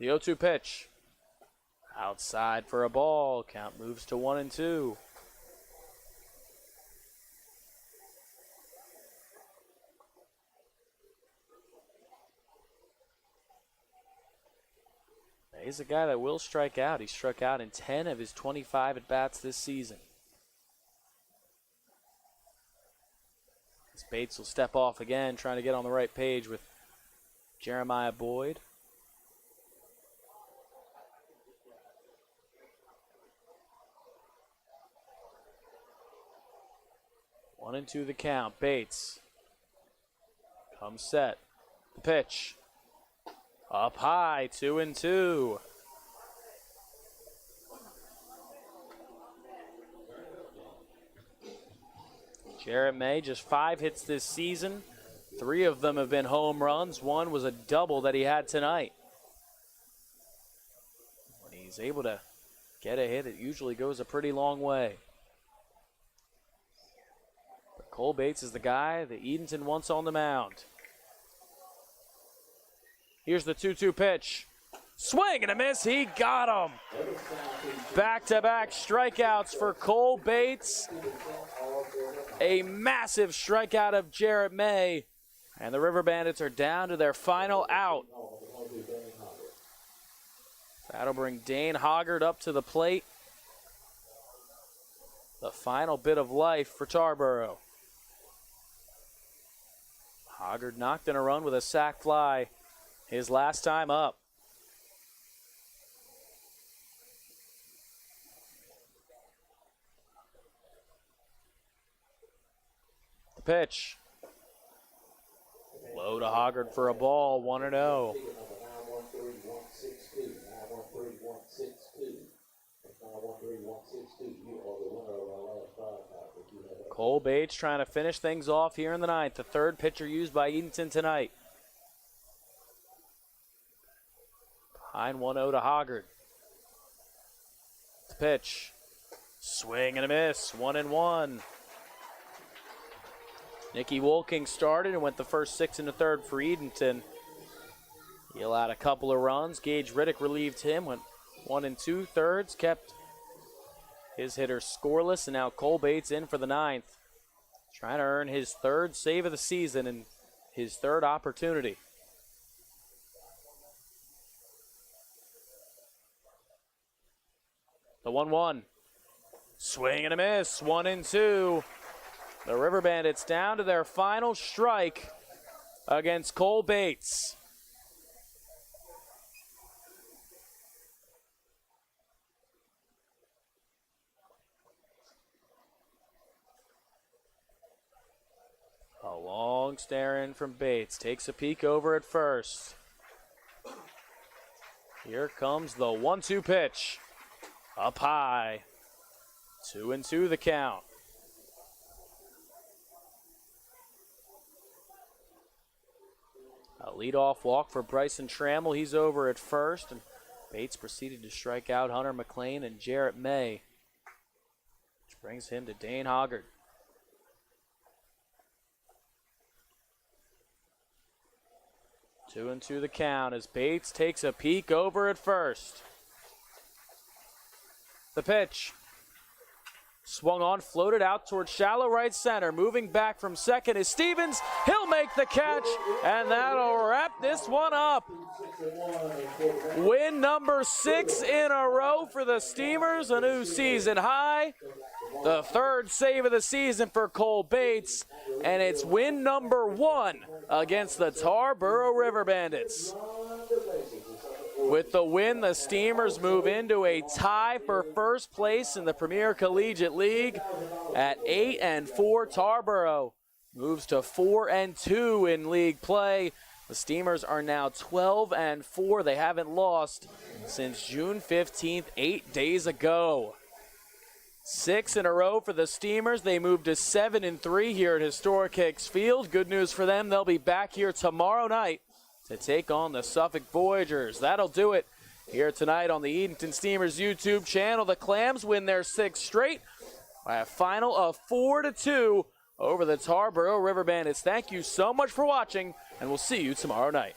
The 0-2 pitch. Outside for a ball. Count moves to 1-2. He's a guy that will strike out. He struck out in 10 of his 25 at-bats this season. As Bates will step off again, trying to get on the right page with Jeremiah Boyd. One and two the count. Bates comes set. The pitch. Up high, 2-2. Jarrett May, just 5 hits this season. 3 of them have been home runs. 1 was a double that he had tonight. When he's able to get a hit, it usually goes a pretty long way. But Cole Bates is the guy that Edenton wants on the mound. Here's the 2-2 pitch. Swing and a miss. He got him. Back-to-back strikeouts for Cole Bates. A massive strikeout of Jarrett May. And the River Bandits are down to their final out. That'll bring Dane Hoggard up to the plate. The final bit of life for Tarboro. Hoggard knocked in a run with a sac fly his last time up. The pitch. Low to Hoggard for a ball, 1-0. Cole Bates trying to finish things off here in the ninth. The third pitcher used by Edenton tonight. Behind 1-0 to Hoggard. The pitch. Swing and a miss. 1-1. Nicky Wolking started and went the first 6 and a third for Edenton. He allowed a couple of runs. Gage Riddick relieved him, went 1 2/3, kept his hitter scoreless, and now Cole Bates in for the ninth. Trying to earn his third save of the season and his third opportunity. The 1-1. Swing and a miss, 1-2. The River Bandits down to their final strike against Cole Bates. A long stare in from Bates. Takes a peek over at first. Here comes the 1-2 pitch. Up high. 2-2 the count. A leadoff walk for Bryson Trammell. He's over at first, and Bates proceeded to strike out Hunter McLean and Jarrett May, which brings him to Dane Hoggard. Two and two the count as Bates takes a peek over at first. The pitch. Swung on, floated out towards shallow right center. Moving back from second is Stevens. He'll make the catch, and that'll wrap this one up. Win number 6 in a row for the Steamers, a new season high. The third save of the season for Cole Bates, and it's win number 1 against the Tarboro River Bandits. With the win, the Steamers move into a tie for first place in the Premier Collegiate League at 8-4. Tarboro moves to 4-2 in league play. The Steamers are now 12-4. They haven't lost since June 15th, 8 days ago. 6 in a row for the Steamers. They move to 7-3 here at Historic Hicks Field. Good news for them. They'll be back here tomorrow night to take on the Suffolk Voyagers. That'll do it here tonight on the Edenton Steamers YouTube channel. The Clams win their 6th straight by a final of 4-2 over the Tarboro River Bandits. Thank you so much for watching, and we'll see you tomorrow night.